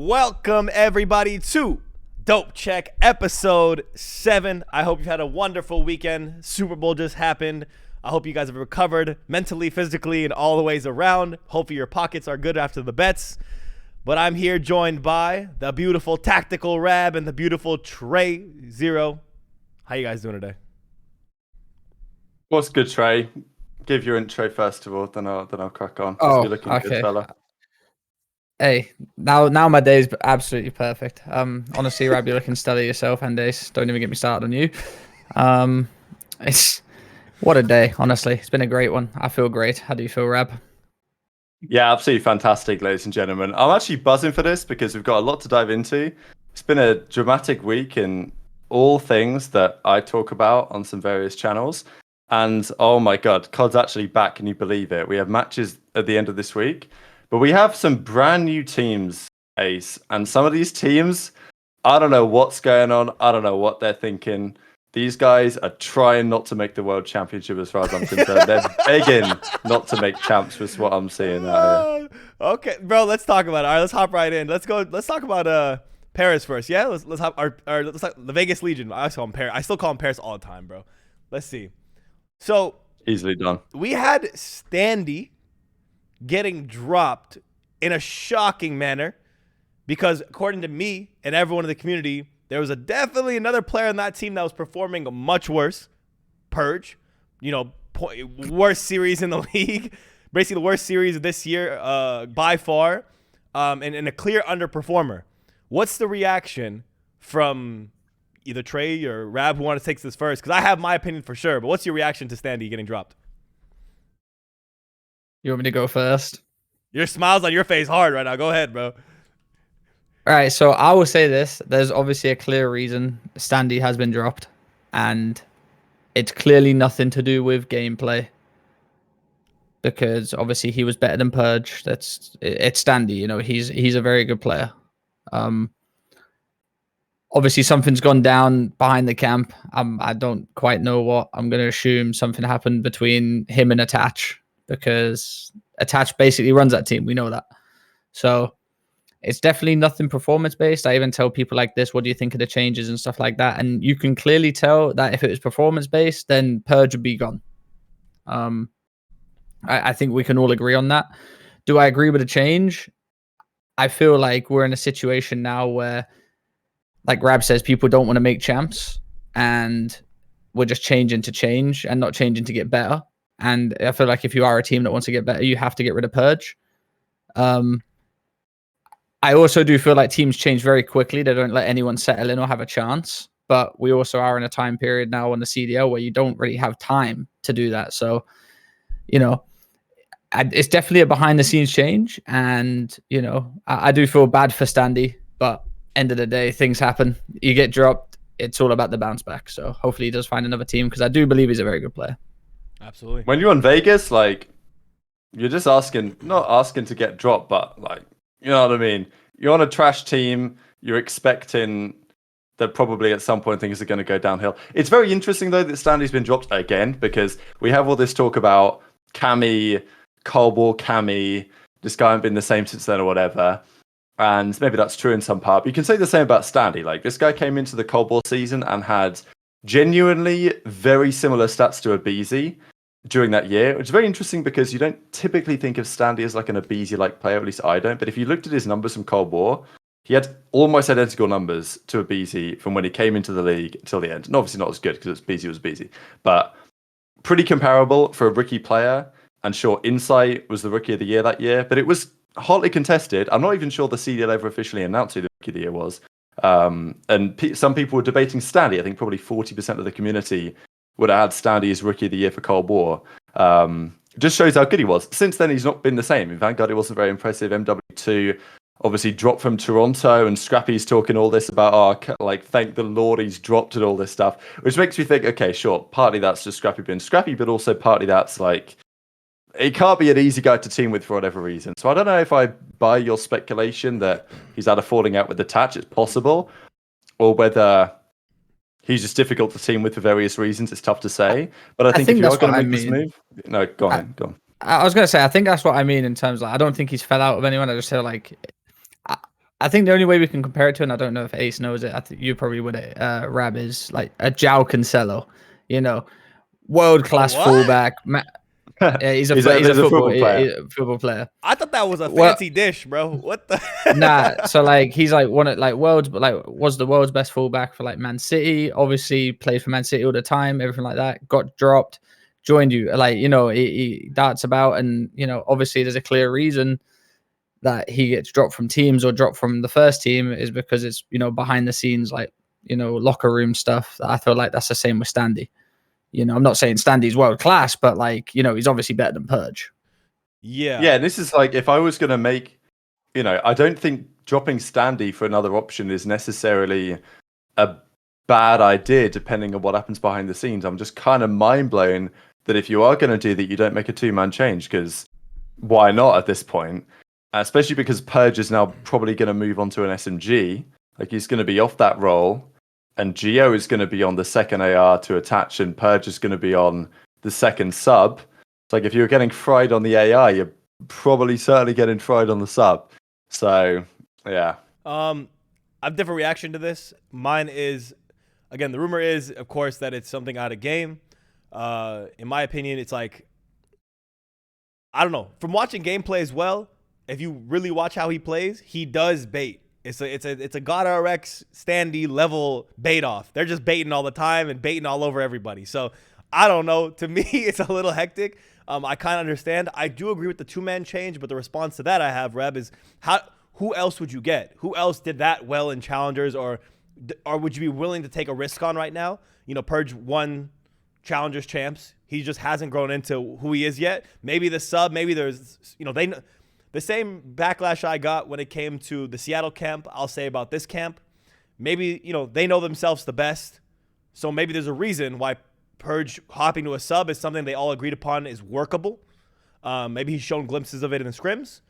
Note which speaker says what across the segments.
Speaker 1: Welcome everybody to Dope Check episode 7. I hope you've had a wonderful weekend. Super Bowl just happened. I hope you guys have recovered mentally, physically, and all the ways around. Hopefully your pockets are good after the bets. But I'm here joined by the beautiful Tactical Rab and the beautiful Trey Zero. How you guys doing today?
Speaker 2: What's good, Trey? Give your intro first of all, then I'll crack on.
Speaker 3: Oh,
Speaker 2: you're looking
Speaker 3: okay.
Speaker 2: Good, fella.
Speaker 3: Hey, now my day is absolutely perfect. Honestly, Rab, you're looking stellar yourself, and Dace. Don't even get me started on you. It's what a day, honestly. It's been a great one. I feel great. How do you feel, Rab?
Speaker 2: Yeah, absolutely fantastic, ladies and gentlemen. I'm actually buzzing for this because we've got a lot to dive into. It's been a dramatic week in all things that I talk about on some various channels. And oh my God, COD's actually back. Can you believe it? We have matches at the end of this week. But we have some brand new teams, Ace. And some of these teams, I don't know what's going on. I don't know what they're thinking. These guys are trying not to make the World Championship as far as I'm concerned. They're begging not to make champs, is what I'm seeing out here.
Speaker 1: Okay, bro, let's talk about it. All right, let's hop right in. Let's talk about Paris first. Yeah, let's hop let's talk the Vegas Legion. I call them Paris. I still call them Paris all the time, bro. Let's see. So
Speaker 2: easily done.
Speaker 1: We had Standy getting dropped in a shocking manner because according to me and everyone in the community, there was definitely another player on that team that was performing much worse. Purge, worst series in the league, basically the worst series of this year by far, and a clear underperformer. What's the reaction from either Trey or Rab, who want to take this first? Because I have my opinion for sure, but what's your reaction to Standy getting dropped?
Speaker 3: You want me to go first?
Speaker 1: Your smile's on your face hard right now. Go ahead, bro.
Speaker 3: All right, so I will say this. There's obviously a clear reason Standy has been dropped, and it's clearly nothing to do with gameplay. Because obviously he was better than Purge. It's Standy, he's a very good player. Obviously something's gone down behind the camp. I don't quite know what. I'm going to assume something happened between him and Attach, because Attach basically runs that team. We know that. So it's definitely nothing performance based. I even tell people like this, what do you think of the changes and stuff like that? And you can clearly tell that if it was performance based, then Purge would be gone. I think we can all agree on that. Do I agree with the change? I feel like we're in a situation now where, like Rab says, people don't want to make champs, and we're just changing to change and not changing to get better. And I feel like if you are a team that wants to get better, you have to get rid of Purge. I also do feel like teams change very quickly. They don't let anyone settle in or have a chance. But we also are in a time period now on the CDL where you don't really have time to do that. So, it's definitely a behind-the-scenes change. And, I do feel bad for Standy. But end of the day, things happen. You get dropped. It's all about the bounce back. So hopefully he does find another team, because I do believe he's a very good player.
Speaker 1: Absolutely.
Speaker 2: When you're in Vegas, you're just not asking to get dropped, but you know what I mean? You're on a trash team. You're expecting that probably at some point things are going to go downhill. It's very interesting, though, that Standy's been dropped again, because we have all this talk about Cammy, Cold War Cammy, this guy hasn't been the same since then or whatever. And maybe that's true in some part. But you can say the same about Standy. This guy came into the Cold War season and had genuinely very similar stats to Abeezy during that year, which is very interesting because you don't typically think of Standy as an Abeezy-like player, at least I don't. But if you looked at his numbers from Cold War, he had almost identical numbers to Abeezy from when he came into the league until the end. And obviously not as good because Abeezy was Abeezy, but pretty comparable for a rookie player. And sure, Insight was the Rookie of the Year that year, but it was hotly contested. I'm not even sure the CDL ever officially announced who the Rookie of the Year was. And some people were debating Standy. I think probably 40% of the community would have had Standy as Rookie of the Year for Cold War. Just shows how good he was. Since then, he's not been the same. In Vanguard, it wasn't very impressive. MW2 obviously dropped from Toronto, and Scrappy's talking all this about, thank the Lord he's dropped and all this stuff, which makes me think, okay, sure, partly that's just Scrappy being Scrappy, but also partly that's it can't be an easy guy to team with for whatever reason. So I don't know if I buy your speculation that he's had a falling out with Attach. It's possible. Or whether he's just difficult to team with for various reasons. It's tough to say. But I think if you are going to make this move... No, go on.
Speaker 3: I was going to say, I think that's what I mean in terms I don't think he's fell out with anyone. I just feel I think the only way we can compare it to, and I don't know if Ace knows it, I think you probably would, Rab, is like a João Cancelo, you know, world class
Speaker 1: what?
Speaker 3: fullback. Yeah, he's a football player.
Speaker 1: I thought that was a
Speaker 3: Well,
Speaker 1: fancy dish, bro. What the?
Speaker 3: nah, so like he's like one of like world's, but like was the world's best fullback for like Man City. Obviously played for Man City all the time, everything like that. Got dropped, joined you. Like, you know, he darts about, and you know, obviously there's a clear reason that he gets dropped from teams or dropped from the first team is because it's, you know, behind the scenes, like, you know, locker room stuff. I feel like that's the same with Standy. You know, I'm not saying Standy's world class, but like, you know, he's obviously better than Purge.
Speaker 1: Yeah.
Speaker 2: Yeah, this is like, if I was going to make, you know, I don't think dropping Standy for another option is necessarily a bad idea, depending on what happens behind the scenes. I'm just kind of mind blown that if you are going to do that, you don't make a 2-man change, because why not at this point? Especially because Purge is now probably going to move on to an SMG. Like, he's going to be off that role, and Geo is going to be on the second AR to attach, and Purge is going to be on the second sub. It's like, if you're getting fried on the AR, you're probably certainly getting fried on the sub. So, yeah.
Speaker 1: I have a different reaction to this. Mine is, again, the rumor is, of course, that it's something out of game. In my opinion, it's like, I don't know. From watching gameplay as well, if you really watch how he plays, he does bait. It's a God RX Standy level bait off. They're just baiting all the time and baiting all over everybody. So I don't know. To me, it's a little hectic. I kind of understand. I do agree with the 2-man change, but the response to that I have, Reb, is who else would you get? Who else did that well in Challengers, or would you be willing to take a risk on right now? You know, Purge won Challengers champs. He just hasn't grown into who he is yet. Maybe the sub, maybe there's, you know, the same backlash I got when it came to the Seattle camp, I'll say about this camp. Maybe, you know, they know themselves the best. So maybe there's a reason why Purge hopping to a sub is something they all agreed upon is workable. Maybe he's shown glimpses of it in the scrims.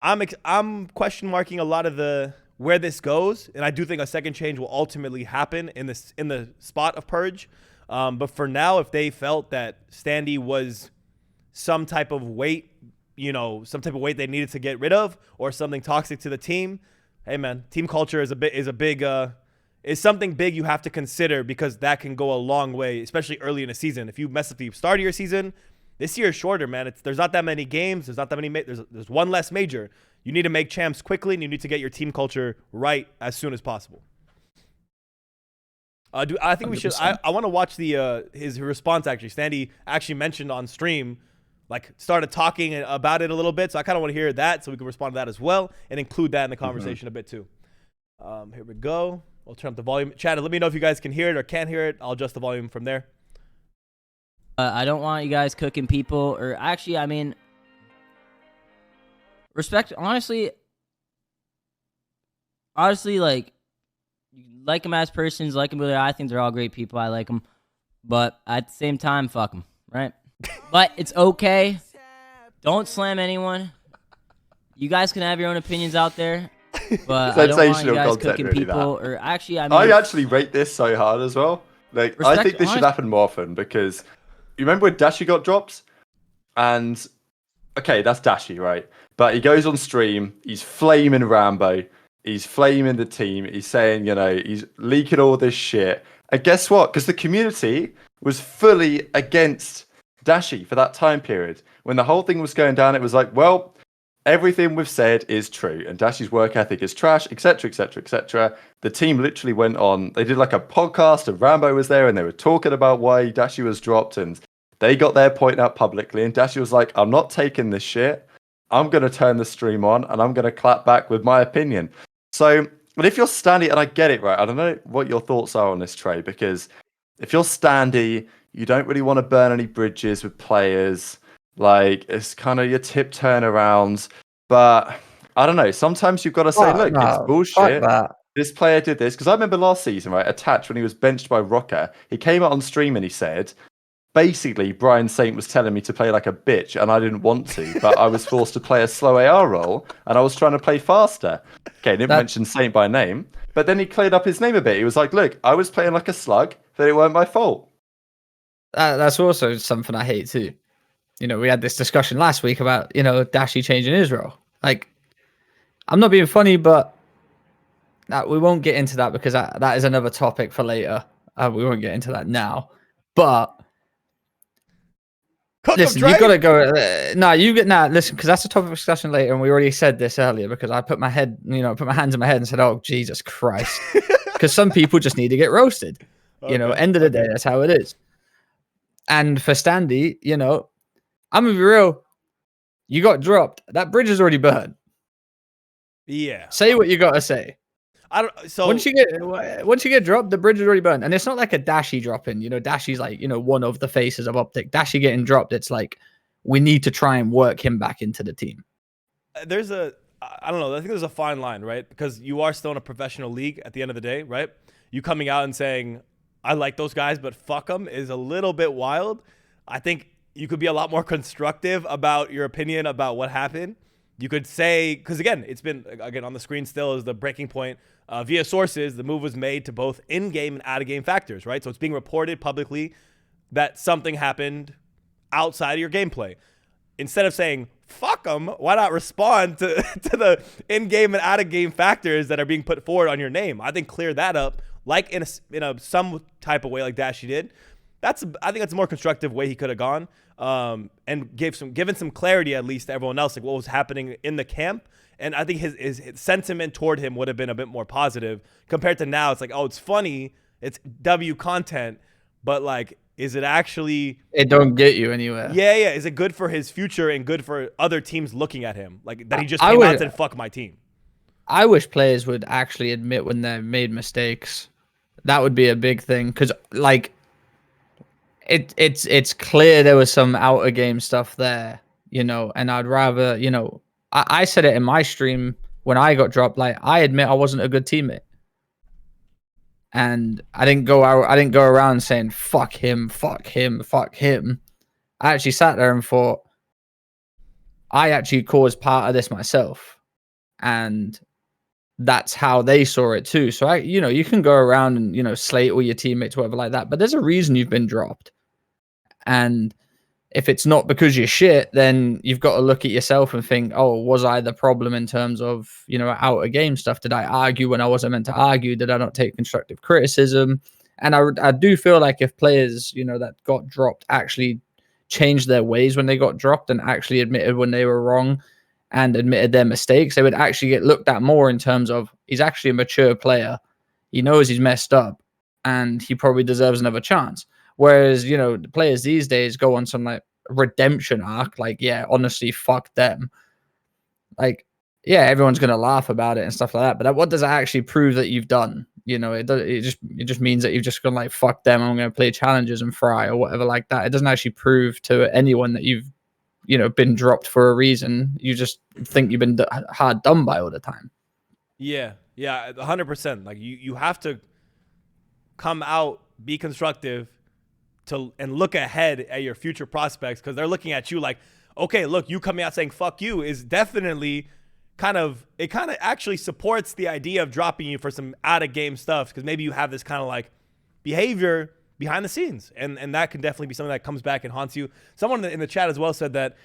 Speaker 1: I'm question marking a lot of where this goes, and I do think a second change will ultimately happen in the spot of Purge. But for now, if they felt that Standy was some type of weight, you know, some type of weight they needed to get rid of, or something toxic to the team, hey man, team culture is something big you have to consider, because that can go a long way, especially early in a season. If you mess up the start of your season, this year is shorter, man. There's not that many games. There's not that many. There's one less major. You need to make champs quickly, and you need to get your team culture right as soon as possible. I think 100%. We should. I want to watch his response. Actually, Standy actually mentioned on stream, like, started talking about it a little bit. So I kind of want to hear that, so we can respond to that as well and include that in the conversation a bit too. Here we go. We'll turn up the volume. Chat, let me know if you guys can hear it or can't hear it. I'll adjust the volume from there.
Speaker 4: I don't want you guys cooking people, or actually, I mean, respect. Honestly, like, you like them as persons, like them. I think they're all great people. I like them, but at the same time, fuck them, right? But it's okay. Don't slam anyone. You guys can have your own opinions out there, but I don't want you guys cooking really people. Or actually, I mean,
Speaker 2: I actually rate this so hard as well. Like, I think this should happen more often, because you remember when Dashy got dropped? And okay, that's Dashy, right? But he goes on stream, he's flaming Rambo, he's flaming the team, he's saying, you know, he's leaking all this shit. And guess what? Because the community was fully against Dashy for that time period. When the whole thing was going down, it was like, well, everything we've said is true, and Dashy's work ethic is trash, etc., etc., etc. The team literally went on, they did like a podcast, and Rambo was there, and they were talking about why Dashy was dropped, and they got their point out publicly, and Dashy was like, I'm not taking this shit. I'm going to turn the stream on, and I'm going to clap back with my opinion. So, but if you're Standy, and I get it, right? I don't know what your thoughts are on this, Trey, because if you're Standy, you don't really want to burn any bridges with players. Like, it's kind of your tip turnarounds. But I don't know. Sometimes you've got to say, look, it's bullshit. This player did this. Because I remember last season, right, Attach, when he was benched by Rocker, he came out on stream and he said, basically, Brian Saint was telling me to play like a bitch, and I didn't want to, but I was forced to play a slow AR role, and I was trying to play faster. Okay, didn't mention Saint by name, but then he cleared up his name a bit. He was like, look, I was playing like a slug, but it weren't my fault.
Speaker 3: That's also something I hate too. You know, we had this discussion last week about, you know, Dashy changing his role. Like, I'm not being funny, but we won't get into that because that is another topic for later. We won't get into that now. But listen, you gotta go. Listen, because that's a topic of discussion later, and we already said this earlier. Because I put my hands in my head and said, "Oh Jesus Christ," because some people just need to get roasted. End of the day, that's how it is. And for Standy, I'm gonna be real. You got dropped. That bridge is already burned.
Speaker 1: Yeah.
Speaker 3: Say what you gotta say.
Speaker 1: So
Speaker 3: once you get dropped, the bridge is already burned, and it's not like a Dashy dropping. Dashy's like one of the faces of OpTic. Dashy getting dropped, it's like we need to try and work him back into the team.
Speaker 1: I don't know. I think there's a fine line, right? Because you are still in a professional league at the end of the day, right? You coming out and saying I like those guys, but fuck them is a little bit wild. I think you could be a lot more constructive about your opinion about what happened. You could say, because again, it's been on the screen still is the breaking point. Via sources, the move was made to both in-game and out-of-game factors, right? So it's being reported publicly that something happened outside of your gameplay. Instead of saying, fuck them, why not respond to the in-game and out-of-game factors that are being put forward on your name? I think clear that up, like in a some type of way like Dashy did. I think that's a more constructive way he could have gone, and given some clarity at least to everyone else, like what was happening in the camp. And I think his sentiment toward him would have been a bit more positive compared to now. It's like, oh, it's funny, it's W content, but like, is it actually?
Speaker 3: It don't get you anywhere.
Speaker 1: Yeah. Is it good for his future and good for other teams looking at him? Like that he just came out and said, "Fuck my team."
Speaker 3: I wish players would actually admit when they made mistakes. That would be a big thing because like. It's clear there was some outer game stuff there, and I'd rather, I said it in my stream when I got dropped, like I admit I wasn't a good teammate. And I didn't go around saying fuck him, fuck him, fuck him. I actually sat there and thought I actually caused part of this myself. And that's how they saw it too. So you can go around and, slate all your teammates, whatever like that, but there's a reason you've been dropped. And if it's not because you're shit, then you've got to look at yourself and think, oh, was I the problem in terms of, out of game stuff? Did I argue when I wasn't meant to argue? Did I not take constructive criticism? And I do feel like if players, that got dropped actually changed their ways when they got dropped and actually admitted when they were wrong and admitted their mistakes, they would actually get looked at more in terms of he's actually a mature player. He knows he's messed up and he probably deserves another chance. Whereas, the players these days go on some like redemption arc, like, yeah, honestly, fuck them. Like, yeah, everyone's going to laugh about it and stuff like that. But what does it actually prove that you've done? It just means that you've just gone like, fuck them, I'm going to play challenges and fry or whatever like that. It doesn't actually prove to anyone that you've, been dropped for a reason. You just think you've been hard done by all the time.
Speaker 1: Yeah, 100%. Like you have to come out, be constructive, and look ahead at your future prospects because they're looking at you like, okay, look, you coming out saying fuck you is definitely kind of actually supports the idea of dropping you for some out of game stuff because maybe you have this kind of like behavior behind the scenes and that can definitely be something that comes back and haunts you. Someone in the chat as well said that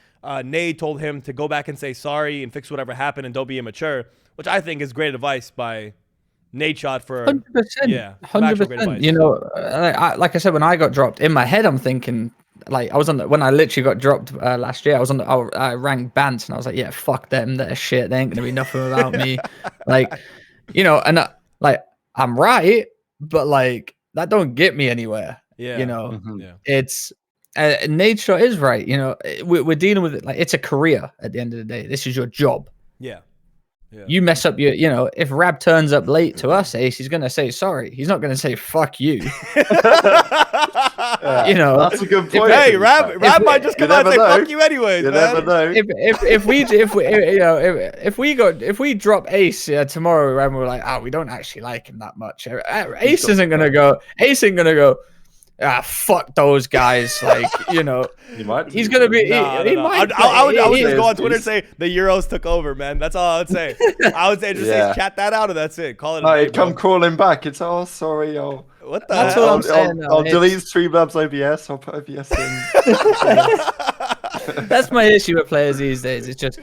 Speaker 1: Nade told him to go back and say sorry and fix whatever happened and don't be immature, which I think is great advice by Nade shot for
Speaker 3: 100%.
Speaker 1: Yeah,
Speaker 3: 100%. Like I said, when I got dropped, in my head, I'm thinking, like, when I literally got dropped last year, I ranked Bants, and I was like, yeah, fuck them, they're shit, they ain't gonna be nothing without me. Like, and I'm right, but like that don't get me anywhere.
Speaker 1: Yeah,
Speaker 3: It's Nade shot is right. We're dealing with it like it's a career at the end of the day. This is your job.
Speaker 1: Yeah.
Speaker 3: You mess up if Rab turns up late to us, Ace, he's going to say sorry. He's not going to say fuck you.
Speaker 2: That's a good point.
Speaker 1: Hey, Rab might just come out and say fuck you anyways, man.
Speaker 2: Never know.
Speaker 3: If we drop Ace tomorrow and we're like, we don't actually like him that much. Ace isn't going to go. Ace ain't going to go. Fuck those guys. Like,
Speaker 2: he might.
Speaker 3: He's gonna be. He might. I
Speaker 1: would just go on Twitter and say the Euros took over, man. That's all I would say. I would say just say chat that out, and that's it. Call it.
Speaker 2: No, come crawling back. It's sorry,
Speaker 1: What the?
Speaker 3: That's what I'm saying.
Speaker 2: I'll delete Streamlabs OBS. I'll put OBS in.
Speaker 3: That's my issue with players these days. It's just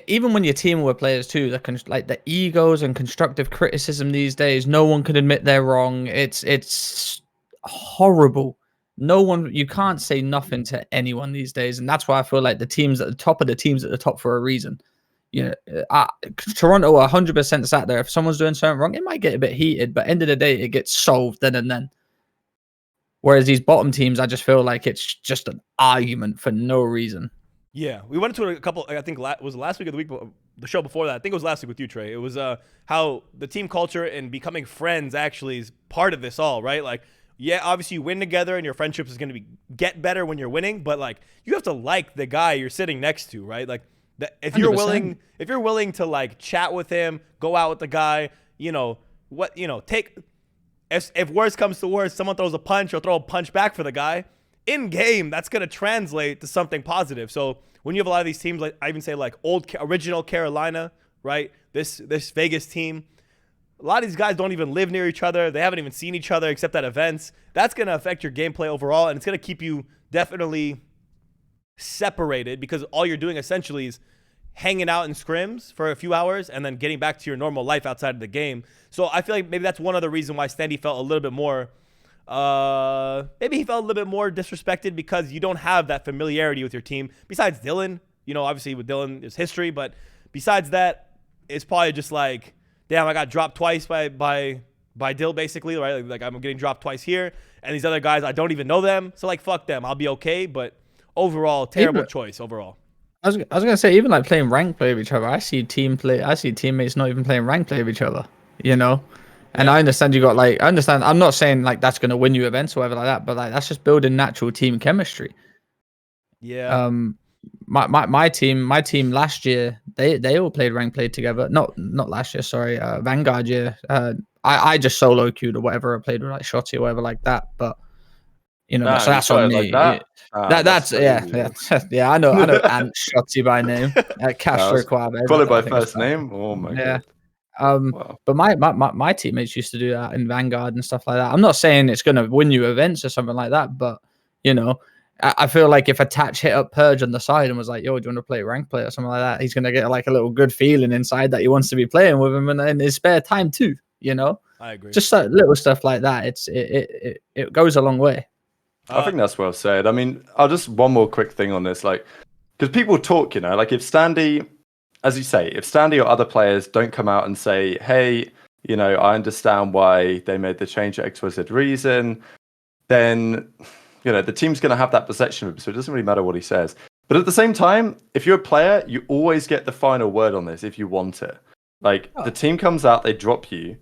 Speaker 3: even when you're teaming with players too, like the egos and constructive criticism these days, no one can admit they're wrong. It's horrible. No one, you can't say nothing to anyone these days, and that's why I feel like the teams at the top are the teams at the top for a reason. You know, Toronto 100% sat there. If someone's doing something wrong, it might get a bit heated, but end of the day, it gets solved then and then. Whereas these bottom teams, I just feel like it's just an argument for no reason.
Speaker 1: Yeah, we went into a couple. I think was it last week or the show before that. I think it was last week with you, Trey. It was how the team culture and becoming friends actually is part of this all, right? Like, yeah, obviously you win together and your friendship is going to get better when you're winning, but like you have to like the guy you're sitting next to, right? Like if you're
Speaker 3: 100%.
Speaker 1: willing to like chat with him, go out with the guy, take if worse comes to worse, someone throws a punch or throw a punch back for the guy. In game, that's going to translate to something positive. So when you have a lot of these teams, like I even say like original Carolina, right? This Vegas team, a lot of these guys don't even live near each other. They haven't even seen each other except at events. That's going to affect your gameplay overall, and it's going to keep you definitely separated because all you're doing essentially is hanging out in scrims for a few hours and then getting back to your normal life outside of the game. So I feel like maybe that's one other reason why Standy felt a little bit more maybe he felt a little bit more disrespected because you don't have that familiarity with your team. Besides Dylan, obviously with Dylan there's history, but besides that, it's probably just like, damn, I got dropped twice by Dill basically, right? Like I'm getting dropped twice here, and these other guys I don't even know them, so like fuck them, I'll be okay. But overall, terrible choice overall.
Speaker 3: I was gonna say, even like playing rank play with each other, I see teammates not even playing rank play with each other, And
Speaker 1: Yeah.
Speaker 3: I understand I'm not saying like that's gonna win you events or whatever like that, but like that's just building natural team chemistry.
Speaker 1: Yeah.
Speaker 3: My team last year, they all played rank play together. Not last year, sorry, Vanguard year. I just solo queued or whatever. I played with like Shotty or whatever like that, but so that's on me.
Speaker 2: Like that?
Speaker 3: That's yeah. I know Ant Shotty by name. Castro Quave.
Speaker 2: Call it by first name. Oh my god.
Speaker 3: Wow. But my teammates used to do that in Vanguard and stuff like that. I'm not saying it's gonna win you events or something like that, but I feel like if Attach hit up Purge on the side and was like, "Yo, do you want to play rank play or something like that?" He's gonna get like a little good feeling inside that he wants to be playing with him and in his spare time too.
Speaker 1: I agree.
Speaker 3: Just like little stuff like that. It goes a long way.
Speaker 2: I think that's well said. I mean, I'll just one more quick thing on this, like, because people talk, like if Standy, as you say, if Standy or other players don't come out and say, hey, I understand why they made the change for X, Y, Z reason, then, the team's going to have that perception of him, so it doesn't really matter what he says. But at the same time, if you're a player, you always get the final word on this if you want it. Like, the team comes out, they drop you,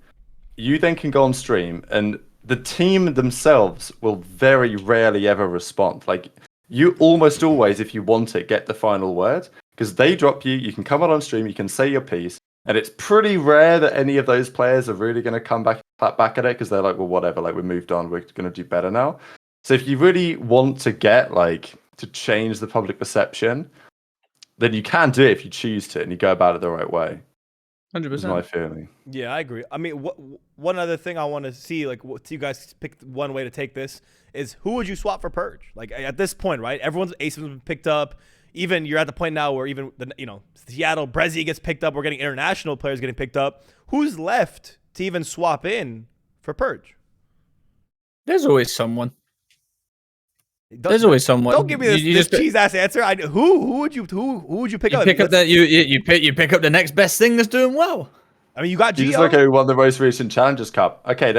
Speaker 2: you then can go on stream, and the team themselves will very rarely ever respond. Like, you almost always, if you want it, get the final word. Because they drop you, you can come out on stream, you can say your piece, and it's pretty rare that any of those players are really going to come back at it because they're like, well, whatever, like we moved on, we're going to do better now. So if you really want to get to change the public perception, then you can do it if you choose to and you go about it the right way.
Speaker 3: 100%.
Speaker 2: That's my feeling.
Speaker 1: Yeah, I agree. I mean, one other thing I want to see, like, what you guys pick one way to take this is who would you swap for Purge? Like at this point, right? Everyone's ace has been picked up. Even you're at the point now where even Seattle Brezzy gets picked up. We're getting international players getting picked up. Who's left to even swap in for Purge?
Speaker 3: There's always someone. There's always someone.
Speaker 1: Don't give me this cheese ass answer. Who would you pick up?
Speaker 3: Pick up that you pick up the next best thing that's doing well.
Speaker 1: I mean, you got
Speaker 2: You
Speaker 1: Gio.
Speaker 2: just look at who won the most recent Challengers Cup. Okay,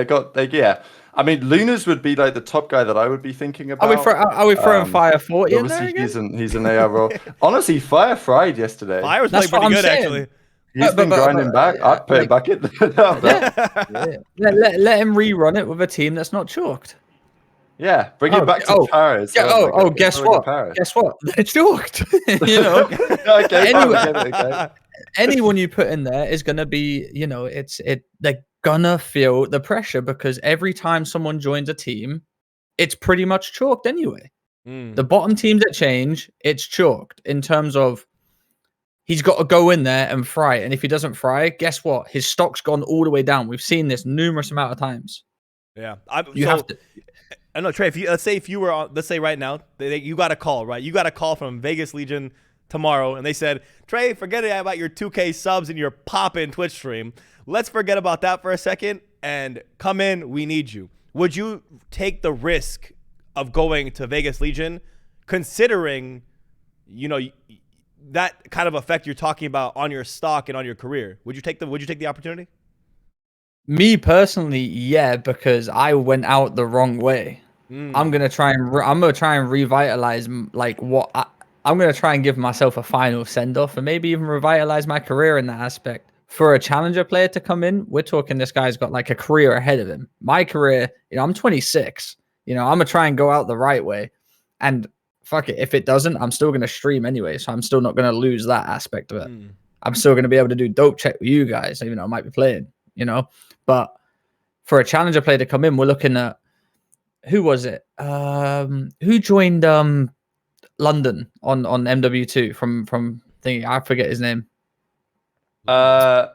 Speaker 2: yeah. I mean, Luna's would be like the top guy that I would be thinking about.
Speaker 3: Are we throwing Fire 40 in there
Speaker 2: obviously
Speaker 3: again?
Speaker 2: he's an AR role. Honestly, Fire fried yesterday.
Speaker 1: Fire was playing pretty good actually.
Speaker 2: He's been grinding back. I'd put it back in.
Speaker 3: Let him rerun it with a team that's not chalked.
Speaker 2: Yeah, bring it back to Paris.
Speaker 3: Guess what? Guess what? It's chalked.
Speaker 2: Okay.
Speaker 3: Anyone you put in there is gonna be, they're gonna feel the pressure because every time someone joins a team, it's pretty much chalked anyway. The bottom teams that change, it's chalked in terms of he's got to go in there and fry it. And if he doesn't fry, guess what? His stock's gone all the way down. We've seen this numerous amount of times.
Speaker 1: Yeah,
Speaker 3: have to.
Speaker 1: I know, Trey. Let's say if you were on, let's say right now, you got a call, right? You got a call from Vegas Legion tomorrow and they said, Trey, forget it about your 2K subs and your pop-in Twitch stream. Let's forget about that for a second and come in. We need you. Would you take the risk of going to Vegas Legion, considering, you know, that kind of effect you're talking about on your stock and on your career? Would you take the opportunity?
Speaker 3: Me personally, yeah, because I went out the wrong way. I'm gonna try and revitalize like what I'm gonna try and give myself a final send off and maybe even revitalize my career in that aspect. For a challenger player to come in, we're talking this guy's got like a career ahead of him. My career, you know, I'm 26. You know, I'm gonna try and go out the right way, and fuck it. If it doesn't, I'm still gonna stream anyway, so I'm still not gonna lose that aspect of it. I'm still gonna be able to do dope check with you guys, even though I might be playing, you know. But for a challenger player to come in, we're looking at, who was it? Who joined London on MW2 from thingy? I forget his name.
Speaker 2: Oh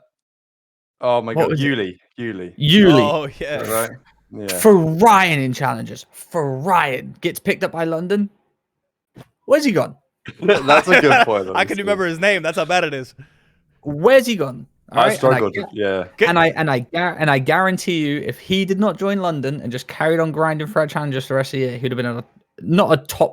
Speaker 2: my
Speaker 3: What
Speaker 2: god,
Speaker 3: was it?
Speaker 2: iLLeY.
Speaker 3: iLLeY.
Speaker 1: Oh yeah.
Speaker 2: Right. Yeah.
Speaker 3: For Ryan in challenges. For Ryan gets picked up by London. Where's he gone?
Speaker 2: That's a good point.
Speaker 1: I can remember his name. That's how bad it is.
Speaker 3: Where's he gone? All
Speaker 2: I
Speaker 3: right?
Speaker 2: struggled. Yeah.
Speaker 3: And I guarantee you, if he did not join London and just carried on grinding for our challengers the rest of the year, he'd have been on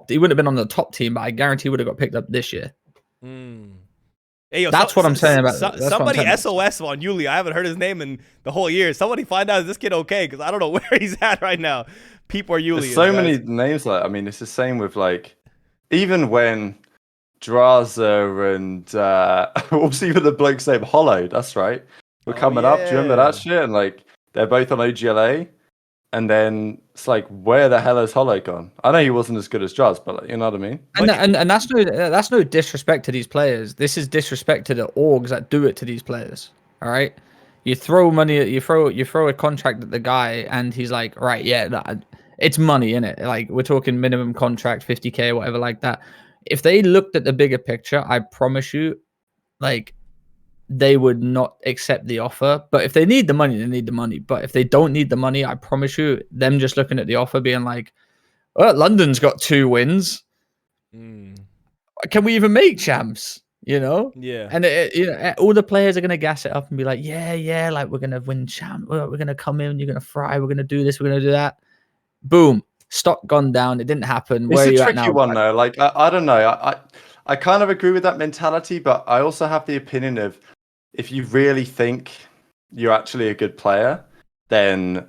Speaker 3: he wouldn't have been on the top team, but I guarantee he would have got picked up this year.
Speaker 1: Hey, yo,
Speaker 3: That's what I'm saying about
Speaker 1: somebody SOS on iLLeY. I haven't heard his name in the whole year. Somebody find out, is this kid okay? Because I don't know where he's at right now. Peep where iLLeY
Speaker 2: There's
Speaker 1: is,
Speaker 2: so
Speaker 1: guys.
Speaker 2: many names like, I mean, it's the same with like, even when Draza and also even the bloke's name Hollow, that's right. We're coming up. Do you remember that shit? And like, they're both on OGLA. And then it's like, where the hell has Hollow gone? I know he wasn't as good as Jazz, but like, you know what I mean?
Speaker 3: And that's no disrespect to these players. This is disrespect to the orgs that do it to these players. All right, you throw money, you throw a contract at the guy, and he's like, right, yeah, it's money, innit? Like, we're talking minimum contract, 50K or whatever like that. If they looked at the bigger picture, I promise you, like, they would not accept the offer. But if they need the money, they need the money. But if they don't need the money, I promise you, them just looking at the offer being like, well, London's got 2 wins. Can we even make champs? You know?
Speaker 1: Yeah.
Speaker 3: And you know, all the players are gonna gas it up and be like, yeah, like, we're gonna win champ. We're gonna come in, you're gonna fry, we're gonna do this, we're gonna do that. Boom. Stock gone down. It didn't happen. Where are you at now?
Speaker 2: It's a tricky one though. Like, I don't know. I kind of agree with that mentality, but I also have the opinion of, if you really think you're actually a good player, then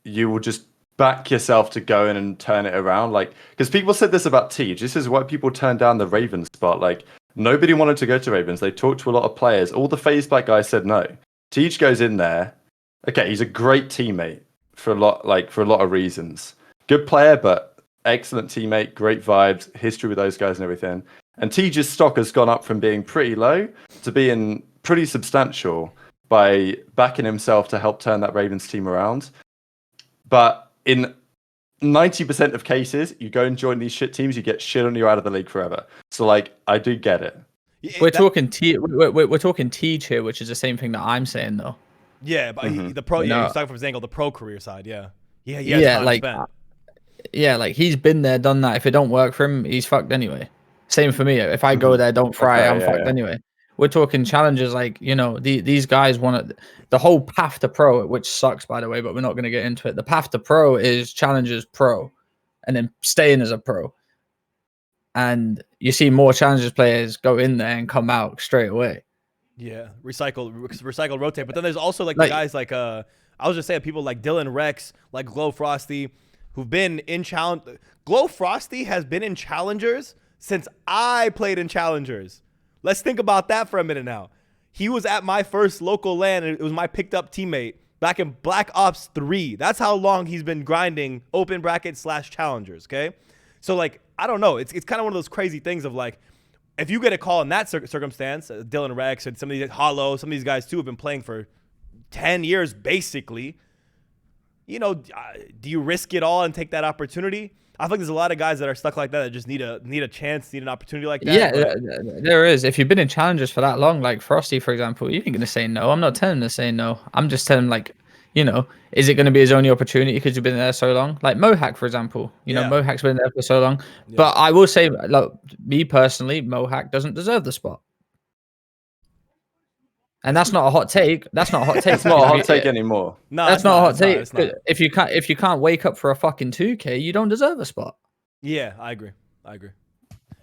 Speaker 2: you will just back yourself to go in and turn it around. Like, because people said this about Tej. This is why people turned down the Ravens spot. Like, nobody wanted to go to Ravens. They talked to a lot of players. All the phase back guys said no. Tej goes in there. Okay, he's a great teammate for a lot of reasons. Good player, but excellent teammate, great vibes, history with those guys and everything. And Tej's stock has gone up from being pretty low to being pretty substantial by backing himself to help turn that Ravens team around. But in 90% of cases, you go and join these shit teams, you get shit on you out of the league forever. So like, I do get it.
Speaker 3: We're talking Tej here, which is the same thing that I'm saying though.
Speaker 1: Yeah, but the pro,
Speaker 3: No.
Speaker 1: he's talking from his angle, the pro career side. Yeah,
Speaker 3: like he's been there, done that. If it don't work for him, he's fucked anyway. Same for me. If I go there, don't fry, I'm fucked anyway. We're talking challenges like, you know, these guys want the whole path to pro, which sucks, by the way, but we're not going to get into it. The path to pro is challenges pro and then staying as a pro. And you see more challenges players go in there and come out straight away.
Speaker 1: Yeah, recycle, rotate. But then there's also like the guys like I was just saying, people like Dylan Rex, like Glow Frosty, who've been in challenge. Glow Frosty has been in challengers since I played in challengers. Let's think about that for a minute now. He was at my first local LAN, and it was my picked up teammate back in Black Ops 3. That's how long he's been grinding open bracket / challengers, okay? So, like, I don't know. It's kind of one of those crazy things of, like, if you get a call in that circumstance, Dylan Rex and some of these Hollow, some of these guys, too, have been playing for 10 years, basically. You know, do you risk it all and take that opportunity? I think there's a lot of guys that are stuck like that that just need a chance, need an opportunity like that.
Speaker 3: Yeah, there is. If you've been in challenges for that long, like Frosty, for example, you ain't going to say no. I'm not telling him to say no. I'm just telling him, like, You know, is it going to be his only opportunity because you've been there so long? Like Mohawk, for example. You know, Mohawk's been there for so long.
Speaker 1: Yeah.
Speaker 3: But I will say, like, me personally, Mohawk doesn't deserve the spot. And that's not a hot take. That's not a hot take.
Speaker 2: It's not a hot take anymore.
Speaker 1: No,
Speaker 3: That's not a hot take.
Speaker 1: It's not.
Speaker 3: If you can't wake up for a fucking 2K, you don't deserve a spot.
Speaker 1: Yeah, I agree.
Speaker 3: All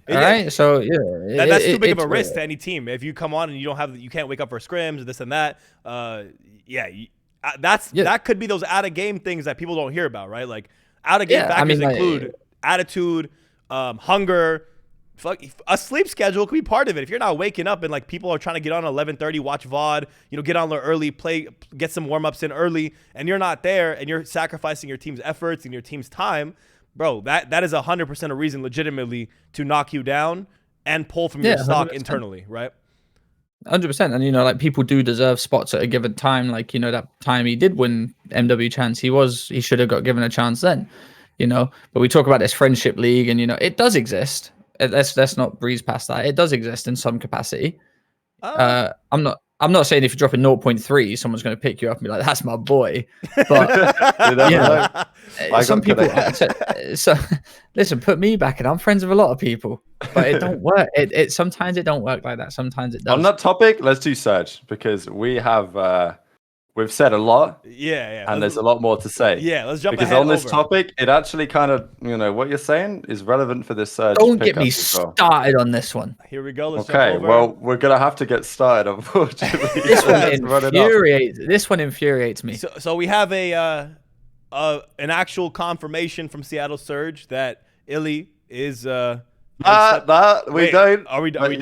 Speaker 3: right, so yeah,
Speaker 1: that's too big of a risk to any team. If you come on and you can't wake up for scrims and this and that, that could be those out of game things that people don't hear about, right? Like out of game factors include attitude, hunger. A sleep schedule could be part of it. If you're not waking up and like people are trying to get on 11:30, watch VOD, get on early, play, get some warm ups in early, and you're not there, and you're sacrificing your team's efforts and your team's time, bro. That is 100% a reason, legitimately, to knock you down and pull from your stock 100%. Internally, right?
Speaker 3: 100%. And like people do deserve spots at a given time. Like that time he did win MW chance, he should have got given a chance then. But we talk about this friendship league, and it does exist. Let's not breeze past that. It does exist in some capacity. I'm not saying if you're dropping 0.3, someone's going to pick you up and be like, "That's my boy." But some people. So listen, put me back, and I'm friends with a lot of people, but it don't work. It sometimes it don't work like that. Sometimes it does.
Speaker 2: On that topic, let's do Surge because we have. We've said a lot, and there's a lot more to say.
Speaker 1: Yeah, let's jump
Speaker 2: because on this topic, it actually kind of, what you're saying is relevant for this Surge.
Speaker 3: Don't get me started on this one.
Speaker 1: Here we go. Let's
Speaker 2: jump over. Well, we're gonna have to get started, unfortunately.
Speaker 3: This one infuriates me.
Speaker 1: So we have an actual confirmation from Seattle Surge that iLLeY is.
Speaker 2: We don't.
Speaker 1: Are we
Speaker 2: done?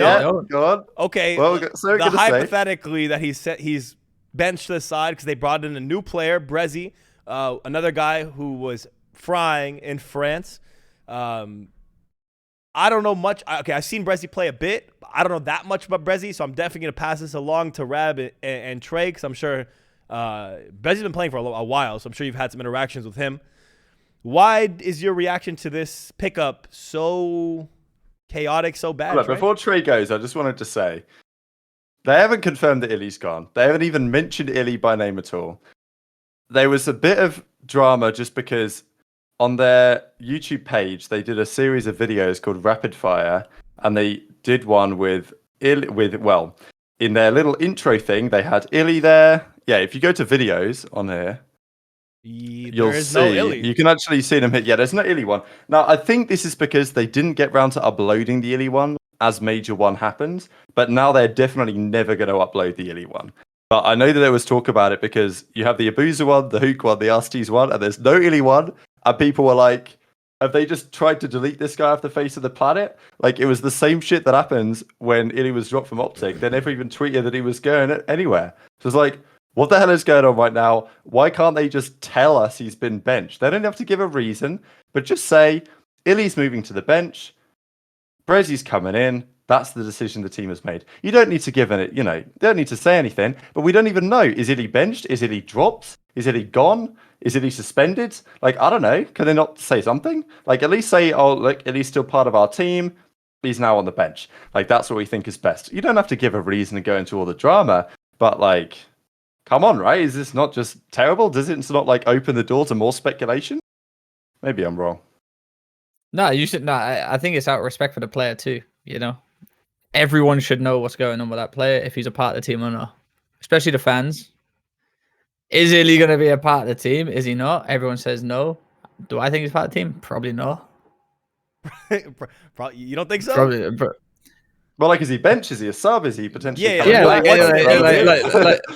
Speaker 2: Go on.
Speaker 1: Okay.
Speaker 2: Well, so
Speaker 1: hypothetically that he's benched to the side because they brought in a new player, Breszy, another guy who was frying in France. I don't know much. Okay, I've seen Breszy play a bit. But I don't know that much about Breszy, so I'm definitely going to pass this along to Rab and Trey because I'm sure Bresy's been playing for a while, so I'm sure you've had some interactions with him. Why is your reaction to this pickup so chaotic, so bad?
Speaker 2: Look, before Trey goes, I just wanted to say, they haven't confirmed that iLLeY's gone. They haven't even mentioned iLLeY by name at all. There was a bit of drama just because on their YouTube page, they did a series of videos called Rapid Fire, and they did one with in their little intro thing, they had iLLeY there. Yeah, if you go to videos on here, you'll see.
Speaker 1: No iLLeY.
Speaker 2: You can actually see them hit. Yeah, there's no iLLeY one. Now, I think this is because they didn't get round to uploading the iLLeY one as Major 1 happens, but now they're definitely never going to upload the iLLeY one. But I know that there was talk about it because you have the Abuza one, the Hook one, the Arsties one, and there's no iLLeY one, and people were like, have they just tried to delete this guy off the face of the planet? Like, it was the same shit that happens when iLLeY was dropped from OpTic. They never even tweeted that he was going anywhere. So it's like, what the hell is going on right now? Why can't they just tell us he's been benched? They don't have to give a reason, but just say, iLLeY's moving to the bench, Bresy's coming in. That's the decision the team has made. You don't need to give it, they don't need to say anything, but we don't even know. Is iLLeY benched? Is iLLeY dropped? Is iLLeY gone? Is iLLeY suspended? Like, I don't know. Can they not say something? Like, at least say, oh, look, iLLeY's still part of our team. He's now on the bench. Like, that's what we think is best. You don't have to give a reason and go into all the drama, but like, come on, right? Is this not just terrible? Does it not like open the door to more speculation? Maybe I'm wrong.
Speaker 3: No, you should not. I think it's out of respect for the player too. Everyone should know what's going on with that player if he's a part of the team or not, especially the fans. Is iLLeY going to be a part of the team? Is he not? Everyone says no. Do I think he's part of the team? Probably not.
Speaker 1: You don't think so?
Speaker 3: Probably.
Speaker 2: Well, like, is he bench? Is he a sub? Is he potentially?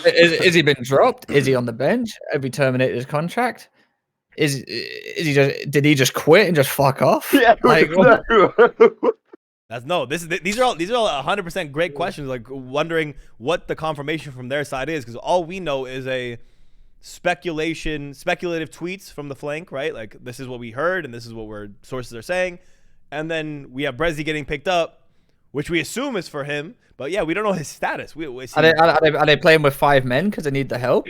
Speaker 3: Is he been dropped? Is he on the bench? Have we terminated his contract? Is he just? Did he just quit and just fuck off?
Speaker 2: Yeah,
Speaker 3: like,
Speaker 1: these are all 100% great questions. Like, wondering what the confirmation from their side is, because all we know is a speculative tweets from the flank, right? Like, this is what we heard and this is what sources are saying, and then we have Breszy getting picked up, which we assume is for him, But yeah, we don't know his status. We
Speaker 3: Are they playing with 5 men because they need the help?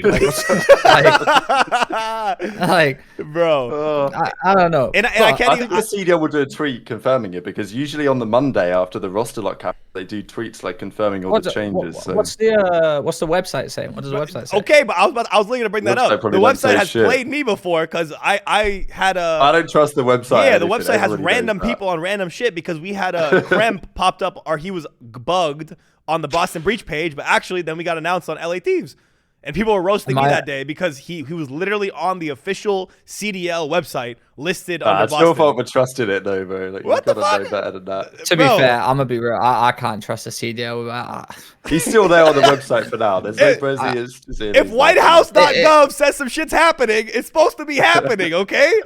Speaker 3: Like,
Speaker 1: bro.
Speaker 3: I don't know.
Speaker 1: And I can't.
Speaker 2: I think the CDL will do a tweet confirming it because usually on the Monday after the roster lock happens, they do tweets like confirming all the changes.
Speaker 3: What's the website saying? What does the website say?
Speaker 1: Okay, but I was looking to bring that up. The website has played me before because I had a.
Speaker 2: I don't trust the website.
Speaker 1: Yeah, the website has random people on random shit because we had a cramp popped up or he was bugged on the Boston Breach page, but actually then we got announced on LA Thieves. And people were roasting me that day because he was literally on the official CDL website listed under Boston. I still
Speaker 2: thought we trusted it though, bro. Like,
Speaker 1: what the fuck?
Speaker 2: Know better than that.
Speaker 3: To be fair, I'm gonna be real. I can't trust the CDL.
Speaker 2: He's still there on the website for now. There's no Brezi is.
Speaker 1: If WhiteHouse.gov says some shit's happening, it's supposed to be happening, okay?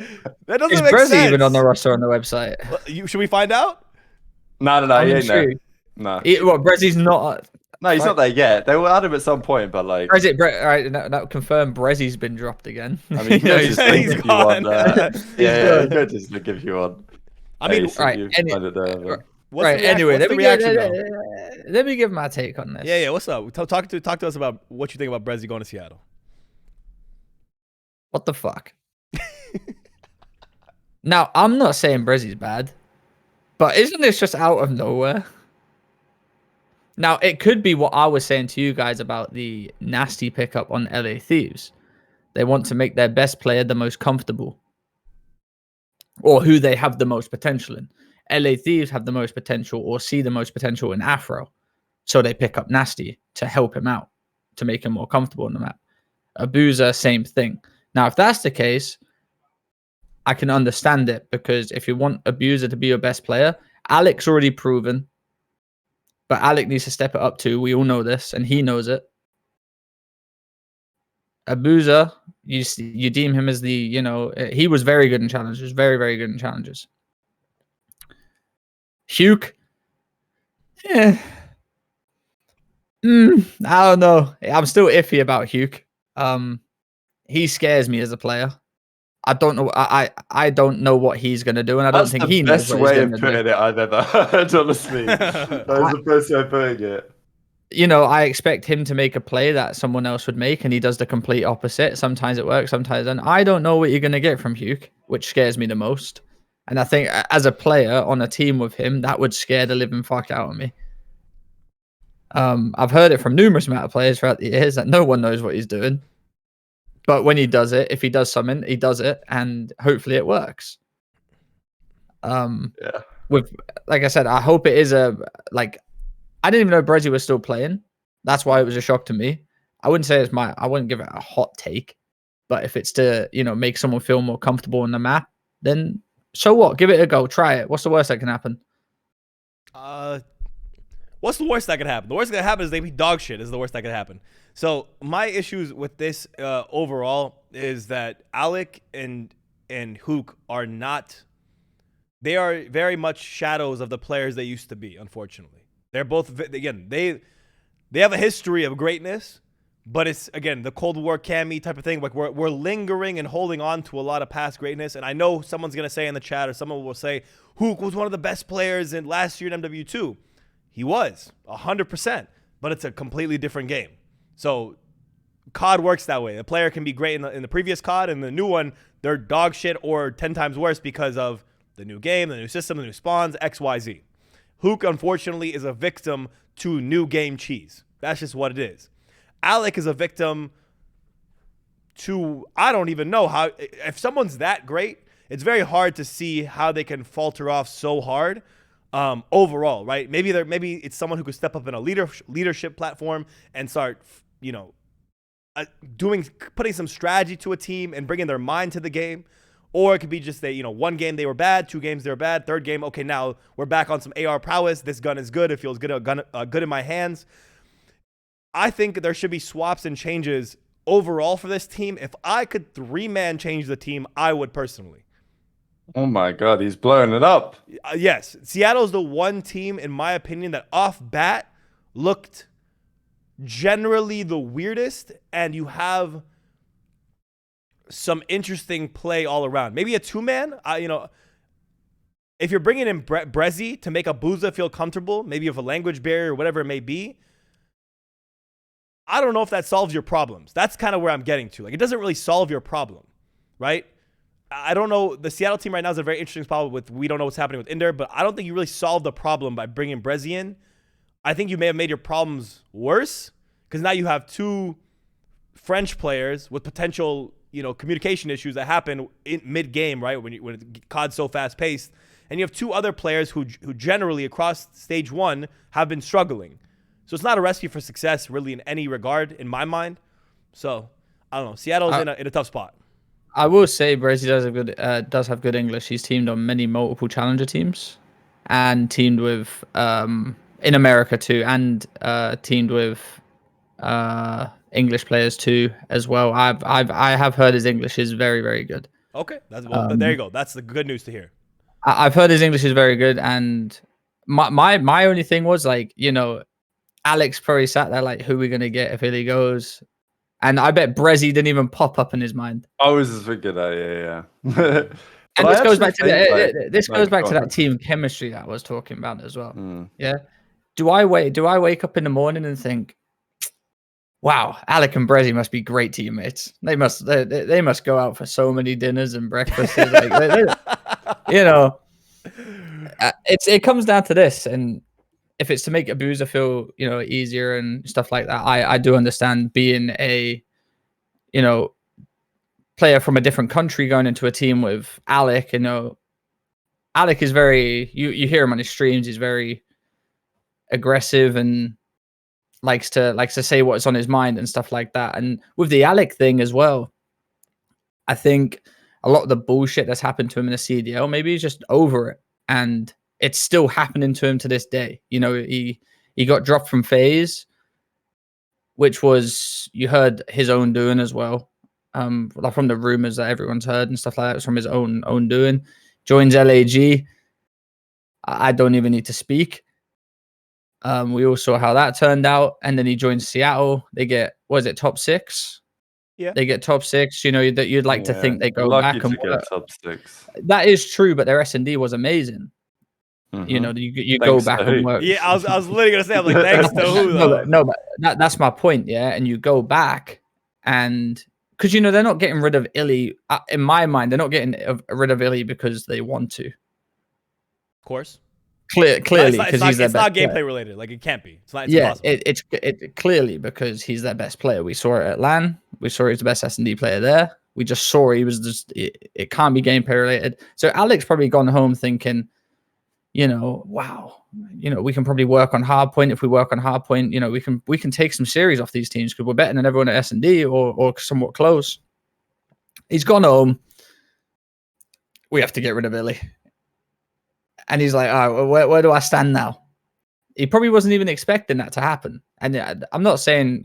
Speaker 1: That doesn't make sense.
Speaker 3: Is Brezi even on the roster on the website?
Speaker 1: Should we find out?
Speaker 2: No, he ain't there. No.
Speaker 3: What, Brezi's not...
Speaker 2: No, he's not there yet. They will add him at some point, but like...
Speaker 3: All right, now confirm Brezi's been dropped again.
Speaker 2: I mean, he's gone. He could just give you one.
Speaker 1: I mean,
Speaker 3: Anyway, let me give my take on this.
Speaker 1: Yeah, what's up? Talk to us about what you think about Brezi going to Seattle.
Speaker 3: What the fuck? Now, I'm not saying Brezi's bad, but isn't this just out of nowhere? Now, it could be what I was saying to you guys about the nasty pickup on LA Thieves. They want to make their best player the most comfortable, or who they have the most potential in. LA Thieves have the most potential or see the most potential in Afro. So they pick up Nasty to help him out, to make him more comfortable on the map. Abuser, same thing. Now, if that's the case, I can understand it, because if you want Abuser to be your best player, Alec's already proven, but Alec needs to step it up too. We all know this, and he knows it. Abuser, you deem him as the, he was very good in challenges, very, very good in challenges. Huke, I don't know. I'm still iffy about Huke. He scares me as a player. I don't know. I don't know what he's gonna do, and I don't think he knows.
Speaker 2: That's the best way of putting it I've ever heard. Honestly, that was the best way of putting it.
Speaker 3: I expect him to make a play that someone else would make, and he does the complete opposite. Sometimes it works, sometimes it doesn't. I don't know what you're gonna get from Huke, which scares me the most. And I think as a player on a team with him, that would scare the living fuck out of me. I've heard it from numerous amount of players throughout the years that no one knows what he's doing. But when he does it, if he does something, he does it, and hopefully it works. With, like I said, I hope it is I didn't even know Brezi was still playing. That's why it was a shock to me. I wouldn't say I wouldn't give it a hot take, but if it's to, make someone feel more comfortable on the map, then so what? Give it a go. Try it. What's the worst that can happen?
Speaker 1: What's the worst that could happen? The worst that could happen is they be dog shit. Is the worst that could happen. So my issues with this overall is that Alec and Hook are not. They are very much shadows of the players they used to be. Unfortunately, they're both they have a history of greatness, but it's again the Cold War Cammy type of thing. Like we're lingering and holding on to a lot of past greatness. And I know someone's gonna say in the chat, or someone will say, Hook was one of the best players in last year in MW2. He was 100%, but it's a completely different game. So COD works that way. A player can be great in the previous COD, and the new one, they're dog shit or 10 times worse because of the new game, the new system, the new spawns, XYZ. Hook, unfortunately, is a victim to new game cheese. That's just what it is. Alec is a victim to, I don't even know how, if someone's that great, it's very hard to see how they can falter off so hard. Overall, right? Maybe it's someone who could step up in a leadership platform and start, putting some strategy to a team and bringing their mind to the game. Or it could be just that, one game they were bad, 2 games they were bad, 3rd game, okay, now we're back on some AR prowess. This gun is good. It feels good, good in my hands. I think there should be swaps and changes overall for this team. If I could 3-man change the team, I would personally.
Speaker 2: Oh my God, he's blowing it up.
Speaker 1: Yes. Seattle's the one team, in my opinion, that off bat looked generally the weirdest, and you have some interesting play all around. Maybe a 2-man, if you're bringing in Breszy to make Abuza feel comfortable, maybe with a language barrier or whatever it may be, I don't know if that solves your problems. That's kind of where I'm getting to. Like, it doesn't really solve your problem, right? I don't know. The Seattle team right now is a very interesting problem with we don't know what's happening with Inder, but I don't think you really solved the problem by bringing Breszy in. I think you may have made your problems worse because now you have two French players with potential, communication issues that happen in mid-game, right? When COD's so fast-paced. And you have two other players who generally across stage 1 have been struggling. So it's not a recipe for success really in any regard in my mind. So I don't know. Seattle's in a tough spot.
Speaker 3: I will say Breszy does have good English. He's teamed on many multiple challenger teams and teamed with in America too, and teamed with English players too as well. I have heard his English is very, very good.
Speaker 1: Okay, there you go. That's the good news to hear.
Speaker 3: I've heard his English is very good, and my only thing was like, Alex probably sat there like, who are we gonna get if iLLeY goes? And I bet Breszy didn't even pop up in his mind.
Speaker 2: I was just thinking that, yeah.
Speaker 3: And this goes back to that team chemistry that I was talking about as well. Yeah. Do I wake up in the morning and think, wow, Alec and Breszy must be great teammates. They must go out for so many dinners and breakfasts. It comes down to this, and if it's to make Abuza feel, easier and stuff like that, I do understand being a, player from a different country going into a team with Alec. Alec is very, you hear him on his streams, he's very aggressive and likes to say what's on his mind and stuff like that. And with the Alec thing as well, I think a lot of the bullshit that's happened to him in the CDL, maybe he's just over it. And it's still happening to him to this day. He got dropped from FaZe, which was, you heard, his own doing as well. Like from the rumors that everyone's heard and stuff like that, it was from his own doing. Joins LAG. I don't even need to speak. We all saw how that turned out, and then he joins Seattle. They get, top 6?
Speaker 1: Yeah,
Speaker 3: they get top 6. That you'd like to think they go
Speaker 2: lucky
Speaker 3: back and
Speaker 2: to get top 6.
Speaker 3: That is true, but their S&D was amazing.
Speaker 2: Mm-hmm.
Speaker 3: You go back and work.
Speaker 1: Yeah, I was literally gonna say, I'm like, thanks to who though?
Speaker 3: No, but that's my point. Yeah, and you go back, and because they're not getting rid of iLLeY. In my mind, they're not getting rid of iLLeY because they want to.
Speaker 1: Of course.
Speaker 3: Clearly, because he's their best
Speaker 1: not gameplay
Speaker 3: player.
Speaker 1: related. Like, it can't be. It's
Speaker 3: yeah,
Speaker 1: impossible.
Speaker 3: It's clearly because he's their best player. We saw it at LAN. We saw he was the best S&D player there. We just saw he was just. It can't be gameplay related. So Alex probably gone home thinking, wow, we can probably work on hardpoint. If we work on hardpoint, we can take some series off these teams because we're better than everyone at S&D or somewhat close. He's gone home. We have to get rid of iLLeY. And he's like, all right, where do I stand now? He probably wasn't even expecting that to happen. And I'm not saying,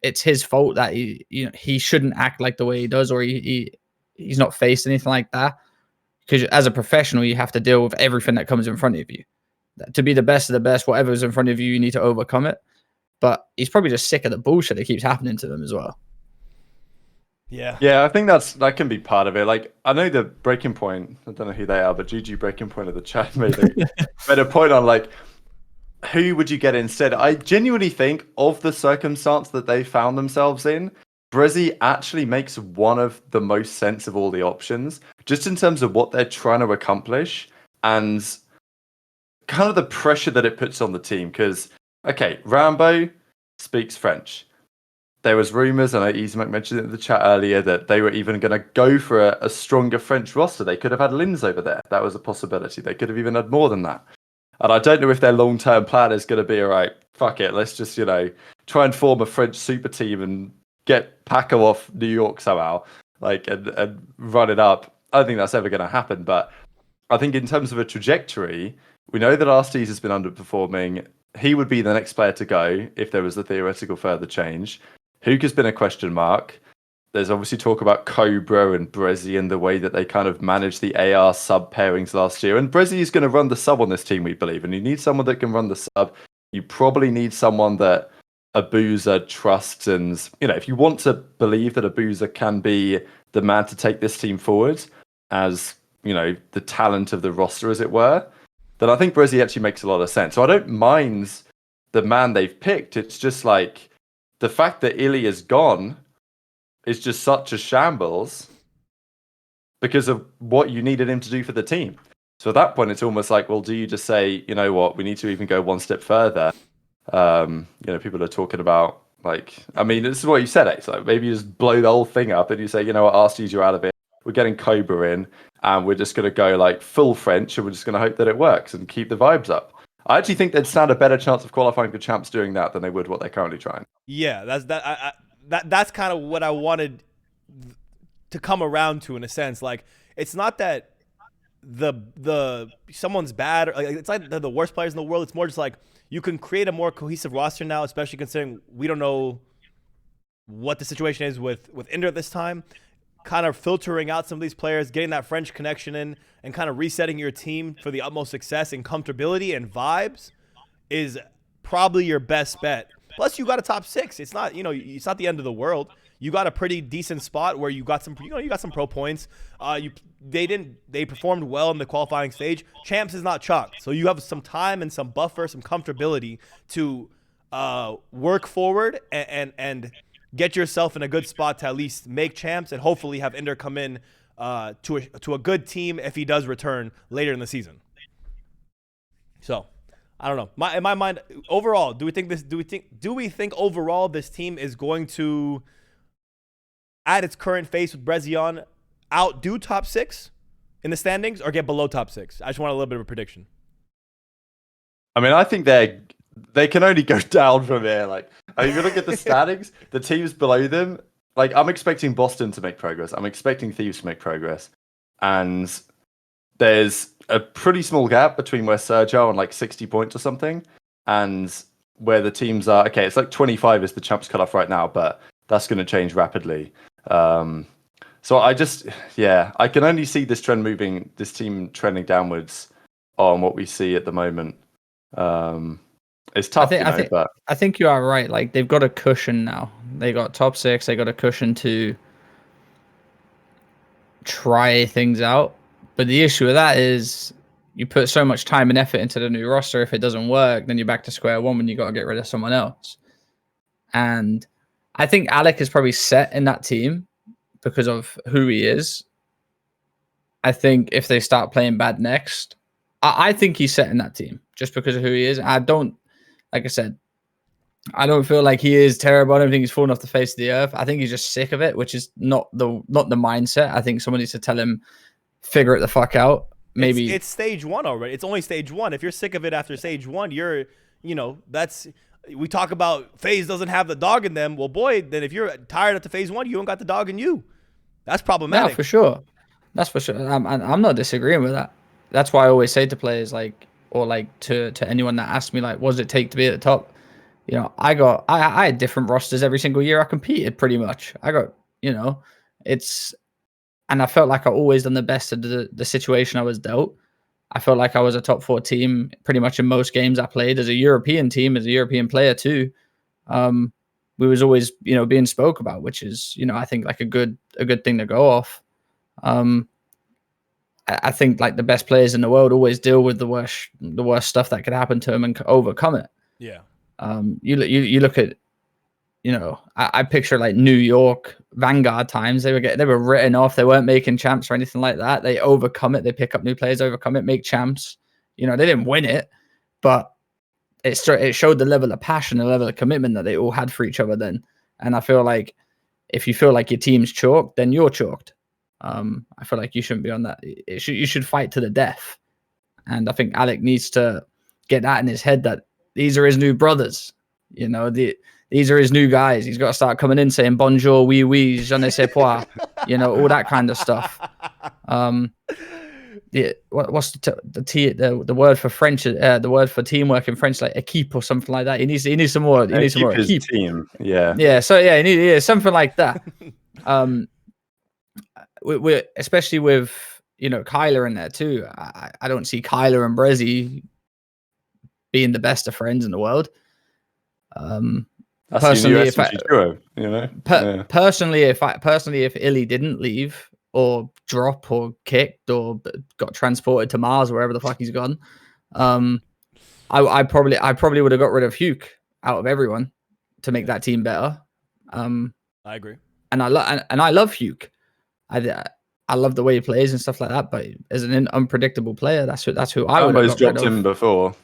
Speaker 3: it's his fault that he shouldn't act like the way he does, or he's not faced anything like that. Because as a professional, you have to deal with everything that comes in front of you. To be the best of the best, whatever's in front of you, you need to overcome it. But he's probably just sick of the bullshit that keeps happening to him as well.
Speaker 2: Yeah, I think that can be part of it. Like, I know the Breaking Point, I don't know who they are, but GG Breaking Point of the chat made a point on, like, who would you get instead? I genuinely think of the circumstance that they found themselves in, Breszy actually makes one of the most sense of all the options, just in terms of what they're trying to accomplish and kind of the pressure that it puts on the team. Because, okay, Rambo speaks French. There was rumors, and Easymac mentioned it in the chat earlier, that they were even going to go for a stronger French roster. They could have had Linz over there. That was a possibility. They could have even had more than that. And I don't know if their long-term plan is going to be, all right, fuck it, let's just, try and form a French super team and get Paco off New York somehow, and run it up. I don't think that's ever going to happen. But I think in terms of a trajectory, we know that Arstes has been underperforming. He would be the next player to go if there was a theoretical further change. Hook has been a question mark. There's obviously talk about Cobra and Breszy and the way that they kind of managed the AR sub pairings last year. And Breszy is going to run the sub on this team, we believe. And you need someone that can run the sub. You probably need someone that Abuza trusts. And, if you want to believe that Abuza can be the man to take this team forward, as the talent of the roster, as it were, then I think Breszy actually makes a lot of sense. So I don't mind the man they've picked. It's just like the fact that iLLeY is gone is just such a shambles because of what you needed him to do for the team. So at that point, it's almost like, well, do you just say, you know what, we need to even go one step further? People are talking about, like, I mean, this is what you said, it's like maybe you just blow the whole thing up and you say, you know what, RC's you're out of it. We're getting Cobra in and we're just going to go like full French and we're just going to hope that it works and keep the vibes up. I actually think they'd stand a better chance of qualifying for champs doing that than they would what they're currently trying.
Speaker 1: Yeah, that's kind of what I wanted to come around to, in a sense. Like, it's not that the someone's bad, or, like, it's like they're the worst players in the world. It's more just like you can create a more cohesive roster now, especially considering we don't know what the situation is with Inder at this time. Kind of filtering out some of these players, getting that French connection in, and kind of resetting your team for the utmost success and comfortability and vibes is probably your best bet. Plus, you got a top 6. It's not, it's not the end of the world. You got a pretty decent spot where you got some, you got some pro points. They performed well in the qualifying stage. Champs is not chalk, so you have some time and some buffer, some comfortability to work forward and get yourself in a good spot to at least make champs and hopefully have Inder come in to a good team if he does return later in the season. So, I don't know. In my mind, overall, do we think overall this team is going to, at its current phase with Breszy on, outdo top 6 in the standings or get below top 6? I just want a little bit of a prediction.
Speaker 2: I mean, I think they can only go down from here. Like, if you look at the standings, the teams below them, like, I'm expecting Boston to make progress. I'm expecting Thieves to make progress. And there's a pretty small gap between where Surge are on like 60 points or something and where the teams are. Okay, it's like 25 is the champs cutoff right now, but that's going to change rapidly. So I can only see this team trending downwards on what we see at the moment. It's tough, but
Speaker 3: I think you are right. Like, they've got a cushion now. They got top 6. They got a cushion to try things out. But the issue with that is you put so much time and effort into the new roster. If it doesn't work, then you're back to square one when you got to get rid of someone else. And I think iLLeY is probably set in that team because of who he is. I think if they start playing bad next, I think he's set in that team just because of who he is. Like I said, I don't feel like he is terrible. I don't think he's fallen off the face of the earth. I think he's just sick of it, which is not the mindset. I think someone needs to tell him, figure it the fuck out. Maybe
Speaker 1: it's stage 1 already. It's only stage 1. If you're sick of it after stage 1, we talk about phase doesn't have the dog in them. Well, boy, then if you're tired after phase 1, you don't got the dog in you. That's problematic.
Speaker 3: Yeah, for sure. That's for sure. I'm not disagreeing with that. That's why I always say to players, to anyone that asks me, like, what does it take to be at the top? I had different rosters every single year I competed, pretty much. And I felt like I always done the best of the situation I was dealt. I felt like I was a top 4 team pretty much in most games I played as a European team, as a European player too. We was always, being spoke about, which is, I think like a good thing to go off. I think like the best players in the world always deal with the worst stuff that could happen to them and overcome it.
Speaker 1: Yeah.
Speaker 3: You look at, I picture like New York Vanguard times. They were written off. They weren't making champs or anything like that. They overcome it. They pick up new players, overcome it, make champs. They didn't win it, but it showed the level of passion, the level of commitment that they all had for each other then. And I feel like if you feel like your team's chalked, then you're chalked. I feel like you shouldn't be on that. You should fight to the death. And I think iLLeY needs to get that in his head that these are his new brothers. These are his new guys. He's got to start coming in saying bonjour, oui, oui, je ne sais pas, all that kind of stuff. What's the word for French? The word for teamwork in French, like équipe or something like that. He needs some more. He needs some more équipe.
Speaker 2: Team. Yeah.
Speaker 3: Yeah. So yeah, he needs something like that. We're especially with Kyler in there too. I don't see Kyler and Breszy being the best of friends in the world.
Speaker 2: Personally, if iLLeY didn't leave,
Speaker 3: or drop or kicked or got transported to Mars or wherever the fuck he's gone. I probably would have got rid of Hugh out of everyone to make that team better.
Speaker 1: I agree.
Speaker 3: And I love Hugh. I love the way he plays and stuff like that. But as an unpredictable player, that's who I would have
Speaker 2: Rambo's
Speaker 3: got rid
Speaker 2: dropped
Speaker 3: of.
Speaker 2: him before.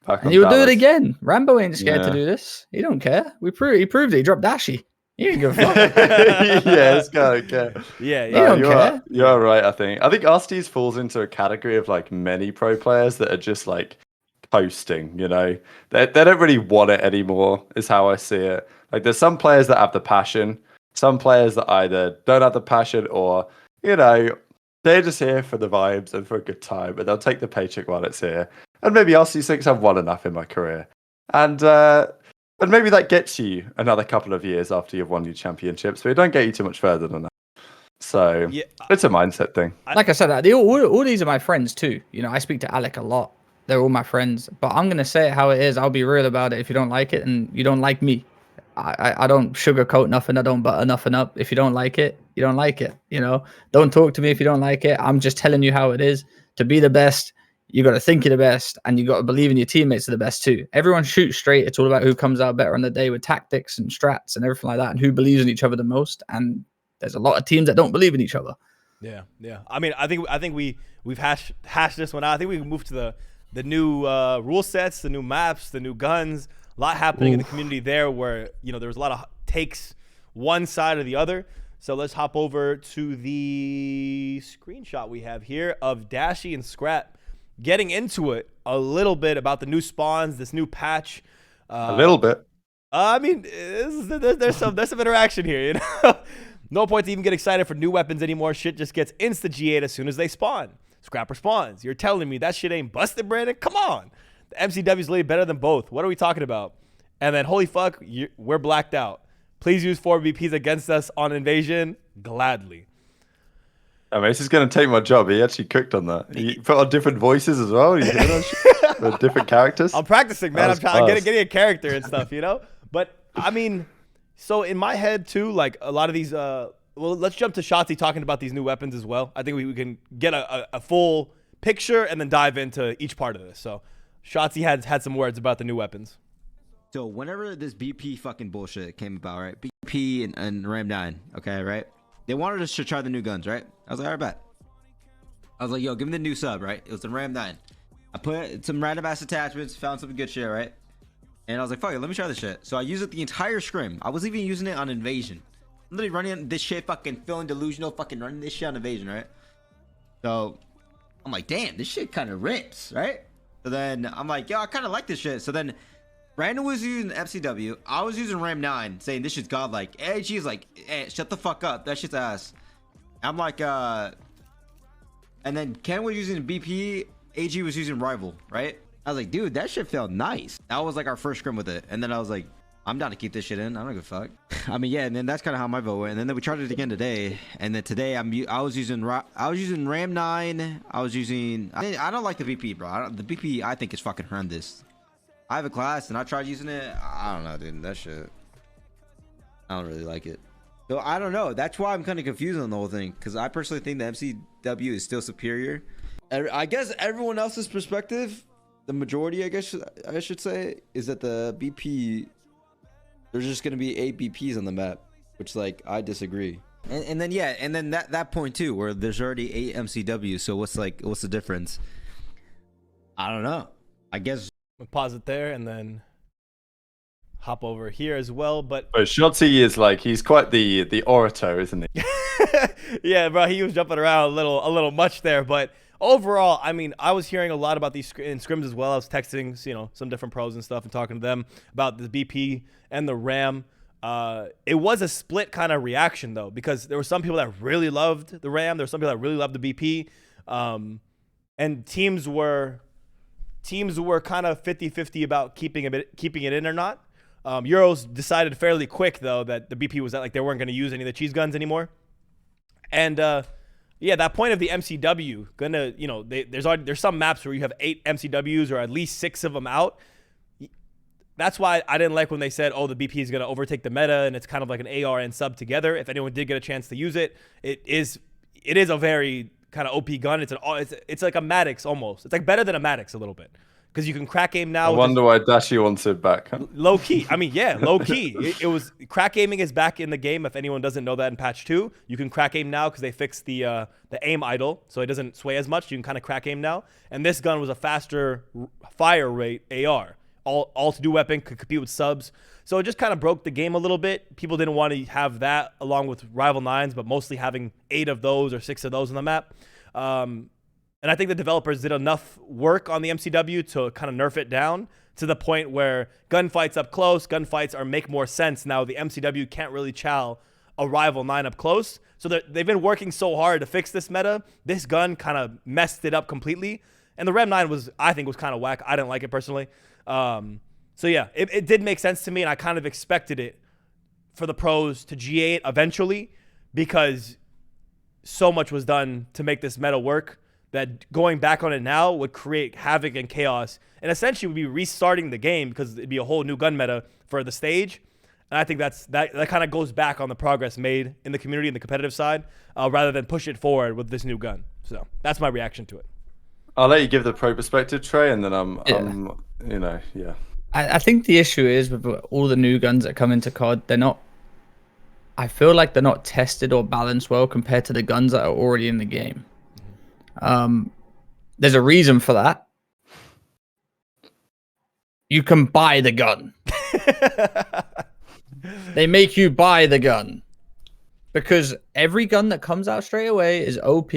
Speaker 3: And he'll do it again. Rambo ain't scared to do this. He don't care. He proved it. He dropped Dashy. He ain't give a fuck.
Speaker 2: Yeah, this guy don't care.
Speaker 1: Yeah,
Speaker 3: He don't care.
Speaker 2: You are right, I think. I think Arstees falls into a category of like many pro players that are just like posting, you know. They don't really want it anymore, is how I see it. Like there's some players that have the passion, some players that either don't have the passion or, you know, they're just here for the vibes and for a good time, but they'll take the paycheck while it's here. And maybe I'll think I've won enough in my career. And maybe that gets you another couple of years after you've won your championships, but it don't get you too much further than that. So
Speaker 1: Yeah,
Speaker 2: it's a mindset thing.
Speaker 3: Like I said, all these are my friends too. You know, I speak to Alec a lot. They're all my friends. But I'm going to say it how it is. I'll be real about it if you don't like it and you don't like me. I don't sugarcoat nothing. I don't butter nothing up. If you don't like it, you don't like it. You know, don't talk to me if you don't like it. I'm just telling you how it is. To be the best, you got to think you're the best, and you got to believe in your teammates are the best too. Everyone shoots straight. It's all about who comes out better on the day with tactics and strats and everything like that, and who believes in each other the most. And there's a lot of teams that don't believe in each other.
Speaker 1: Yeah. I mean, I think we've hashed this one out. I think we can move to the new rule sets, the new maps, the new guns. A lot happening in the community there where, you know, there was a lot of takes one side or the other. So let's hop over to the screenshot we have here of Dashy and Scrap getting into it a little bit about the new spawns, this new patch.
Speaker 2: A little bit.
Speaker 1: I mean, there's some interaction here, you know? No point to even get excited for new weapons anymore. Shit just gets insta-G8 as soon as they spawn. Scrapper spawns. You're telling me that shit ain't busted, Brandon? Come on. The MCW's literally better than both. What are we talking about? And then, holy fuck, we're blacked out. Please use 4 BPs against us on Invasion. Gladly.
Speaker 2: I mean, this is going to take my job. He actually cooked on that. He put on different voices as well. He's doing that shit with different characters.
Speaker 1: I'm practicing, man. I'm
Speaker 2: class.
Speaker 1: getting a character and stuff, you know? But, I mean, so in my head, too, like a lot of these... well, let's jump to Shotzi talking about these new weapons as well. I think we can get a full picture and then dive into each part of this. So Shotzi had some words about the new weapons.
Speaker 5: So whenever this BP fucking bullshit came about, right? BP and Ram 9, okay, right? They wanted us to try the new guns, right? I was like, all right, bet. I was like, yo, give me the new sub, right? It was the Ram 9. I put some random ass attachments, found some good shit, right? And I was like, fuck it, let me try this shit. So I used it the entire scrim. I was even using it on Invasion. I'm literally running this shit, fucking feeling delusional, fucking running this shit on Invasion, right? So I'm like, damn, this shit kind of rips, right? So then I'm like, yo, I kind of like this shit. So then Brandon was using FCW. I was using Ram 9, saying this shit's godlike. AG is like, hey, shut the fuck up. That shit's ass. I'm like, and then Ken was using BP. AG was using Rival, right? I was like, dude, that shit felt nice. That was like our first scrim with it. And then I was like, I'm down to keep this shit in. I don't give a fuck. I mean, yeah, and then that's kind of how my vote went. And then we tried it again today. And then today I was using Ram 9. I don't like the BP, bro. The BP I think is fucking horrendous. I have a class and I tried using it. I don't know, dude. That shit, I don't really like it. So I don't know. That's why I'm kind of confused on the whole thing, because I personally think the MCW is still superior. I guess everyone else's perspective, the majority, I guess I should say, is that the BP, there's just gonna be 8 BPs on the map, which, like, I disagree. And then yeah, and then that point too, where there's already 8 MCWs. So what's the difference? I don't know. I guess.
Speaker 1: We'll pause it there and then hop over here as well. But
Speaker 2: Shotzi is like, he's quite the orator, isn't he?
Speaker 1: yeah, bro, he was jumping around a little much there. But overall, I mean, I was hearing a lot about these in scrims as well. I was texting, you know, some different pros and stuff and talking to them about the BP and the RAM. It was a split kind of reaction though, because there were some people that really loved the RAM. There were some people that really loved the BP, and teams were kind of 50-50 about keeping it in or not. Euros decided fairly quick though that the BP was that, like, they weren't going to use any of the cheese guns anymore. And yeah, that point of the MCW, gonna, you know, there's some maps where you have 8 MCWs or at least 6 of them out. That's why I didn't like when they said, oh, the BP is going to overtake the meta and it's kind of like an AR and sub together. If anyone did get a chance to use it, it is it is a very kind of OP gun. It's like a Maddox almost. It's like better than a Maddox a little bit because you can crack aim now.
Speaker 2: I wonder why Dashy wants it back. Huh?
Speaker 1: Low key. I mean, yeah, low key. It was crack aiming is back in the game. If anyone doesn't know that in patch 2, you can crack aim now because they fixed the aim idle, so it doesn't sway as much. You can kind of crack aim now. And this gun was a faster fire rate AR. All to do weapon, could compete with subs. So it just kind of broke the game a little bit. People didn't want to have that along with Rival 9s, but mostly having 8 of those or 6 of those on the map. And I think the developers did enough work on the MCW to kind of nerf it down to the point where gunfights up close, make more sense now. The MCW can't really chow a Rival 9 up close. So they've been working so hard to fix this meta. This gun kind of messed it up completely. And the Rem 9 I think was kind of whack. I didn't like it personally. So yeah, it did make sense to me, and I kind of expected it for the pros to G8 eventually because so much was done to make this meta work that going back on it now would create havoc and chaos and essentially would be restarting the game because it'd be a whole new gun meta for the stage. And I think that kind of goes back on the progress made in the community and the competitive side rather than push it forward with this new gun. So that's my reaction to it.
Speaker 2: I'll let you give the pro perspective, Trey, and then
Speaker 3: I think the issue is with all the new guns that come into COD, I feel like they're not tested or balanced well compared to the guns that are already in the game. There's a reason for that. You can buy the gun. They make you buy the gun because every gun that comes out straight away is OP.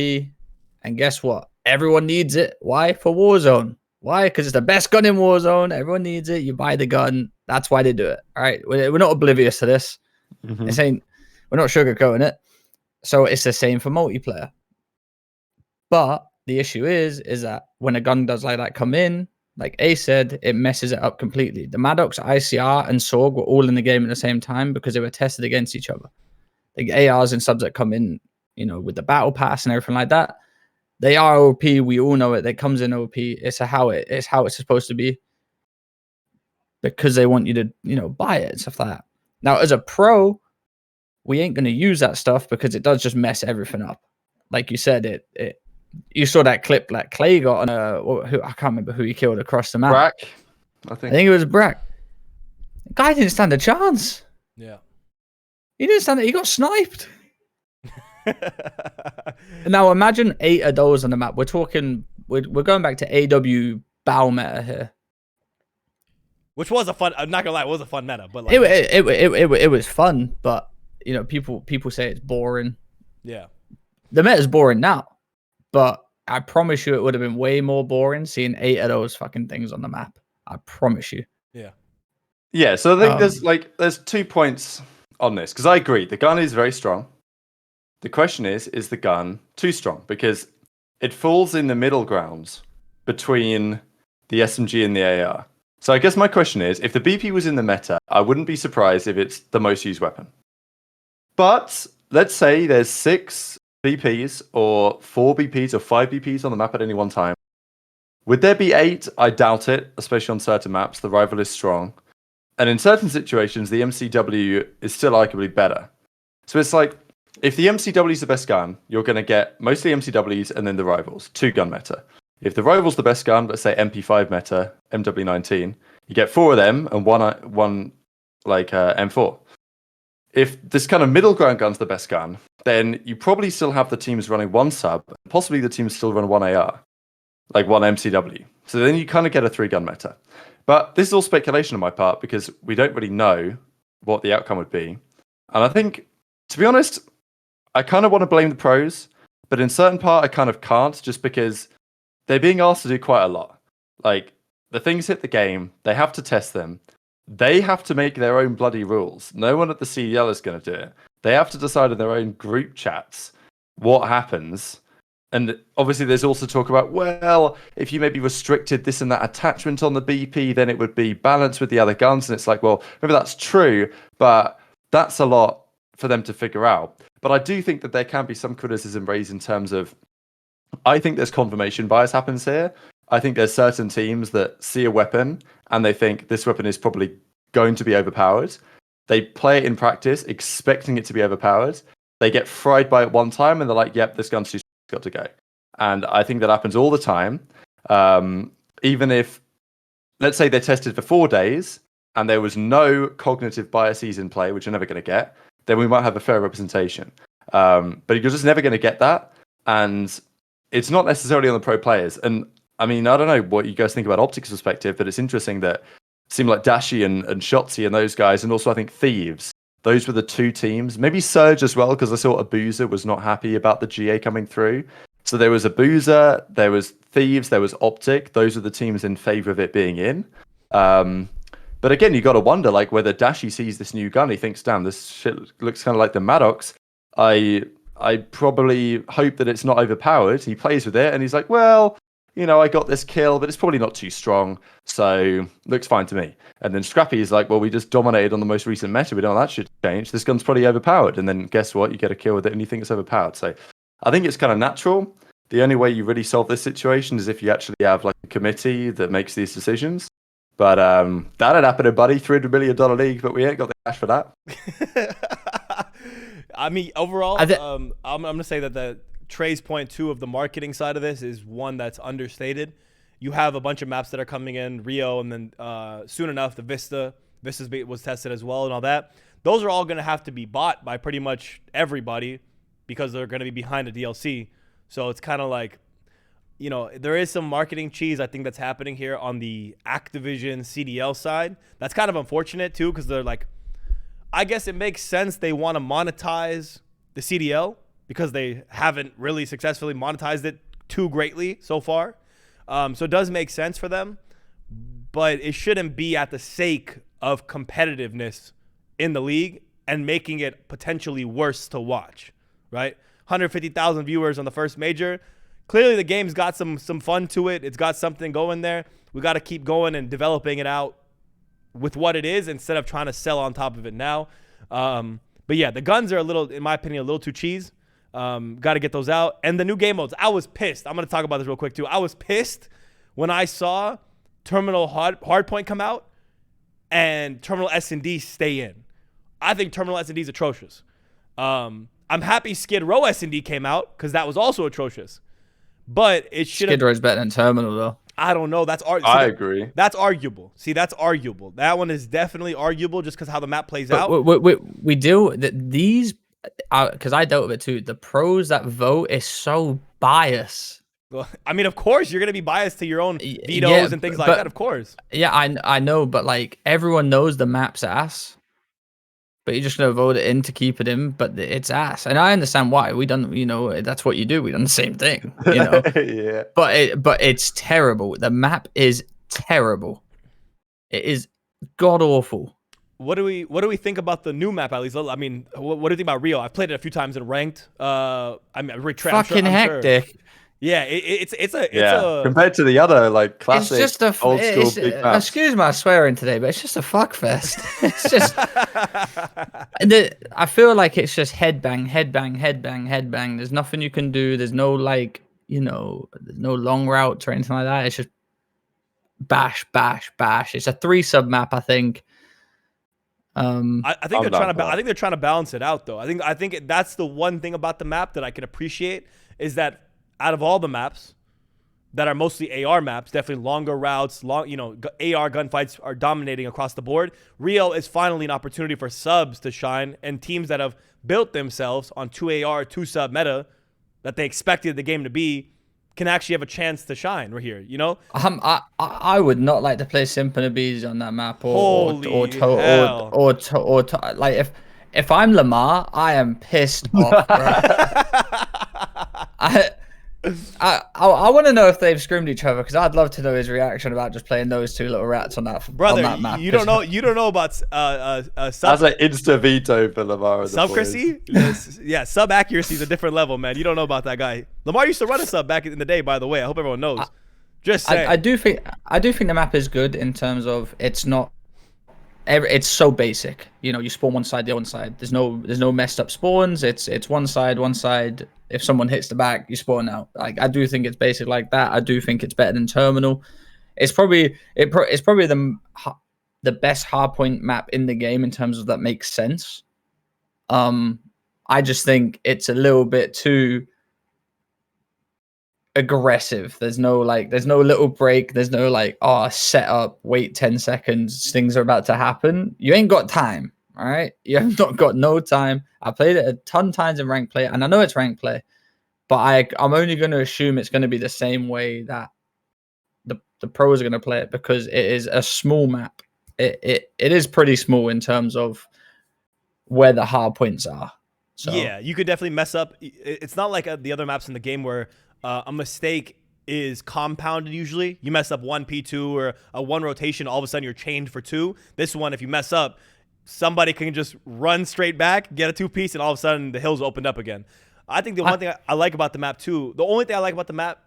Speaker 3: And guess what? Everyone needs it. Why? For Warzone. Why? Because it's the best gun in Warzone. Everyone needs it. You buy the gun. That's why they do it. All right. We're not oblivious to this. We're not sugarcoating it. So it's the same for multiplayer. But the issue is that when a gun does like that come in, like A said, it messes it up completely. The Maddox, ICR, and Sorg were all in the game at the same time because they were tested against each other. The ARs and subs that come in, with the battle pass and everything like that, they are OP. We all know it. That comes in OP. It's how it's supposed to be because they want you to, buy it and stuff like that. Now, as a pro, we ain't going to use that stuff because it does just mess everything up. Like you said, you saw that clip like Clay got on I can't remember who he killed across the map.
Speaker 2: Brack,
Speaker 3: I think it was Brack. The guy didn't stand a chance.
Speaker 1: Yeah.
Speaker 3: He didn't stand it. He got sniped. Now imagine 8 of those on the map. We're going back to AW bow meta here.
Speaker 1: Which was a fun, I'm not gonna lie, it was a fun meta, but like
Speaker 3: it was fun, but people say it's boring.
Speaker 1: Yeah. The
Speaker 3: meta's boring now. But I promise you it would have been way more boring seeing 8 of those fucking things on the map. I promise you.
Speaker 1: Yeah.
Speaker 2: Yeah, so I think there's 2 points on this, because I agree, the gun is very strong. The question is the gun too strong? Because it falls in the middle grounds between the SMG and the AR. So I guess my question is, if the BP was in the meta, I wouldn't be surprised if it's the most used weapon. But let's say there's 6 BPs or 4 BPs or 5 BPs on the map at any one time. Would there be 8? I doubt it, especially on certain maps. The rival is strong. And in certain situations, the MCW is still arguably better. So it's like, if the MCW is the best gun, you're going to get mostly MCWs and then the rivals, 2-gun meta. If the rival's the best gun, let's say MP5 meta, MW19, you get 4 of them and one M4. If this kind of middle ground gun's the best gun, then you probably still have the teams running 1 sub, possibly the teams still run 1 AR, like 1 MCW. So then you kind of get a 3-gun meta. But this is all speculation on my part because we don't really know what the outcome would be. And I think, to be honest, I kind of want to blame the pros, but in certain part I kind of can't, just because they're being asked to do quite a lot. Like, the things hit the game, they have to test them. They have to make their own bloody rules. No one at the CDL is going to do it. They have to decide in their own group chats what happens. And obviously there's also talk about, well, if you maybe restricted this and that attachment on the BP, then it would be balanced with the other guns. And it's like, well, maybe that's true, but that's a lot for them to figure out. But I do think that there can be some criticism raised in terms of, I think there's confirmation bias happens here. I think there's certain teams that see a weapon and they think this weapon is probably going to be overpowered. They play it in practice expecting it to be overpowered. they get fried by it one time, and they're like, "Yep, this gun's too got to go." And I think that happens all the time. Even if, let's say, they tested for 4 days and there was no cognitive biases in play, which you're never going to get, then we might have a fair representation. But you're just never going to get that. And it's not necessarily on the pro players. And I mean, I don't know what you guys think about OpTic's perspective, but it's interesting that it seemed like Dashy and Shotzi and those guys, and also I think Thieves, those were the 2 teams. Maybe Surge as well, because I saw Abuser was not happy about the GA coming through. So there was Abuser, there was Thieves, there was OpTic. Those are the teams in favor of it being in. But again, you got to wonder, like, whether Dashy sees this new gun, he thinks, "Damn, this shit looks kind of like the Maddox. I probably hope that it's not overpowered." He plays with it, and he's like, "Well, you know, I got this kill, but it's probably not too strong, so looks fine to me." And then Scrappy is like, "Well, we just dominated on the most recent meta. We don't want that shit to change. This gun's probably overpowered." And then guess what? You get a kill with it, and you think it's overpowered. So I think it's kind of natural. The only way you really solve this situation is if you actually have like a committee that makes these decisions. But that'd happen, buddy. $300 million league, but we ain't got the cash for that.
Speaker 1: I mean, overall, I'm going to say that the Trey's point 2 of the marketing side of this is one that's understated. You have a bunch of maps that are coming in, Rio, and then soon enough, the Vista was tested as well and all that. Those are all going to have to be bought by pretty much everybody because they're going to be behind a DLC. So it's kind of like, you know, there is some marketing cheese, I think, that's happening here on the Activision CDL side. That's kind of unfortunate, too, because they're like, I guess it makes sense they want to monetize the CDL because they haven't really successfully monetized it too greatly so far. So it does make sense for them, but it shouldn't be at the sake of competitiveness in the league and making it potentially worse to watch, right? 150,000 viewers on the first major. Clearly the game's got some fun to it. It's got something going there. We got to keep going and developing it out with what it is instead of trying to sell on top of it now. But yeah, the guns are a little, in my opinion, a little too cheese. Got to get those out. And the new game modes, I was pissed. I'm going to talk about this real quick too. I was pissed when I saw Terminal Hardpoint come out and Terminal S&D stay in. I think Terminal S&D is atrocious. I'm happy Skid Row S&D came out because that was also atrocious. But it should have...
Speaker 3: Skid Row's better than Terminal, though.
Speaker 1: I don't know.
Speaker 2: I agree.
Speaker 1: That's arguable. See, that's arguable. That one is definitely arguable just because how the map plays out.
Speaker 3: We do these because I dealt with it too. The pros that vote is so biased.
Speaker 1: Well, I mean, of course, you're gonna be biased to your own vetoes and things like that. Of course.
Speaker 3: Yeah, I know, but like everyone knows the map's ass. But you're just gonna vote it in to keep it in, but it's ass, and I understand why. We done, you know, that's what you do. We done the same thing, you know.
Speaker 2: Yeah.
Speaker 3: But it's terrible. The map is terrible. It is god awful.
Speaker 1: What do we think about the new map? At least, I mean, what do you think about Rio? I've played it a few times in ranked. I mean,
Speaker 3: fucking hectic.
Speaker 1: Sure. Yeah, it's
Speaker 3: compared
Speaker 2: to the other like classic
Speaker 3: it's just a,
Speaker 2: old school big maps.
Speaker 3: Excuse my swearing today, but it's just a fuck fest. It's just I feel like it's just headbang. There's nothing you can do. There's no like, you know, there's no long routes or anything like that. It's just bash. It's a 3-sub map, I think.
Speaker 1: I think they're trying to balance it out though. I think that's the one thing about the map that I can appreciate is that out of all the maps that are mostly AR maps, definitely longer routes, AR gunfights are dominating across the board. Rio is finally an opportunity for subs to shine, and teams that have built themselves on 2AR, 2-sub meta that they expected the game to be can actually have a chance to shine. We're here, you know?
Speaker 3: I would not like to play Simpanabees on that map like if I'm Lamar, I am pissed off, bro. I want to know if they've screamed each other because I'd love to know his reaction about just playing those 2 little rats on that map.
Speaker 1: You don't know about sub.
Speaker 2: That's like insta veto for Lamar.
Speaker 1: Sub-accuracy? Yeah, sub accuracy is a different level, man. You don't know about that guy. Lamar used to run a sub back in the day, by the way. I hope everyone knows. Just saying.
Speaker 3: I do think the map is good in terms of it's so basic. You know, you spawn one side, the other side. There's no messed up spawns. It's one side. If someone hits the back, you spawn out. Like I do think it's basic like that. I do think it's better than Terminal. It's probably the best hardpoint map in the game in terms of that makes sense. I just think it's a little bit too aggressive. There's no little break. There's no like, oh, set up, wait 10 seconds, things are about to happen. You ain't got time. All right. You have not got no time. I played it a ton of times in ranked play, and I know it's ranked play, but I'm only going to assume it's going to be the same way that the pros are going to play it, because it is a small map. It is pretty small in terms of where the hard points are. So
Speaker 1: yeah, you could definitely mess up. It's not like the other maps in the game where a mistake is compounded. Usually you mess up one P2 or a one rotation, all of a sudden you're chained for 2. This one, if you mess up, somebody can just run straight back, get a 2-piece, and all of a sudden the hills opened up again. I think the one thing I like about the map too, the only thing I like about the map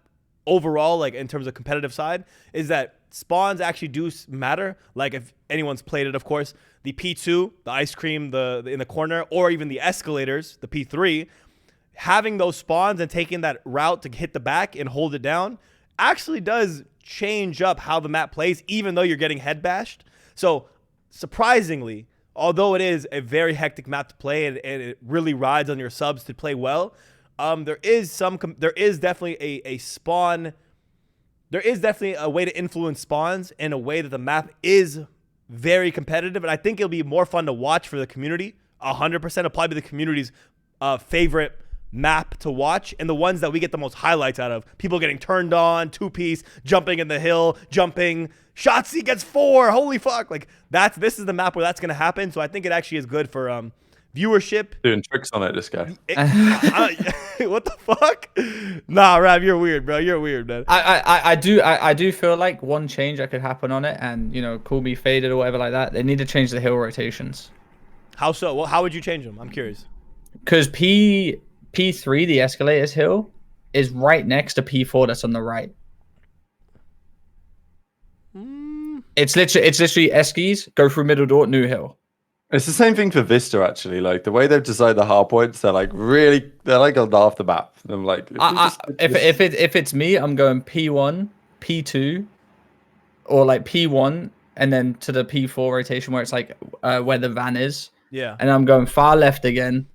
Speaker 1: overall, like in terms of competitive side, is that spawns actually do matter. Like if anyone's played it, of course, the P2, the ice cream, the in the corner, or even the escalators, the P3, having those spawns and taking that route to hit the back and hold it down actually does change up how the map plays, even though you're getting head bashed. So surprisingly, although it is a very hectic map to play and it really rides on your subs to play well, there is definitely a spawn. There is definitely a way to influence spawns in a way that the map is very competitive, and I think it'll be more fun to watch for the community. 100% it'll probably be the community's favorite map to watch, and the ones that we get the most highlights out of. People getting turned on, 2-piece, jumping in the hill, jumping. Shotzzy gets 4. Holy fuck! Like this is the map where that's gonna happen. So I think it actually is good for viewership.
Speaker 2: Doing tricks on it, this guy.
Speaker 1: What the fuck? Nah, Rav, you're weird, bro. You're weird, man.
Speaker 3: I do feel like one change that could happen on it, and call me faded or whatever like that. They need to change the hill rotations.
Speaker 1: How so? Well, how would you change them? I'm curious.
Speaker 3: Because P3, the escalators hill, is right next to P4 that's on the right. It's literally Eskies, go through middle door, new hill.
Speaker 2: It's the same thing for Vista, actually. Like the way they've designed the hard points, they're like on half the map. I'm like,
Speaker 3: if it's me, I'm going P1, P2, or like P1, and then to the P4 rotation where it's like where the van is.
Speaker 1: Yeah.
Speaker 3: And I'm going far left again,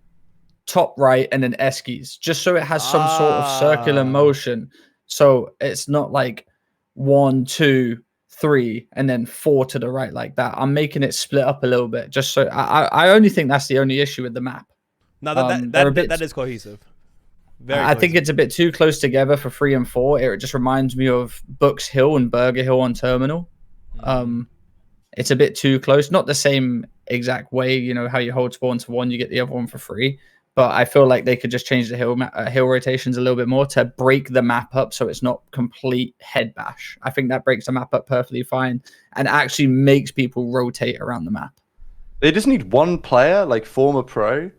Speaker 3: top right, and then Eskies, just so it has some sort of circular motion. So it's not like 1, 2, 3, and then 4 to the right like that. I'm making it split up a little bit, just so I only think that's the only issue with the map.
Speaker 1: No, that is cohesive.
Speaker 3: I think it's a bit too close together for 3 and 4. It just reminds me of Books Hill and Burger Hill on Terminal. It's a bit too close, not the same exact way. How you hold spawn to 1, you get the other one for free. But I feel like they could just change the hill rotations a little bit more to break the map up so it's not complete head bash. I think that breaks the map up perfectly fine and actually makes people rotate around the map.
Speaker 2: They just need one player, like former pro,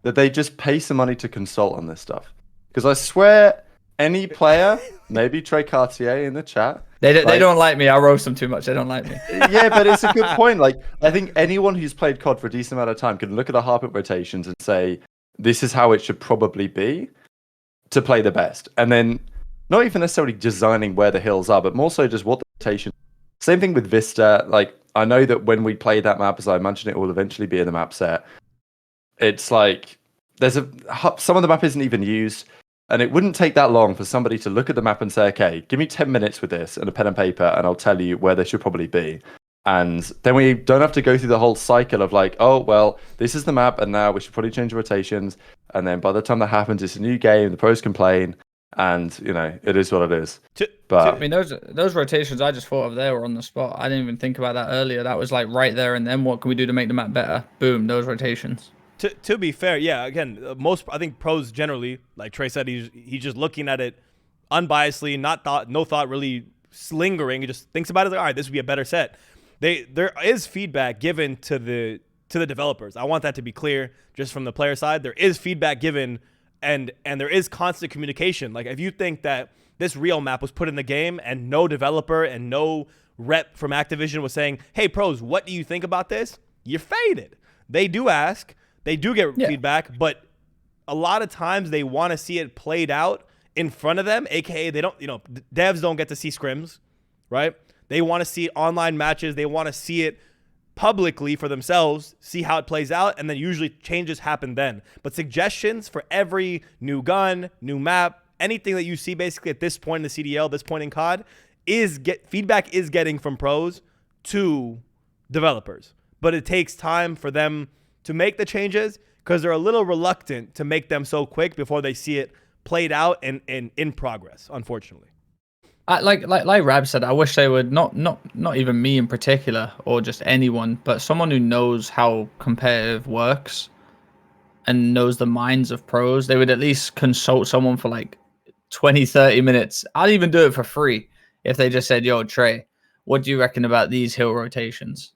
Speaker 2: that they just pay some money to consult on this stuff. Because I swear, any player, maybe Trey Cartier in the chat.
Speaker 3: They don't like me. I roast them too much. They don't like me.
Speaker 2: Yeah, but it's a good point. Like, I think anyone who's played COD for a decent amount of time can look at the hard rotations and say, this is how it should probably be to play the best. And then not even necessarily designing where the hills are, but more so just what the rotation. Same thing with Vista. Like, I know that when we play that map, as I mentioned, it will eventually be in the map set. It's like some of the map isn't even used. And it wouldn't take that long for somebody to look at the map and say, okay, give me 10 minutes with this and a pen and paper, and I'll tell you where they should probably be. And then we don't have to go through the whole cycle of like, oh, well, this is the map, and now we should probably change the rotations. And then by the time that happens, it's a new game, the pros complain, and, it is what it is. But
Speaker 3: I mean, those rotations I just thought of there were on the spot. I didn't even think about that earlier. That was like right there and then. What can we do to make the map better? Boom, those rotations.
Speaker 1: To be fair, yeah, again, I think pros generally, like Trey said, he's just looking at it unbiasedly, no thought really lingering. He just thinks about it like, all right, this would be a better set. There is feedback given to the developers. I want that to be clear just from the player side. There is feedback given and there is constant communication. Like if you think that this real map was put in the game and no developer and no rep from Activision was saying, hey pros, what do you think about this? You're faded. They do ask. They do get feedback, but a lot of times they want to see it played out in front of them, aka they don't, devs don't get to see scrims, right? They want to see online matches. They want to see it publicly for themselves, see how it plays out, and then usually changes happen then. But suggestions for every new gun, new map, anything that you see basically at this point in the CDL, this point in COD, feedback is getting from pros to developers. But it takes time for them to make the changes because they're a little reluctant to make them so quick before they see it played out and in progress, unfortunately.
Speaker 3: Like Rab said, I wish they would not even me in particular or just anyone, but someone who knows how competitive works and knows the minds of pros. They would at least consult someone for like 20, 30 minutes. I'd even do it for free if they just said, yo, Trey, what do you reckon about these hill rotations?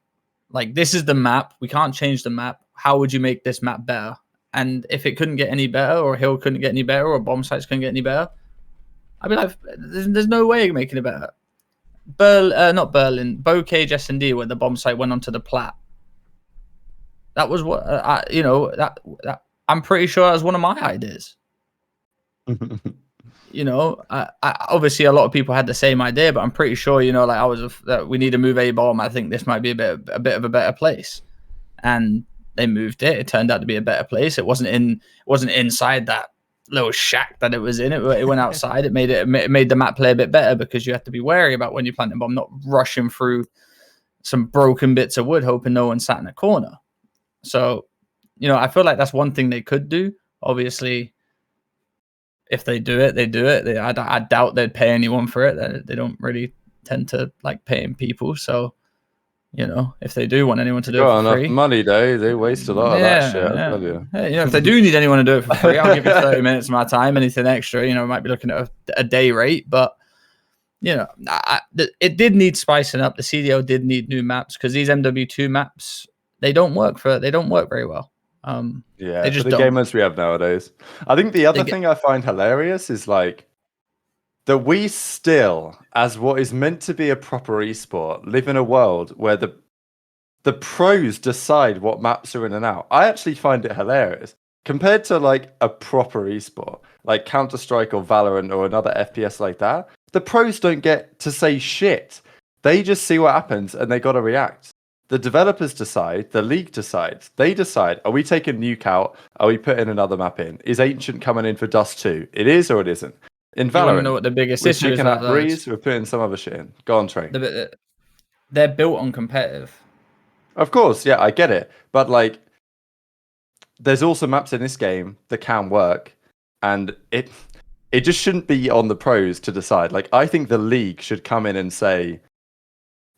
Speaker 3: Like, this is the map. We can't change the map. How would you make this map better? And if it couldn't get any better, or hill couldn't get any better, or bomb sites couldn't get any better, I'd be like, there's no way of making it better. Not Berlin, Bocage S&D, where the bomb site went onto the plat. That was what, that I'm pretty sure that was one of my ideas. I obviously a lot of people had the same idea, but I'm pretty sure, that we need to move A bomb. I think this might be a bit of a better place. And they moved it. It turned out to be a better place. It wasn't inside that little shack that it was in. It went outside. It made the map play a bit better because you have to be wary about when you plant a bomb, not rushing through some broken bits of wood, hoping no one sat in a corner. So, I feel like that's one thing they could do. Obviously, if they do it, they do it. I doubt they'd pay anyone for it. They don't really tend to like paying people. So, if they do want anyone to do it for free,
Speaker 2: money, they waste a lot of that shit. I'll tell you.
Speaker 3: Hey, if they do need anyone to do it for free, I'll give you 30 minutes of my time. Anything extra, might be looking at a day rate, but it did need spicing up. The CDL did need new maps because these MW2 maps they don't work very well.
Speaker 2: Yeah,
Speaker 3: they just
Speaker 2: for the
Speaker 3: don't.
Speaker 2: gamers we have nowadays. I think the other thing I find hilarious is like that we still, as what is meant to be a proper esport, live in a world where the pros decide what maps are in and out. I actually find it hilarious compared to like a proper esport, like Counter-Strike or Valorant or another FPS like that. The pros don't get to say shit. They just see what happens and they got to react. The developers decide, the league decides. They decide, are we taking Nuke out? Are we putting another map in? Is Ancient coming in for Dust 2? It is or it isn't. In
Speaker 3: You want to
Speaker 2: Valorant,
Speaker 3: know what the biggest
Speaker 2: we're
Speaker 3: issue is?
Speaker 2: taking out Breeze, we're putting some other shit in. Go on, Trey.
Speaker 3: They're built on competitive.
Speaker 2: Of course, yeah, I get it. But like, there's also maps in this game that can work, and it just shouldn't be on the pros to decide. Like, I think the league should come in and say,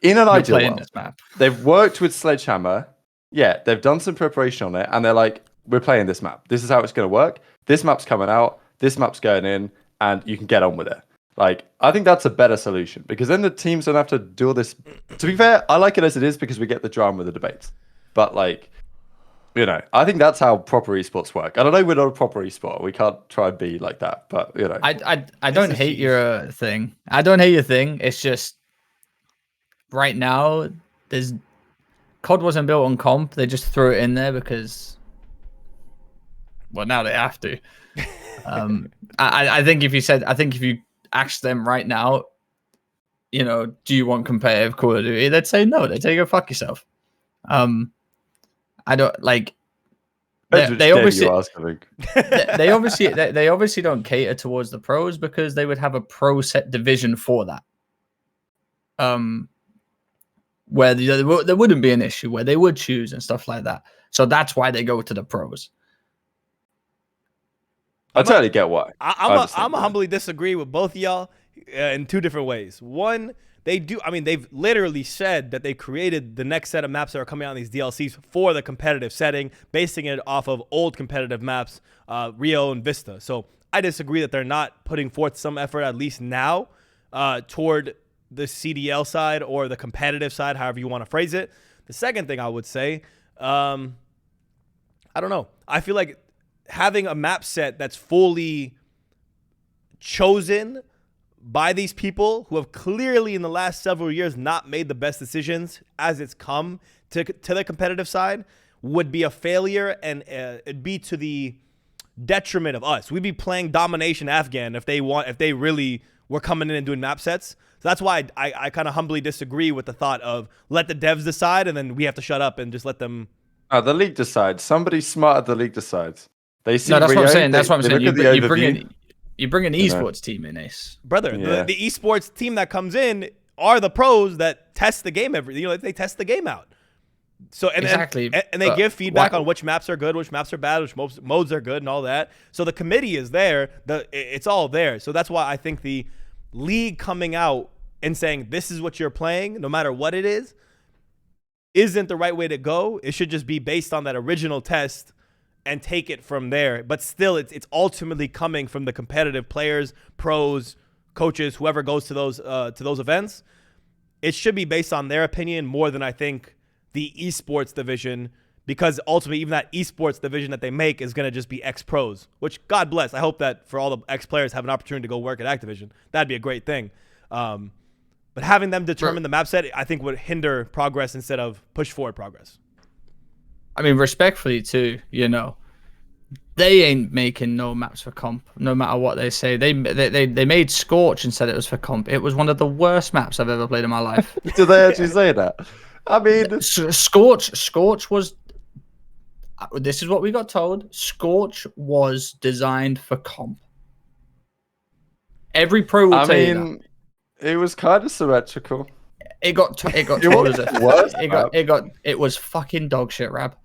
Speaker 2: in an ideal world,
Speaker 3: this map.
Speaker 2: They've worked with Sledgehammer. Yeah, they've done some preparation on it, and they're like, we're playing this map. This is how it's going to work. This map's coming out. This map's going in, and you can get on with it. Like, I think that's a better solution because then the teams don't have to do all this. To be fair, I like it as it is because we get the drama of the debates. But like, I think that's how proper esports work. And I know we're not a proper esport. We can't try and be like that. But
Speaker 3: I don't hate your thing. I don't hate your thing. It's just right now COD wasn't built on comp. They just threw it in there because, well, now they have to. I think if you asked them right now, do you want competitive Call of Duty? They'd say no. They'd say go fuck yourself. I don't like. They obviously they obviously don't cater towards the pros because they would have a pro set division for that. Where there wouldn't be an issue where they would choose and stuff like that. So that's why they go to the pros.
Speaker 2: I totally get why.
Speaker 1: I'm humbly disagree with both of y'all in two different ways. One, they've literally said that they created the next set of maps that are coming out in these DLCs for the competitive setting, basing it off of old competitive maps, Rio and Vista. So I disagree that they're not putting forth some effort, at least now, toward the CDL side or the competitive side, however you want to phrase it. The second thing I would say, I don't know. I feel like having a map set that's fully chosen by these people who have clearly in the last several years not made the best decisions as it's come to the competitive side would be a failure, and it'd be to the detriment of us. We'd be playing domination Afghan if they really were coming in and doing map sets. So that's why I kind of humbly disagree with the thought of let the devs decide and then we have to shut up and just let them.
Speaker 2: The league decides. Somebody smart at the league decides. They see
Speaker 3: No, that's what I'm
Speaker 2: Rio,
Speaker 3: saying. That's what I'm
Speaker 2: they
Speaker 3: saying.
Speaker 2: look at the overview.
Speaker 3: You bring an esports team in, Ace.
Speaker 1: Brother,
Speaker 2: Yeah.
Speaker 1: the esports team that comes in are the pros that test the game they test the game out. So
Speaker 3: Exactly.
Speaker 1: and they give feedback
Speaker 3: why-
Speaker 1: on which maps are good, which maps are bad, which modes are good, and all that. So the committee is there. It's all there. So that's why I think the league coming out and saying this is what you're playing, no matter what it is, isn't the right way to go. It should just be based on that original test and take it from there. But still, it's ultimately coming from the competitive players, pros, coaches, whoever goes to those events. It should be based on their opinion more than I think the esports division, because ultimately even that esports division that they make is going to just be ex-pros, which God bless. I hope that for all the ex-players have an opportunity to go work at Activision. That'd be a great thing. But having them determine the map set, I think would hinder progress instead of push forward progress.
Speaker 3: I mean, respectfully too, they ain't making no maps for comp, no matter what they say. They made Scorch and said it was for comp. It was one of the worst maps I've ever played in my life.
Speaker 2: Did they actually say that? I mean,
Speaker 3: Scorch was. This is what we got told. Scorch was designed for comp. Every pro will tell you that.
Speaker 2: It was kind of symmetrical.
Speaker 3: It got told as it was fucking dog shit, Rab.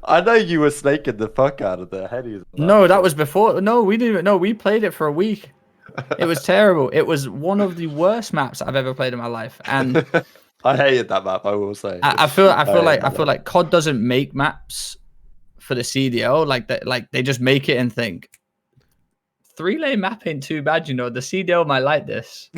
Speaker 2: I know you were snaking the fuck out of the headies.
Speaker 3: No, that was before. No, we didn't. No, we played it for a week. It was terrible. It was one of the worst maps I've ever played in my life, and
Speaker 2: I hated that map. I will say.
Speaker 3: I feel like COD doesn't make maps for the CDL like that. Like they just make it and think 3-lane map ain't too bad. The CDL might like this.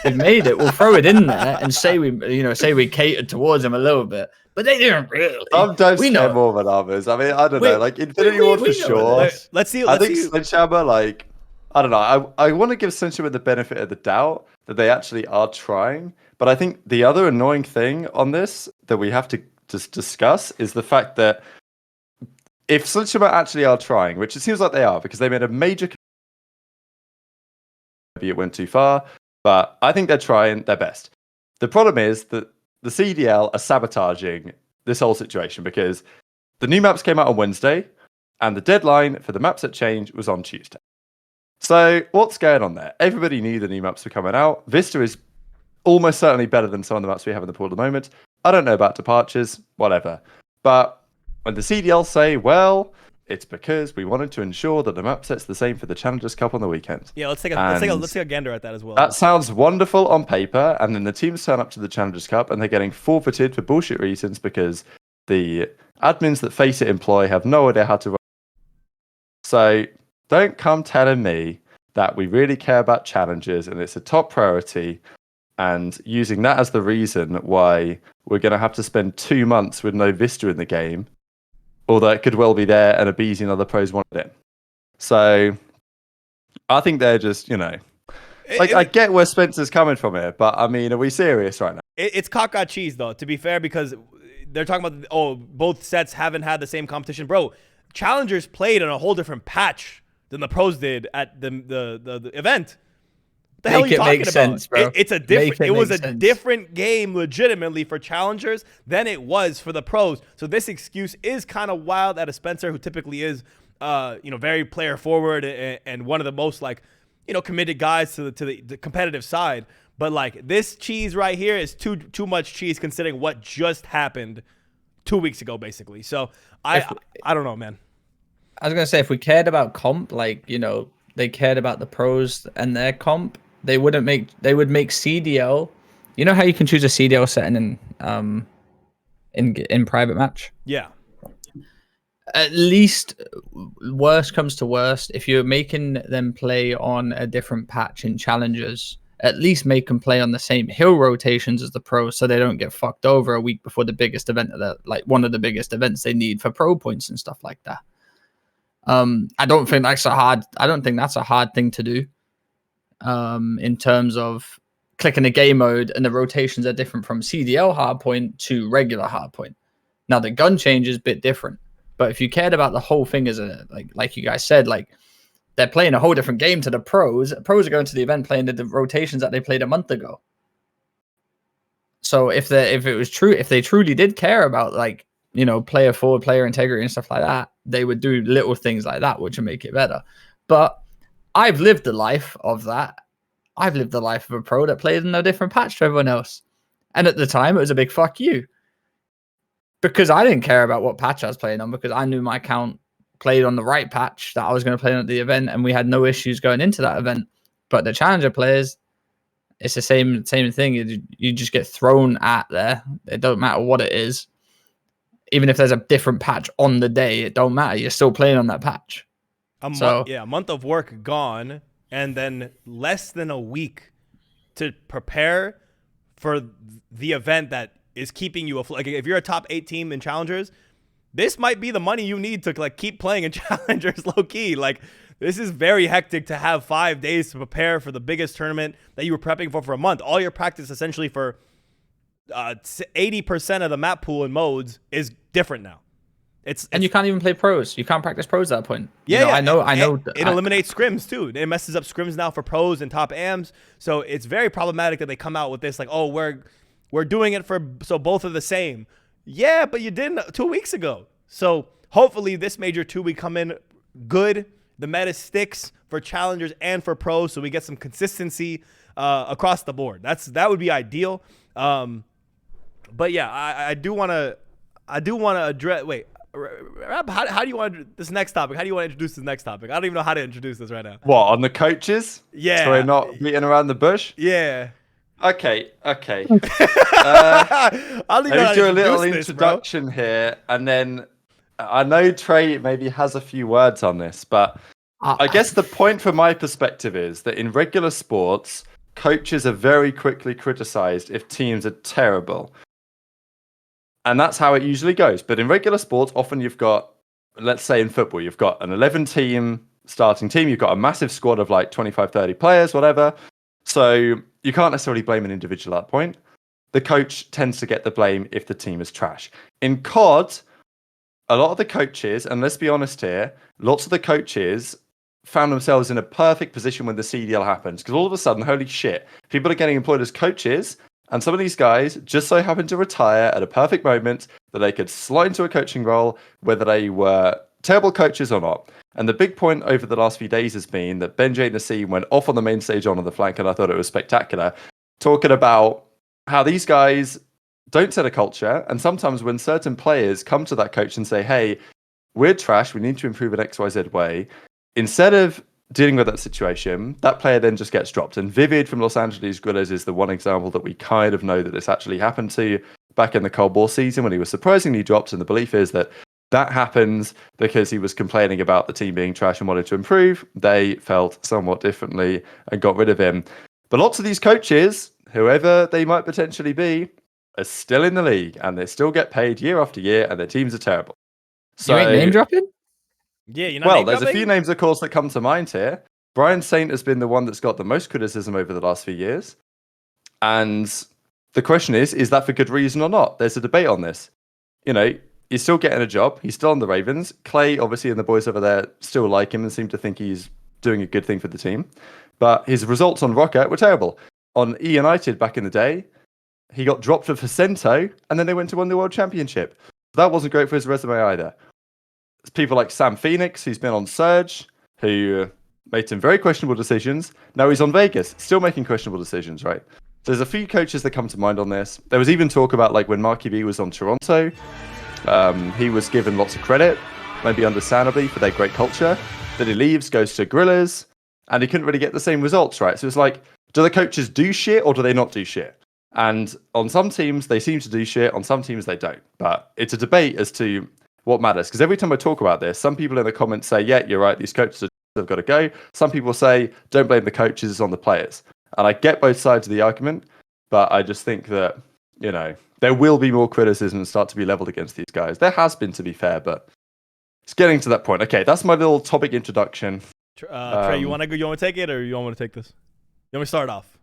Speaker 3: We've made it. We'll throw it in there and say we catered towards them a little bit. But they didn't really.
Speaker 2: Sometimes we care more than others. I mean, I don't know. Like Infinity Ward for sure.
Speaker 1: Let's see.
Speaker 2: I think Sledgehammer, like, I don't know. I want to give Sledgehammer the benefit of the doubt that they actually are trying. But I think the other annoying thing on this that we have to just discuss is the fact that if Sledgehammer actually are trying, which it seems like they are, because they made a major. Maybe it went too far, but I think they're trying their best. The problem is that the CDL are sabotaging this whole situation because the new maps came out on Wednesday and the deadline for the map set change was on Tuesday. So what's going on there? Everybody knew the new maps were coming out. Vista is almost certainly better than some of the maps we have in the pool at the moment. I don't know about departures, whatever. But when the CDL say, well, it's because we wanted to ensure that the map set's the same for the Challengers Cup on the weekend.
Speaker 1: Yeah, let's take a gander at that as well.
Speaker 2: That sounds wonderful on paper, and then the teams turn up to the Challengers Cup and they're getting forfeited for bullshit reasons because the admins that Face It employ have no idea how to run. So don't come telling me that we really care about challenges and it's a top priority and using that as the reason why we're going to have to spend 2 months with no Vista in the game. Although it could well be there and Abizi and other pros wanted it. So I think they're just, I get where Spencer's coming from here, but I mean, are we serious right now?
Speaker 1: It's caca cheese, though, to be fair, because they're talking about, both sets haven't had the same competition. Bro, Challengers played on a whole different patch than the pros did at the event. The hell are you talking about?
Speaker 3: Sense, bro.
Speaker 1: It was a different game legitimately for Challengers than it was for the pros. So this excuse is kind of wild at a Spencer who typically is very player forward and one of the most committed guys to the competitive side. But like this cheese right here is too much cheese considering what just happened 2 weeks ago basically. So I don't know, man.
Speaker 3: I was going to say if we cared about comp, they cared about the pros and their comp, they would make CDL. You know how you can choose a CDL setting in private match?
Speaker 1: Yeah.
Speaker 3: At least worst comes to worst, if you're making them play on a different patch in Challengers, at least make them play on the same hill rotations as the pros so they don't get fucked over a week before the biggest event one of the biggest events they need for pro points and stuff like that. I don't think that's a hard thing to do. In terms of clicking a game mode and the rotations are different from CDL hardpoint to regular hardpoint. Now the gun change is a bit different. But if you cared about the whole thing as like you guys said, like they're playing a whole different game to the pros. Pros are going to the event playing the rotations that they played a month ago. So if they truly did care about like, you know, player forward, player integrity and stuff like that, they would do little things like that, which would make it better. But I've lived the life of that. I've lived the life of a pro that played in a different patch to everyone else. And at the time, it was a big fuck you. Because I didn't care about what patch I was playing on, because I knew my account played on the right patch that I was going to play on at the event, and we had no issues going into that event. But the challenger players, it's the same thing. You just get thrown at there. It don't matter what it is. Even if there's a different patch on the day, it don't matter. You're still playing on that patch.
Speaker 1: A month of work gone, and then less than a week to prepare for the event that is keeping you afloat. Like if you're a top 8 team in challengers, this might be the money you need to like keep playing in challengers low key. Like this is very hectic to have 5 days to prepare for the biggest tournament that you were prepping for a month. All your practice essentially for 80% of the map pool and modes is different now. And
Speaker 3: you can't even play pros. You can't practice pros at that point.
Speaker 1: Yeah,
Speaker 3: I know.
Speaker 1: It eliminates scrims too. It messes up scrims now for pros and top AMs. So it's very problematic that they come out with this like, oh, we're doing it so both are the same. Yeah, but you didn't 2 weeks ago. So hopefully this major 2 week come in good. The meta sticks for challengers and for pros, so we get some consistency across the board. That would be ideal. But yeah, I do want to address. Wait. Rob, how do you want this next topic? How do you want to introduce this next topip? I don't even know how to introduce this right now.
Speaker 2: What, on the coaches?
Speaker 1: Yeah.
Speaker 2: So we're not beating around the bush?
Speaker 1: Yeah.
Speaker 2: Okay.
Speaker 1: I'll
Speaker 2: Let me do a little introduction here, and then I know Trey maybe has a few words on this, but I guess the point from my perspective is that in regular sports, coaches are very quickly criticized if teams are terrible. And that's how it usually goes. But in regular sports, often you've got, let's say in football, you've got an 11-team starting team. You've got a massive squad of like 25, 30 players, whatever. So you can't necessarily blame an individual at that point. The coach tends to get the blame if the team is trash. In COD, a lot of the coaches, and let's be honest here, lots of the coaches found themselves in a perfect position when the CDL happens. Because all of a sudden, holy shit, people are getting employed as coaches. And some of these guys just so happened to retire at a perfect moment that they could slide into a coaching role, whether they were terrible coaches or not. And the big point over the last few days has been that Benjay Nassim went off on the main stage on the flank, and I thought it was spectacular, talking about how these guys don't set a culture. And sometimes when certain players come to that coach and say, hey, we're trash, we need to improve in XYZ way, instead of dealing with that situation, that player then just gets dropped. And Vivid from Los Angeles Guerrillas is the one example that we kind of know that this actually happened to back in the Cold War season when he was surprisingly dropped. And the belief is that happens because he was complaining about the team being trash and wanted to improve. They felt somewhat differently and got rid of him. But lots of these coaches, whoever they might potentially be, are still in the league and they still get paid year after year and their teams are terrible. So,
Speaker 3: you ain't name dropping?
Speaker 1: Yeah, you know.
Speaker 2: Well, there's a few names, of course, that come to mind here. Brian Saint has been the one that's got the most criticism over the last few years. And the question is that for good reason or not? There's a debate on this. You know, he's still getting a job. He's still on the Ravens. Clay, obviously, and the boys over there still like him and seem to think he's doing a good thing for the team. But his results on Rocket were terrible. On E United back in the day, he got dropped for Vicento, and then they went to win the World Championship. That wasn't great for his resume either. There's people like Sam Phoenix, who's been on Surge, who made some very questionable decisions. Now he's on Vegas, still making questionable decisions, right? So there's a few coaches that come to mind on this. There was even talk about like when Marky B was on Toronto, he was given lots of credit, maybe understandably, for their great culture. Then he leaves, goes to Gorillas, and he couldn't really get the same results, right? So it's like, do the coaches do shit or do they not do shit? And on some teams, they seem to do shit. On some teams, they don't. But it's a debate as to what matters. Because every time I talk about this, some people in the comments say, yeah, you're right, these coaches have got to go. Some people say, don't blame the coaches, it's on the players. And I get both sides of the argument, but I just think that, you know, there will be more criticism start to be leveled against these guys. There has been, to be fair, but it's getting to that point. Okay, that's my little topic introduction.
Speaker 1: Trey, you want to go? You want to take it, or you want me to take this? You want me to start off?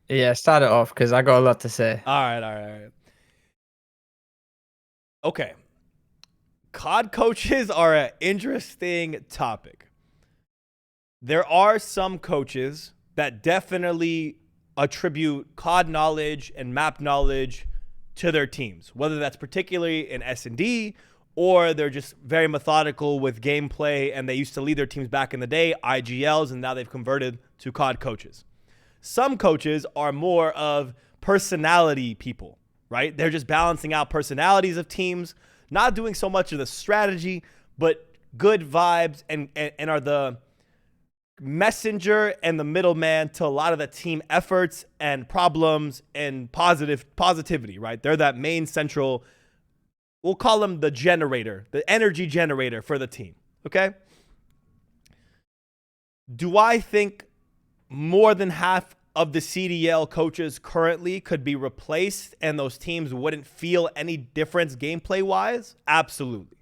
Speaker 3: Yeah, start it off because I got a lot to say.
Speaker 1: All right. Okay. COD coaches are an interesting topic. There are some coaches that definitely attribute COD knowledge and map knowledge to their teams, whether that's particularly in S&D or they're just very methodical with gameplay and they used to lead their teams back in the day, IGLs, and now they've converted to COD coaches. Some coaches are more of personality people, right? They're just balancing out personalities of teams, not doing so much of the strategy, but good vibes and are the messenger and the middleman to a lot of the team efforts and problems and positivity, right? They're that main central, we'll call them the generator, the energy generator for the team, okay? Do I think more than half of the CDL coaches currently could be replaced and those teams wouldn't feel any difference gameplay-wise? Absolutely.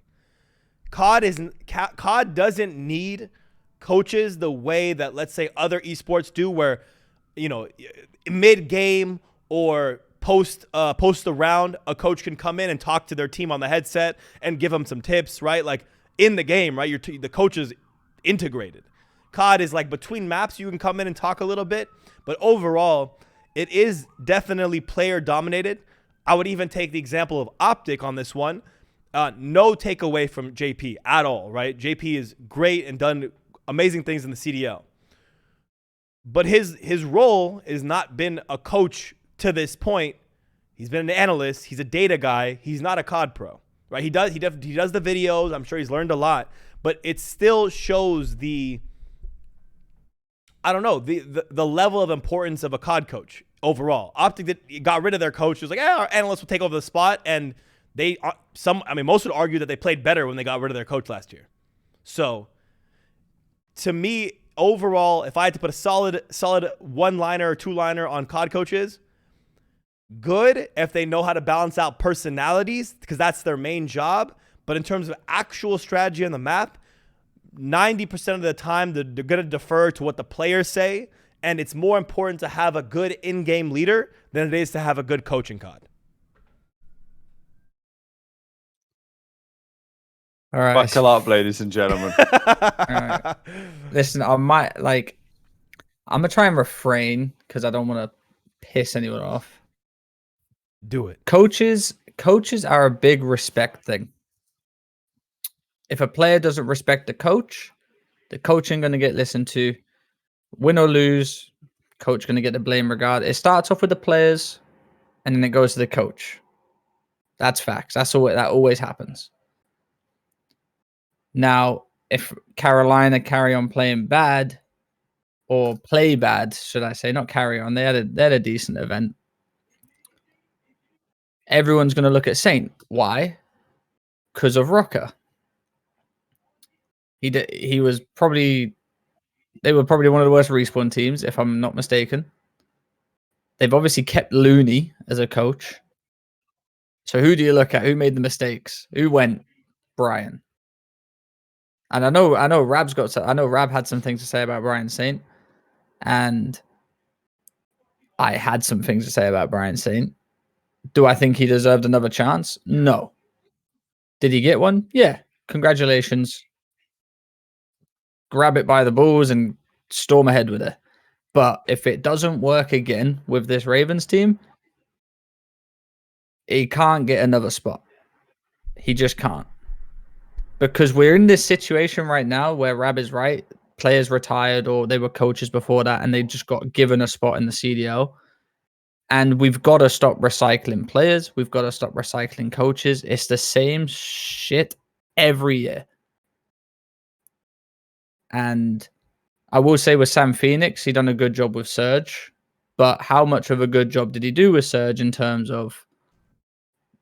Speaker 1: COD doesn't need coaches the way that, let's say, other esports do, where, you know, mid-game or post a round, a coach can come in and talk to their team on the headset and give them some tips, right? Like in the game, right? The coach is integrated. COD is like between maps, you can come in and talk a little bit, but overall, it is definitely player dominated. I would even take the example of OpTic on this one. No takeaway from JP at all, right? JP is great and done amazing things in the CDL. But his role has not been a coach to this point. He's been an analyst. He's a data guy. He's not a COD pro, right? He does the videos. I'm sure he's learned a lot, but it still shows the level of importance of a COD coach overall. OpTic got rid of their coach. It was like, our analysts will take over the spot, and most would argue that they played better when they got rid of their coach last year. So, to me, overall, if I had to put a solid one-liner or two-liner on COD coaches, good if they know how to balance out personalities, because that's their main job. But in terms of actual strategy on the map, 90% of the time, they're going to defer to what the players say, and it's more important to have a good in-game leader than it is to have a good coach in COD.
Speaker 3: All right.
Speaker 2: Buckle up, ladies and gentlemen.
Speaker 3: All right. Listen, I'm gonna try and refrain because I don't want to piss anyone off.
Speaker 1: Do it.
Speaker 3: Coaches are a big respect thing. If a player doesn't respect the coach ain't gonna get listened to. Win or lose, coach gonna get the blame regard. It starts off with the players, and then it goes to the coach. That's facts. That always happens. Now, if Carolina carry on playing bad, or play bad, should I say, not carry on, they had a decent event. Everyone's going to look at Saint. Why? Because of Rocker. They were probably one of the worst respawn teams, if I'm not mistaken. They've obviously kept Looney as a coach. So who do you look at? Who made the mistakes? Who went? Brian. And I know Rab had some things to say about Brian Saint, and I had some things to say about Brian Saint. Do I think he deserved another chance? No. Did he get one? Yeah. Congratulations. Grab it by the balls and storm ahead with it. But if it doesn't work again with this Ravens team, he can't get another spot. He just can't. Because we're in this situation right now where Rab is right. Players retired or they were coaches before that and they just got given a spot in the CDL. And we've got to stop recycling players. We've got to stop recycling coaches. It's the same shit every year. And I will say with Sam Phoenix, he done a good job with Surge. But how much of a good job did he do with Surge in terms of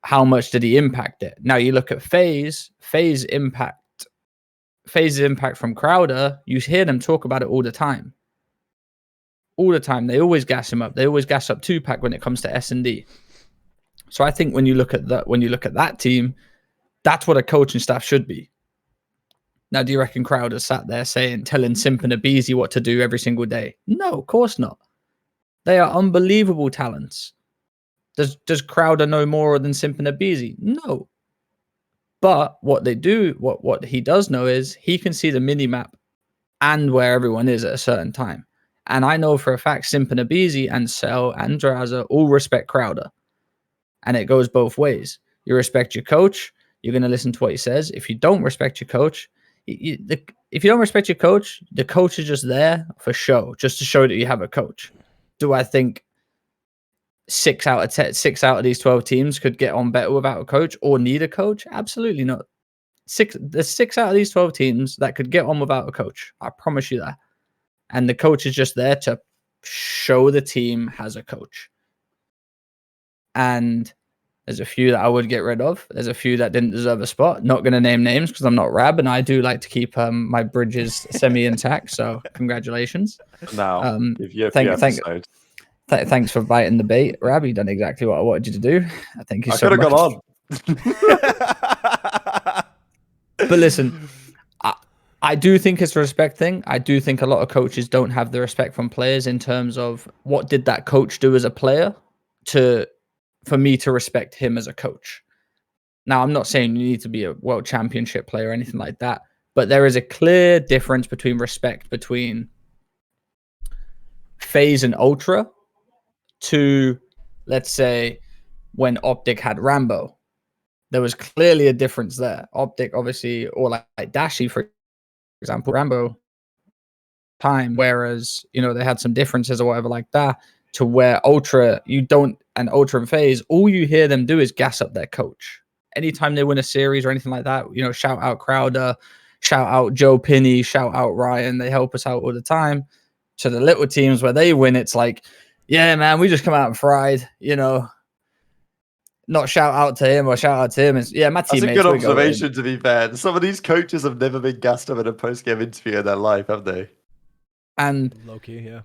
Speaker 3: how much did he impact it? Now you look at FaZe impact from Crowder. You hear them talk about it all the time. All the time. They always gas him up. They always gas up 2-pack when it comes to S&D. So I think when you look at that team, that's what a coaching staff should be. Now, do you reckon Crowder sat there telling Simp and Abizi what to do every single day? No, of course not. They are unbelievable talents. Does Crowder know more than Simp and Abizi? No. But what they do, what he does know is he can see the mini map and where everyone is at a certain time. And I know for a fact Simp and Abizi and Cell and Draza all respect Crowder. And it goes both ways. You respect your coach, you're going to listen to what he says. If you don't respect your coach, if you don't respect your coach, the coach is just there for show, just to show that you have a coach. Do I think 6 out of these 12 teams could get on better without a coach or need a coach? Absolutely not. There's 6 out of these 12 teams that could get on without a coach. I promise you that. And the coach is just there to show the team has a coach. And there's a few that I would get rid of. There's a few that didn't deserve a spot. Not going to name names because I'm not Rab, and I do like to keep my bridges semi-intact. So congratulations.
Speaker 2: Now,
Speaker 3: Thanks for biting the bait, Rab. You done exactly what I wanted you to do. I think you
Speaker 2: I could have gone on.
Speaker 3: But listen, I do think it's a respect thing. I do think a lot of coaches don't have the respect from players in terms of what did that coach do as a player for me to respect him as a coach. Now, I'm not saying you need to be a world championship player or anything like that, but there is a clear difference between respect between FaZe and Ultra to, let's say, when OpTic had Rambo. There was clearly a difference there. OpTic, obviously, or like Dashy, for example, Rambo time, whereas, they had some differences or whatever like that, to where Ultra, and Ultra and FaZe, all you hear them do is gas up their coach. Anytime they win a series or anything like that, shout out Crowder, shout out Joe Pinney, shout out Ryan. They help us out all the time. To the little teams where they win, it's like, yeah, man, we just come out and fried, not shout out to him or shout out to him. It's, yeah, my teammates.
Speaker 2: That's a good observation, to be fair. Some of these coaches have never been gassed up in a post-game interview in their life, have they?
Speaker 3: And
Speaker 1: low-key, yeah.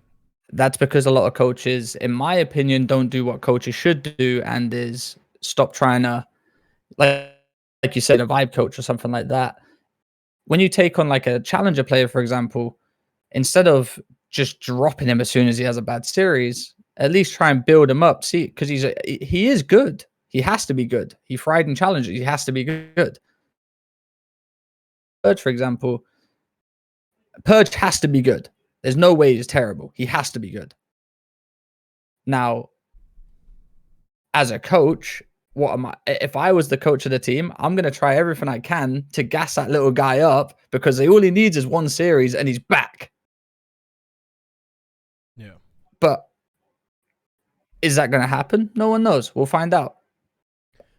Speaker 3: That's because a lot of coaches, in my opinion, don't do what coaches should do, and is stop trying to, like you said, a vibe coach or something like that. When you take on like a challenger player, for example, instead of just dropping him as soon as he has a bad series, at least try and build him up. See, because he is good. He has to be good. He fried in challenges. He has to be good. Purge, for example, Purge has to be good. There's no way he's terrible. He has to be good. Now, as a coach, what am I? If I was the coach of the team, I'm going to try everything I can to gas that little guy up because all he needs is one series and he's back.
Speaker 1: Yeah.
Speaker 3: But is that going to happen? No one knows. We'll find out.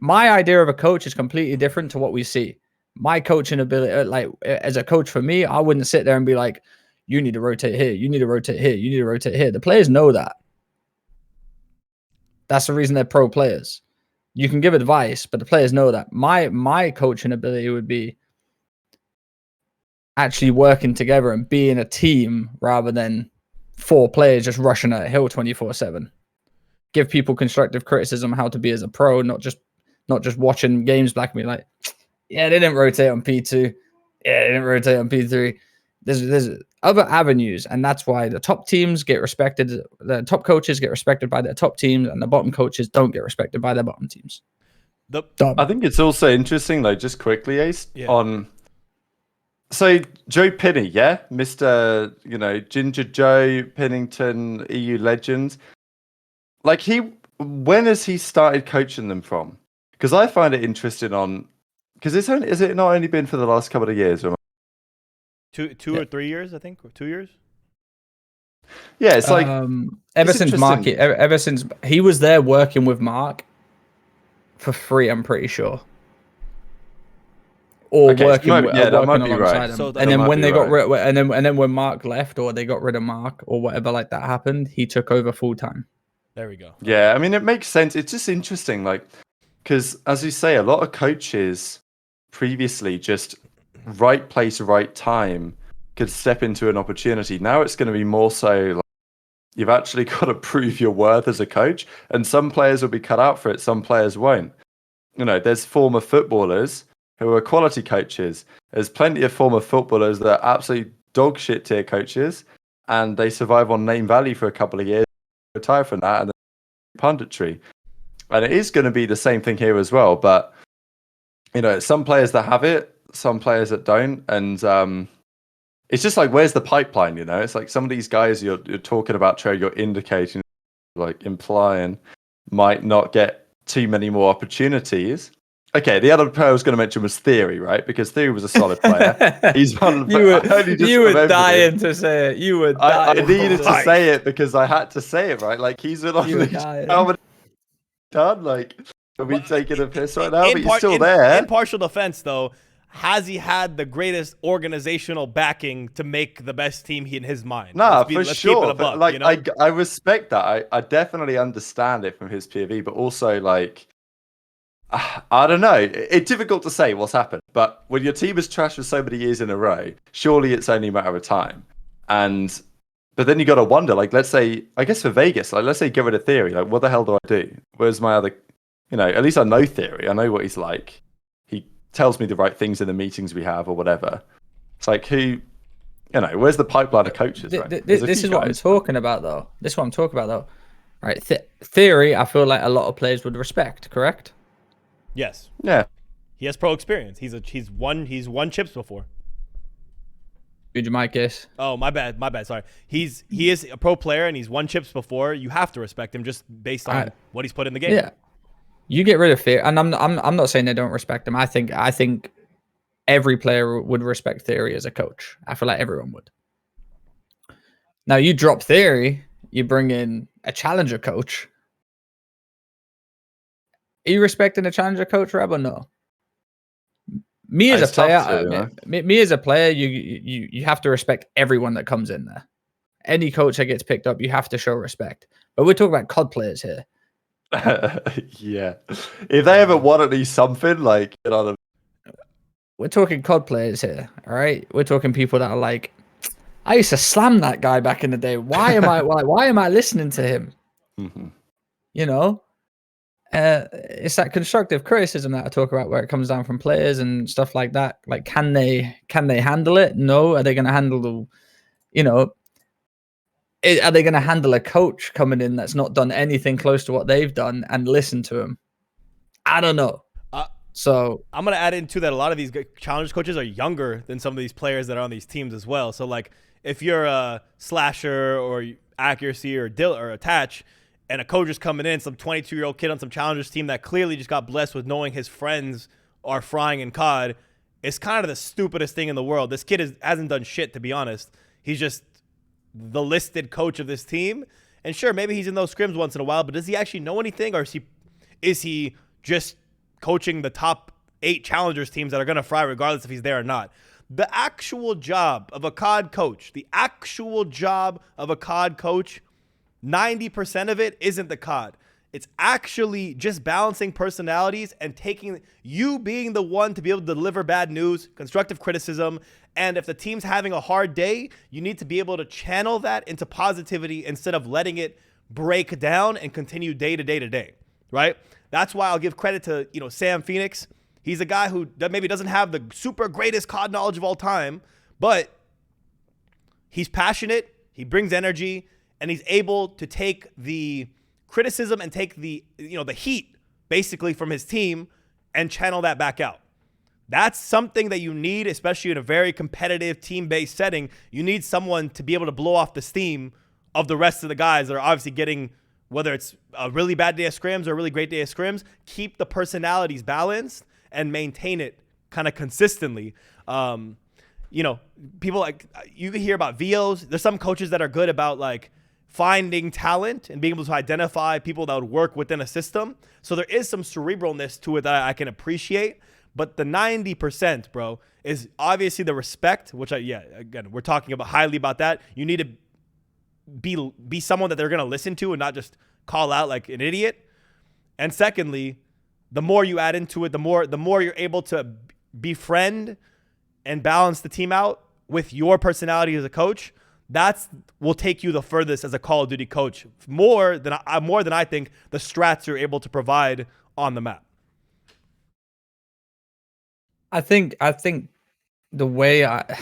Speaker 3: My idea of a coach is completely different to what we see. My coaching ability, like as a coach for me, I wouldn't sit there and be like, you need to rotate here. You need to rotate here. You need to rotate here. The players know that. That's the reason they're pro players. You can give advice, but the players know that. My coaching ability would be actually working together and being a team rather than 4 players just rushing at a hill 24/7. Give people constructive criticism how to be as a pro, not just watching games back and be like, yeah, they didn't rotate on P2. Yeah, they didn't rotate on P3. There's other avenues, and that's why the top teams get respected. The top coaches get respected by their top teams, and the bottom coaches don't get respected by their bottom teams.
Speaker 2: I think it's also interesting, like, just quickly, Ace, on... So, Joe Pinney, yeah? Mr., Ginger Joe Pennington, EU legend. Like, when has he started coaching them from? Because I find it interesting on... Because is it not only been for the last couple of years?
Speaker 1: Two or 3 years, I think. 2 years.
Speaker 2: Yeah, it's like
Speaker 3: ever since Mark, ever since he was there working with Mark for free, I'm pretty sure. Or working,
Speaker 2: that might be
Speaker 3: alongside
Speaker 2: right.
Speaker 3: him.
Speaker 1: So
Speaker 3: And then when they got rid, and then when Mark left, or they got rid of Mark, or whatever like that happened, he took over full time.
Speaker 1: There we go.
Speaker 2: Yeah, I mean, it makes sense. It's just interesting, like, because as you say, a lot of coaches previously just right place, right time could step into an opportunity. Now it's going to be more so like you've actually got to prove your worth as a coach, and some players will be cut out for it, some players won't. There's former footballers who are quality coaches. There's plenty of former footballers that are absolutely dog shit tier coaches, and they survive on name value for a couple of years, retire from that, and then punditry. And it is going to be the same thing here as well, but you know, some players that have it, some players that don't, and it's just like, where's the pipeline? You know, it's like some of these guys you're talking about, Trey, you're indicating, like implying, might not get too many more opportunities. Okay, the other player I was going to mention was Theory, right? Because Theory was a solid player. He's one of the.
Speaker 3: You were dying to say it. You were dying.
Speaker 2: I needed to say it because I had to say it, right? Like he's been on these. How many done? Like, are we taking a piss right now? But he's still there.
Speaker 1: In partial defense, though, has he had the greatest organizational backing to make the best team in his mind?
Speaker 2: Nah, for sure.
Speaker 1: Buck,
Speaker 2: like,
Speaker 1: you know?
Speaker 2: I respect that. I definitely understand it from his POV, but also like. I don't know. It's difficult to say what's happened, but when your team is trash for so many years in a row, surely it's only a matter of time. But then you got to wonder, like, let's say, I guess for Vegas, like, let's say get rid of Theory. Like, what the hell do I do? Where's my other, you know, at least I know Theory. I know what he's like. He tells me the right things in the meetings we have or whatever. It's like, who, you know, where's the pipeline of coaches? Right?
Speaker 3: This is what I'm talking about, though. This is what I'm talking about, though. Right. Theory, I feel like a lot of players would respect, correct?
Speaker 1: Yes.
Speaker 2: Yeah.
Speaker 1: He has pro experience. He's won chips before.
Speaker 3: Who'd you might guess?
Speaker 1: Oh, my bad. Sorry. He is a pro player and he's won chips before. You have to respect him just based on what he's put in the game.
Speaker 3: Yeah. You get rid of Theory, and I'm not saying they don't respect him. I think every player would respect Theory as a coach. I feel like everyone would. Now you drop Theory, you bring in a challenger coach. Are you respecting a challenger coach, Rab, or no? Me as a player, you have to respect everyone that comes in there. Any coach that gets picked up, you have to show respect. But we're talking about COD players here.
Speaker 2: Yeah. If they ever won at least something, like, you know,
Speaker 3: we're talking COD players here, all right? We're talking people that are like, I used to slam that guy back in the day. Why am I listening to him?
Speaker 2: Mm-hmm.
Speaker 3: You know? It's that constructive criticism that I talk about, where it comes down from players and stuff like that. Like, can they handle it? No. Are they going to handle the, you know, are they going to handle a coach coming in that's not done anything close to what they've done and listen to him? I don't know. So
Speaker 1: I'm going to add into that a lot of these challenge coaches are younger than some of these players that are on these teams as well. So like if you're a slasher or accuracy or attach, and a coach is coming in, some 22-year-old kid on some challengers team that clearly just got blessed with knowing his friends are frying in COD, it's kind of the stupidest thing in the world. This kid hasn't done shit, to be honest. He's just the listed coach of this team. And sure, maybe he's in those scrims once in a while, but does he actually know anything? Or is he just coaching the top 8 challengers teams that are going to fry regardless if he's there or not? The actual job of a COD coach, 90% of it isn't the COD. It's actually just balancing personalities and taking you being the one to be able to deliver bad news, constructive criticism. And if the team's having a hard day, you need to be able to channel that into positivity instead of letting it break down and continue day to day, right? That's why I'll give credit to, you know, Sam Phoenix. He's a guy who maybe doesn't have the super greatest COD knowledge of all time, but he's passionate, he brings energy, and he's able to take the criticism and take the, you know, the heat basically from his team and channel that back out. That's something that you need, especially in a very competitive team-based setting. You need someone to be able to blow off the steam of the rest of the guys that are obviously getting, whether it's a really bad day of scrims or a really great day of scrims, keep the personalities balanced and maintain it kind of consistently. You know, people like, you can hear about VOs. There's some coaches that are good about like finding talent and being able to identify people that would work within a system. So there is some cerebralness to it that I can appreciate. But the 90%, bro, is obviously the respect, which again, we're talking about highly about that. You need to be someone that they're going to listen to and not just call out like an idiot. And secondly, the more you add into it, the more you're able to befriend and balance the team out with your personality as a coach. That's will take you the furthest as a Call of Duty coach, more than I think the strats you're able to provide on the map.
Speaker 3: I think the way I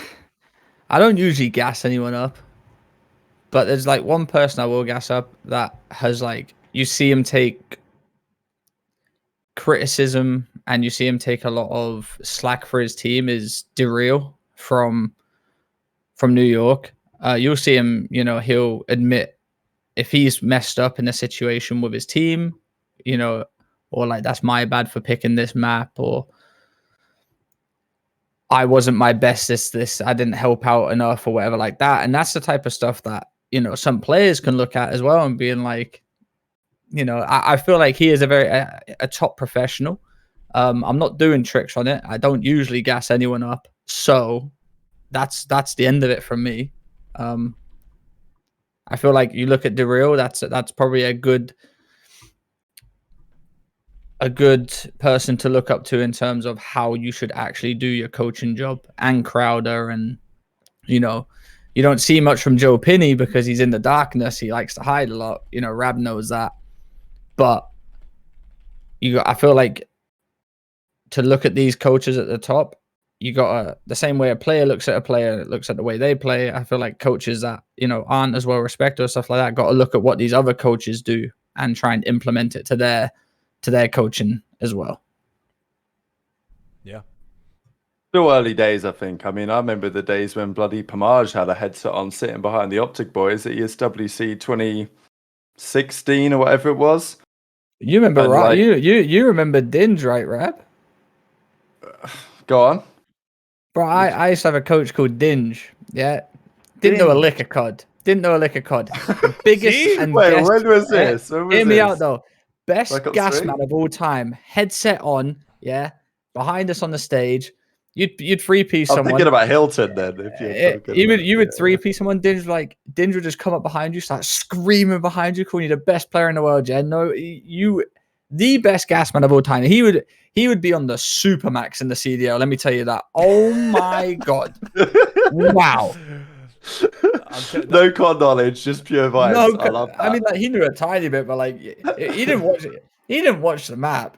Speaker 3: don't usually gas anyone up, but there's like one person I will gas up that has, like, you see him take criticism and you see him take a lot of slack for his team is Dereel from New York. You'll see him, you know, he'll admit if he's messed up in a situation with his team, you know, or like that's my bad for picking this map, or I wasn't my best this I didn't help out enough or whatever like that. And that's the type of stuff that, you know, some players can look at as well and being like, you know, I feel like he is a top professional. I'm not doing tricks on it. I don't usually gas anyone up. So that's the end of it from me. I feel like you look at Dereel, that's probably a good person to look up to in terms of how you should actually do your coaching job, and Crowder. And, you know, you don't see much from Joe Pinney because he's in the darkness. He likes to hide a lot. You know, Rab knows that. But I feel like to look at these coaches at the top, you got the same way a player looks at a player, looks at the way they play. I feel like coaches that, you know, aren't as well respected or stuff like that, got to look at what these other coaches do and try and implement it to their coaching as well.
Speaker 1: Yeah.
Speaker 2: Still early days, I think. I mean, I remember the days when bloody Pomage had a headset on sitting behind the OpTic boys at ESWC 2016 or whatever it was.
Speaker 3: You remember,
Speaker 2: And,
Speaker 3: right?
Speaker 2: like-
Speaker 3: You remember Dinge, right, Rab?
Speaker 2: Go on.
Speaker 3: Bro, I used to have a coach called Dinge. Yeah. Didn't know a lick of COD. The biggest
Speaker 1: See?
Speaker 3: and
Speaker 2: Wait,
Speaker 3: best.
Speaker 2: when was this? When was
Speaker 3: Hear me
Speaker 2: this?
Speaker 3: out though. Best
Speaker 2: Black Ops
Speaker 3: gas
Speaker 2: 3?
Speaker 3: man of all time. Headset on, yeah. Behind us on the stage. You'd three-piece
Speaker 2: I'm
Speaker 3: someone.
Speaker 2: thinking about Hilton then. If you're talking about-
Speaker 3: You would
Speaker 2: yeah.
Speaker 3: three-piece someone. Dinge would just come up behind you, start screaming behind you, calling you the best player in the world. Yeah, no, you the best gas man of all time. He would be on the Supermax in the CDL. Let me tell you that. Oh my god! Wow.
Speaker 2: No COD knowledge, just pure vibes.
Speaker 3: No,
Speaker 2: I love that.
Speaker 3: I mean, like he knew a tiny bit, but like he didn't watch it. He didn't watch the map.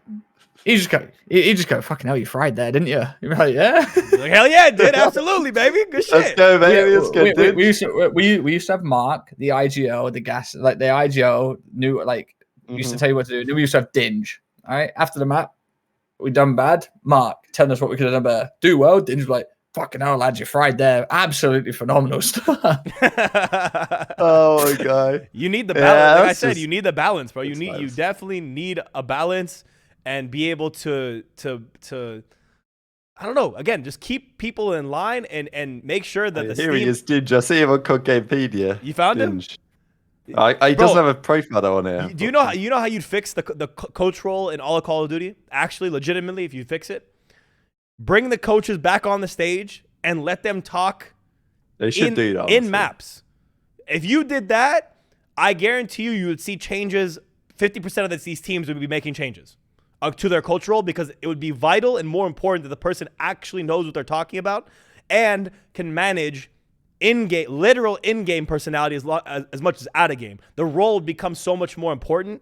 Speaker 3: He just go, fucking hell, you fried there, didn't you? You're like, yeah.
Speaker 1: Like, hell yeah, it did. Absolutely, baby. Good
Speaker 2: Let's
Speaker 1: shit.
Speaker 2: go, baby. Let's go, dude.
Speaker 3: we used to have Mark, the IGO, the gas, like the IGO knew, like, used to tell you what to do. Then we used to have Dinge. All right, after the map, we done bad. Mark telling us what we could have done better. Do well. Dinge was like, fucking hell, lads, you fried there. Absolutely phenomenal stuff.
Speaker 2: Oh my god.
Speaker 1: You need the balance.
Speaker 2: Yeah,
Speaker 1: Like I
Speaker 2: that's
Speaker 1: said,
Speaker 2: just-
Speaker 1: you need the balance, bro. You
Speaker 2: that's nice.
Speaker 1: definitely need a balance and be able to I don't know. Again, just keep people in line and make sure that the
Speaker 2: Here he
Speaker 1: Steam.
Speaker 2: is, Dinge. I see him on COD Gamepedia.
Speaker 1: You found him?
Speaker 2: Dinge. He doesn't have a profile on here.
Speaker 1: Do you know how you'd fix the coach role in all of Call of Duty? Actually, legitimately, if you fix it, bring the coaches back on the stage and let them talk.
Speaker 2: They should do that.
Speaker 1: in
Speaker 2: honestly.
Speaker 1: maps. If you did that, I guarantee you would see changes. 50% of these teams would be making changes to their coach role, because it would be vital and more important that the person actually knows what they're talking about and can manage literal in-game personality as much as out of game. The role would become so much more important.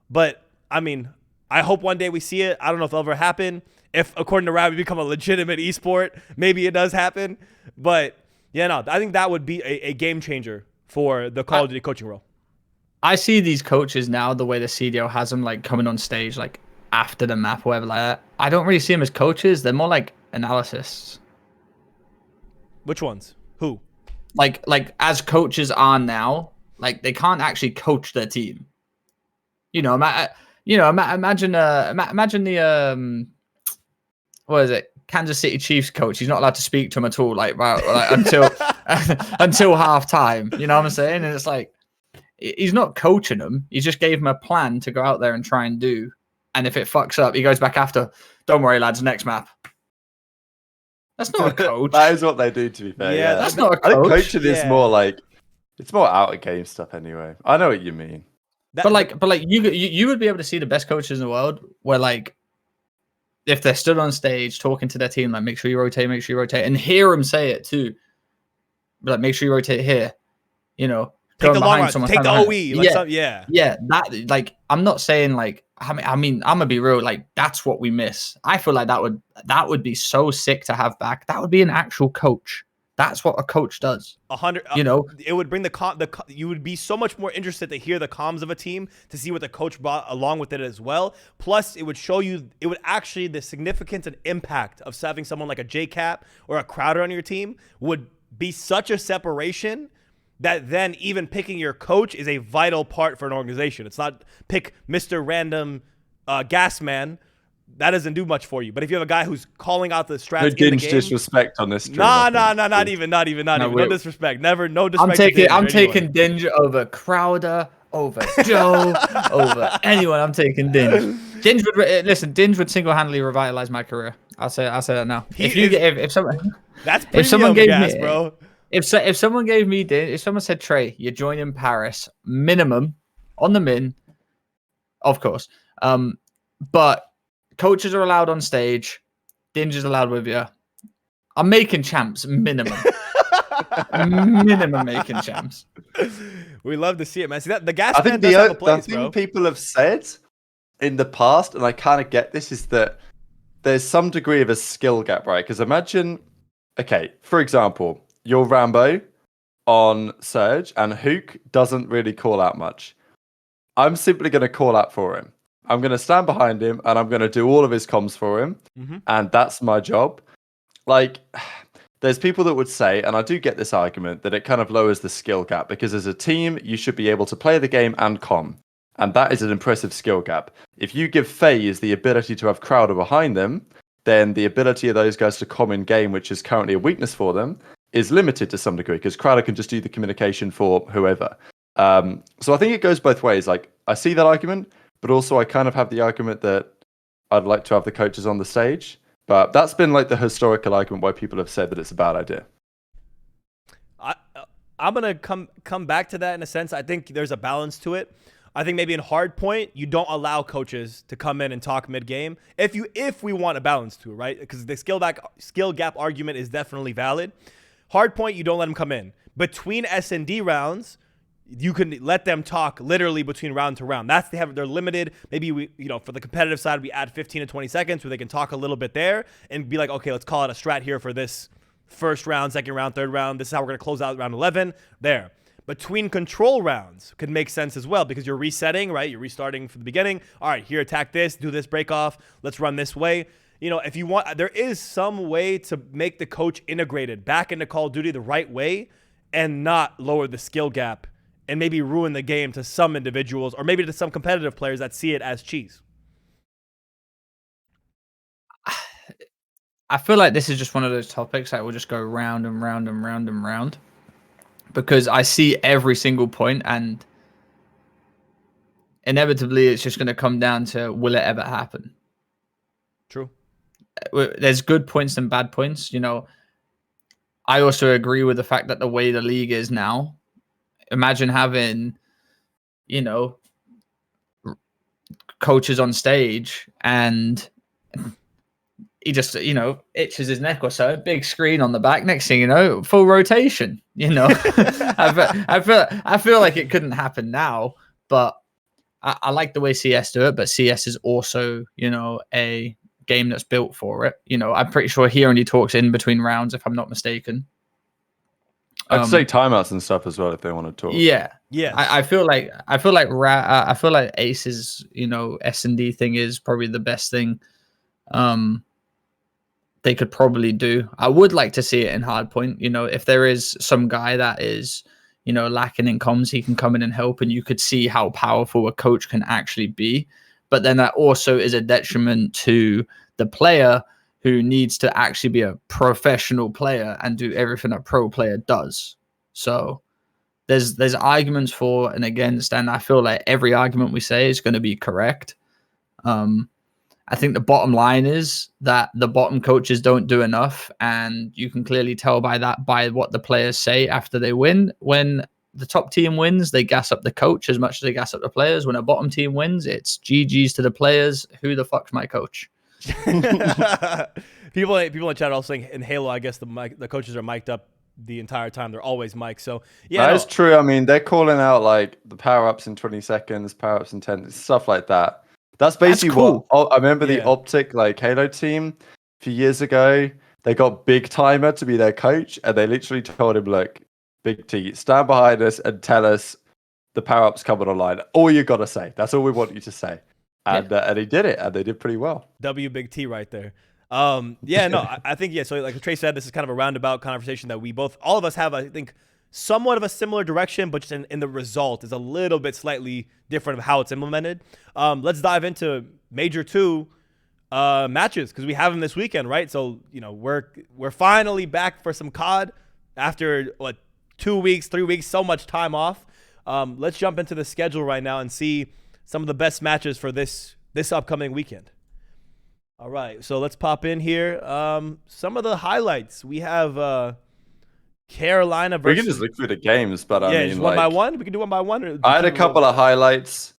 Speaker 1: But I mean, I hope one day we see it. I don't know if it'll ever happen. If, according to Ravi, become a legitimate esport, maybe it does happen. But yeah, no, I think that would be a game changer for the Call of Duty coaching role.
Speaker 3: I see these coaches now, the way the CDL has them, like coming on stage, like after the map or whatever like that. I don't really see them as coaches. They're more like analysts.
Speaker 1: Which ones? Who?
Speaker 3: Like as coaches are now, like they can't actually coach their team. Imagine the what is it? Kansas City Chiefs coach. He's not allowed to speak to him at all, like until until halftime. You know what I'm saying? And it's like he's not coaching them. He just gave him a plan to go out there and try and do. And if it fucks up, he goes back after. Don't worry, lads. Next map. That's not a coach.
Speaker 2: That is what they do, to be fair.
Speaker 1: Yeah,
Speaker 2: Yeah,
Speaker 3: That's not a
Speaker 2: I think
Speaker 3: coach.
Speaker 2: coaching is more like, it's more out of game stuff anyway. I know what you mean.
Speaker 3: But you would be able to see the best coaches in the world where, like, if they're stood on stage talking to their team, like, make sure you rotate, and hear them say it too. Like, make sure you rotate here. You know,
Speaker 1: take the
Speaker 3: going
Speaker 1: long
Speaker 3: behind
Speaker 1: run.
Speaker 3: someone,
Speaker 1: Take the
Speaker 3: stand
Speaker 1: OE.
Speaker 3: behind-
Speaker 1: Like
Speaker 3: yeah,
Speaker 1: some, yeah.
Speaker 3: yeah. That, like, I'm not saying like. I mean, I'm gonna be real. Like, that's what we miss. I feel like that would be so sick to have back. That would be an actual coach. That's what a coach does.
Speaker 1: 100.
Speaker 3: You know,
Speaker 1: it would bring you would be so much more interested to hear the comms of a team, to see what the coach brought along with it as well. Plus, it would show you, it would actually, the significance and impact of having someone like a J-Cap or a Crowder on your team would be such a separation that then even picking your coach is a vital part for an organization. It's not pick Mr. Random gas man. That doesn't do much for you. But if you have a guy who's calling out the strats in the game,
Speaker 2: disrespect on this stream.
Speaker 1: Not even. No disrespect. Never, no disrespect.
Speaker 3: I'm taking Dinge over Crowder, over Joe, over anyone. I'm taking Dinge. Dinge would single-handedly revitalize my career. I'll say that now. If someone gave gas, me, bro. If someone gave me Dinge, if someone said, Trey, you're joining Paris, minimum on the min, of course. But coaches are allowed on stage. Dinge is allowed with you. I'm making champs, minimum. Minimum making champs.
Speaker 1: We love to see it, man. See that the gas
Speaker 2: I think
Speaker 1: does have a place,
Speaker 2: the
Speaker 1: bro.
Speaker 2: thing people have said in the past, and I kind of get this, is that there's some degree of a skill gap, right? Because imagine, okay, for example, you're Rambo on Surge, and Hook doesn't really call out much. I'm simply going to call out for him. I'm going to stand behind him and I'm going to do all of his comms for him. Mm-hmm. And that's my job. Like, there's people that would say, and I do get this argument, that it kind of lowers the skill gap because as a team, you should be able to play the game and comm. And that is an impressive skill gap. If you give FaZe the ability to have Crowder behind them, then the ability of those guys to comm in game, which is currently a weakness for them, is limited to some degree because Crowder can just do the communication for whoever. So I think it goes both ways. Like, I see that argument, but also I kind of have the argument that I'd like to have the coaches on the stage. But that's been like the historical argument why people have said that it's a bad idea.
Speaker 1: I'm going to come back to that in a sense. I think there's a balance to it. I think maybe in hard point, you don't allow coaches to come in and talk mid-game. If we want a balance to it, right? Because the skill gap argument is definitely valid. Hard point, you don't let them come in. Between S&D rounds, you can let them talk literally between round to round. They're limited. Maybe for the competitive side, we add 15 to 20 seconds where they can talk a little bit there and be like, okay, let's call it a strat here for this first round, second round, third round. This is how we're going to close out round 11 there. Between control rounds could make sense as well because you're resetting, right? You're restarting from the beginning. All right, here, attack this, do this break off. Let's run this way. If you want, there is some way to make the coach integrated back into Call of Duty the right way and not lower the skill gap and maybe ruin the game to some individuals or maybe to some competitive players that see it as cheese.
Speaker 3: I feel like this is just one of those topics that will just go round and round and round and round because I see every single point and inevitably it's just going to come down to, will it ever happen?
Speaker 1: True.
Speaker 3: There's good points and bad points. I also agree with the fact that the way the league is now, imagine having, coaches on stage and he just, itches his neck or so, big screen on the back. Next thing you know, full rotation, I feel like it couldn't happen now, but I like the way CS do it, but CS is also, a game that's built for it. I'm pretty sure he only talks in between rounds, if I'm not mistaken.
Speaker 2: I'd say timeouts and stuff as well if they want to talk.
Speaker 3: Yeah. I feel like Ace's S&D thing is probably the best thing they could probably do. I would like to see it in hardpoint. If there is some guy that is lacking in comms, he can come in and help, and you could see how powerful a coach can actually be. But then that also is a detriment to the player who needs to actually be a professional player and do everything a pro player does. So there's arguments for and against, and I feel like every argument we say is going to be correct. I think the bottom line is that the bottom coaches don't do enough, and you can clearly tell by what the players say after they win. When the top team wins, they gas up the coach as much as they gas up the players. When a bottom team wins, it's GG's to the players. Who the fuck's my coach?
Speaker 1: people in chat also saying in Halo, I guess the coaches are mic'd up the entire time. They're always mic'd. So yeah,
Speaker 2: that is true. I mean, they're calling out like the power ups in 20 seconds, power ups in 10, stuff like that. That's basically
Speaker 3: cool.
Speaker 2: what I remember the OpTic like Halo team a few years ago. They got Big Timer to be their coach, and they literally told him, "Look, Big T, stand behind us and tell us the power-ups coming online. All you got to say. That's all we want you to say." And he did it, and they did pretty well.
Speaker 1: W Big T right there. Yeah, no, I think, yeah, so like Trey said, this is kind of a roundabout conversation that all of us have, I think, somewhat of a similar direction, but just in the result is a little bit slightly different of how it's implemented. Let's dive into Major 2 matches, because we have them this weekend, right? So, we're finally back for some COD after, 2 weeks, 3 weeks, so much time off. Let's jump into the schedule right now and see some of the best matches for this upcoming weekend. All right, so let's pop in here. Some of the highlights. We have Carolina versus...
Speaker 2: We can just look through the games, but I mean,
Speaker 1: just one by one? We can do one by one?
Speaker 2: I had a couple of highlights.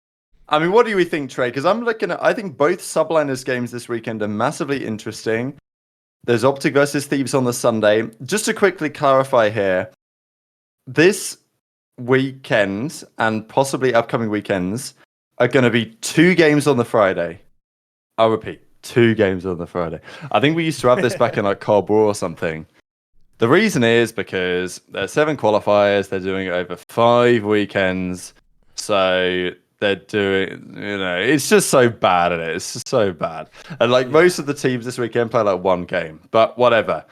Speaker 2: I mean, what do we think, Trey? Because I think both Subliners games this weekend are massively interesting. There's OpTic versus Thieves on the Sunday. Just to quickly clarify here, this weekend and possibly upcoming weekends are going to be 2 games on the Friday. I'll repeat, 2 games on the Friday. I think we used to have this back in like Cold War or something. The reason is because there's 7 qualifiers. They're doing it over 5 weekends. So they're doing, it's just so bad at it. It's just so bad. And like most of the teams this weekend play like 1 game, but whatever.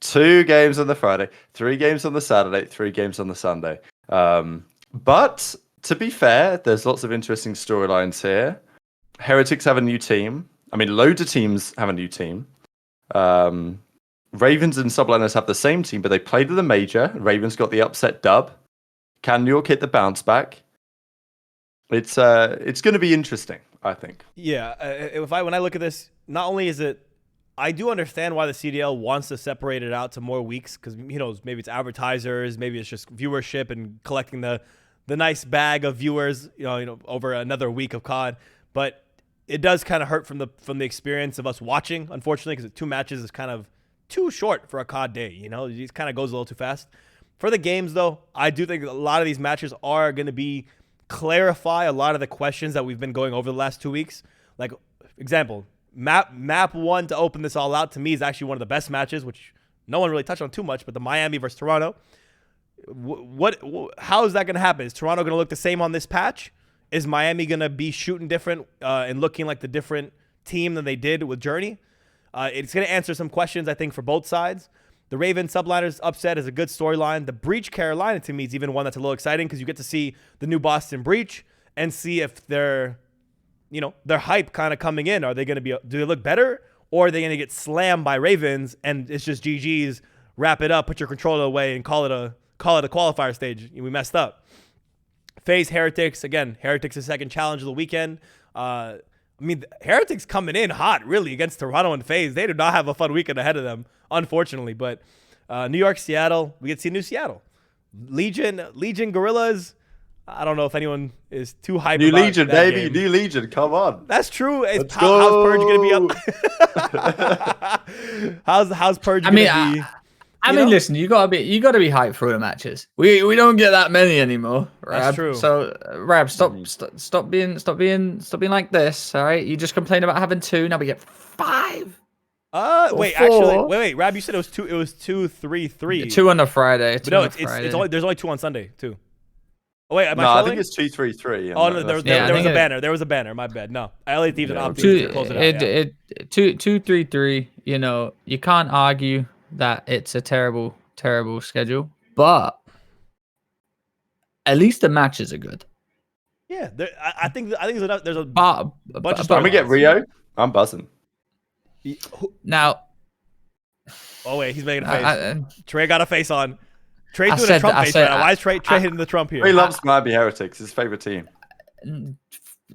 Speaker 2: 2 games on the Friday, 3 games on the Saturday, 3 games on the Sunday. But to be fair, there's lots of interesting storylines here. Heretics have a new team. I mean, loads of teams have a new team. Ravens and Subliners have the same team, but they played with a major. Ravens got the upset dub. Can New York hit the bounce back? It's going to be interesting, I think.
Speaker 1: Yeah, when I look at this, not only is it, I do understand why the CDL wants to separate it out to more weeks, because maybe it's advertisers, maybe it's just viewership and collecting the nice bag of viewers, over another week of COD. But it does kind of hurt from the experience of us watching, unfortunately, because 2 matches is kind of too short for a COD day. It kind of goes a little too fast. For the games, though, I do think a lot of these matches are going to clarify a lot of the questions that we've been going over the last 2 weeks. Like, example, map 1 to open this all out, to me, is actually one of the best matches, which no one really touched on too much, but the Miami versus Toronto. How is that going to happen? Is Toronto going to look the same on this patch? Is Miami going to be shooting different and looking like the different team than they did with Journey? It's going to answer some questions, I think, for both sides. The Ravens Subliners upset is a good storyline. The Breach Carolina, to me, is even one that's a little exciting, because you get to see the new Boston Breach and see if their hype kind of coming in. Are they going to do they look better, or are they going to get slammed by Ravens and it's just GG's, wrap it up, put your controller away, and call it a qualifier stage? We messed up. FaZe Heretics, again, Heretics' second challenge of the weekend. Heretics coming in hot, really, against Toronto and FaZe. They do not have a fun weekend ahead of them, unfortunately. But New York, Seattle, we get to see New Seattle. Legion Gorillas, I don't know if anyone is too hyped
Speaker 2: New
Speaker 1: about
Speaker 2: Legion,
Speaker 1: that
Speaker 2: baby.
Speaker 1: game.
Speaker 2: New Legion, come on.
Speaker 1: That's true.
Speaker 2: Let's
Speaker 1: How's
Speaker 2: go.
Speaker 1: Purge going to be up? How's Purge going to be?
Speaker 3: I mean, listen, you gotta be hyped for the matches. We don't get that many anymore, Rab.
Speaker 1: That's true.
Speaker 3: So, Rab, stop being like this. All right, you just complain about having 2. Now we get 5.
Speaker 1: Wait,
Speaker 3: 4.
Speaker 1: actually, wait, Rab, you said it was 2. It was 2, 3, 3.
Speaker 3: 2 on a Friday.
Speaker 1: But no, there's only 2 on Sunday too. Oh wait, am I trolling?
Speaker 2: I think it's 2, 3, 3.
Speaker 1: Oh no, there was a banner. There was a banner. My bad. No, iLLeY Thieves and OpTic close it out.
Speaker 3: 2, 3, 3. You can't argue that it's a terrible schedule, but at least the matches are good.
Speaker 1: Yeah, I think there's a
Speaker 3: bunch of
Speaker 2: Can we get Rio? I'm buzzing.
Speaker 3: Now.
Speaker 1: Oh wait, he's making a face. Trey got a face on. Trey's doing a Trump face right now. Why is Trey hitting the Trump here?
Speaker 2: Trey loves Miami Heretics, his favorite team.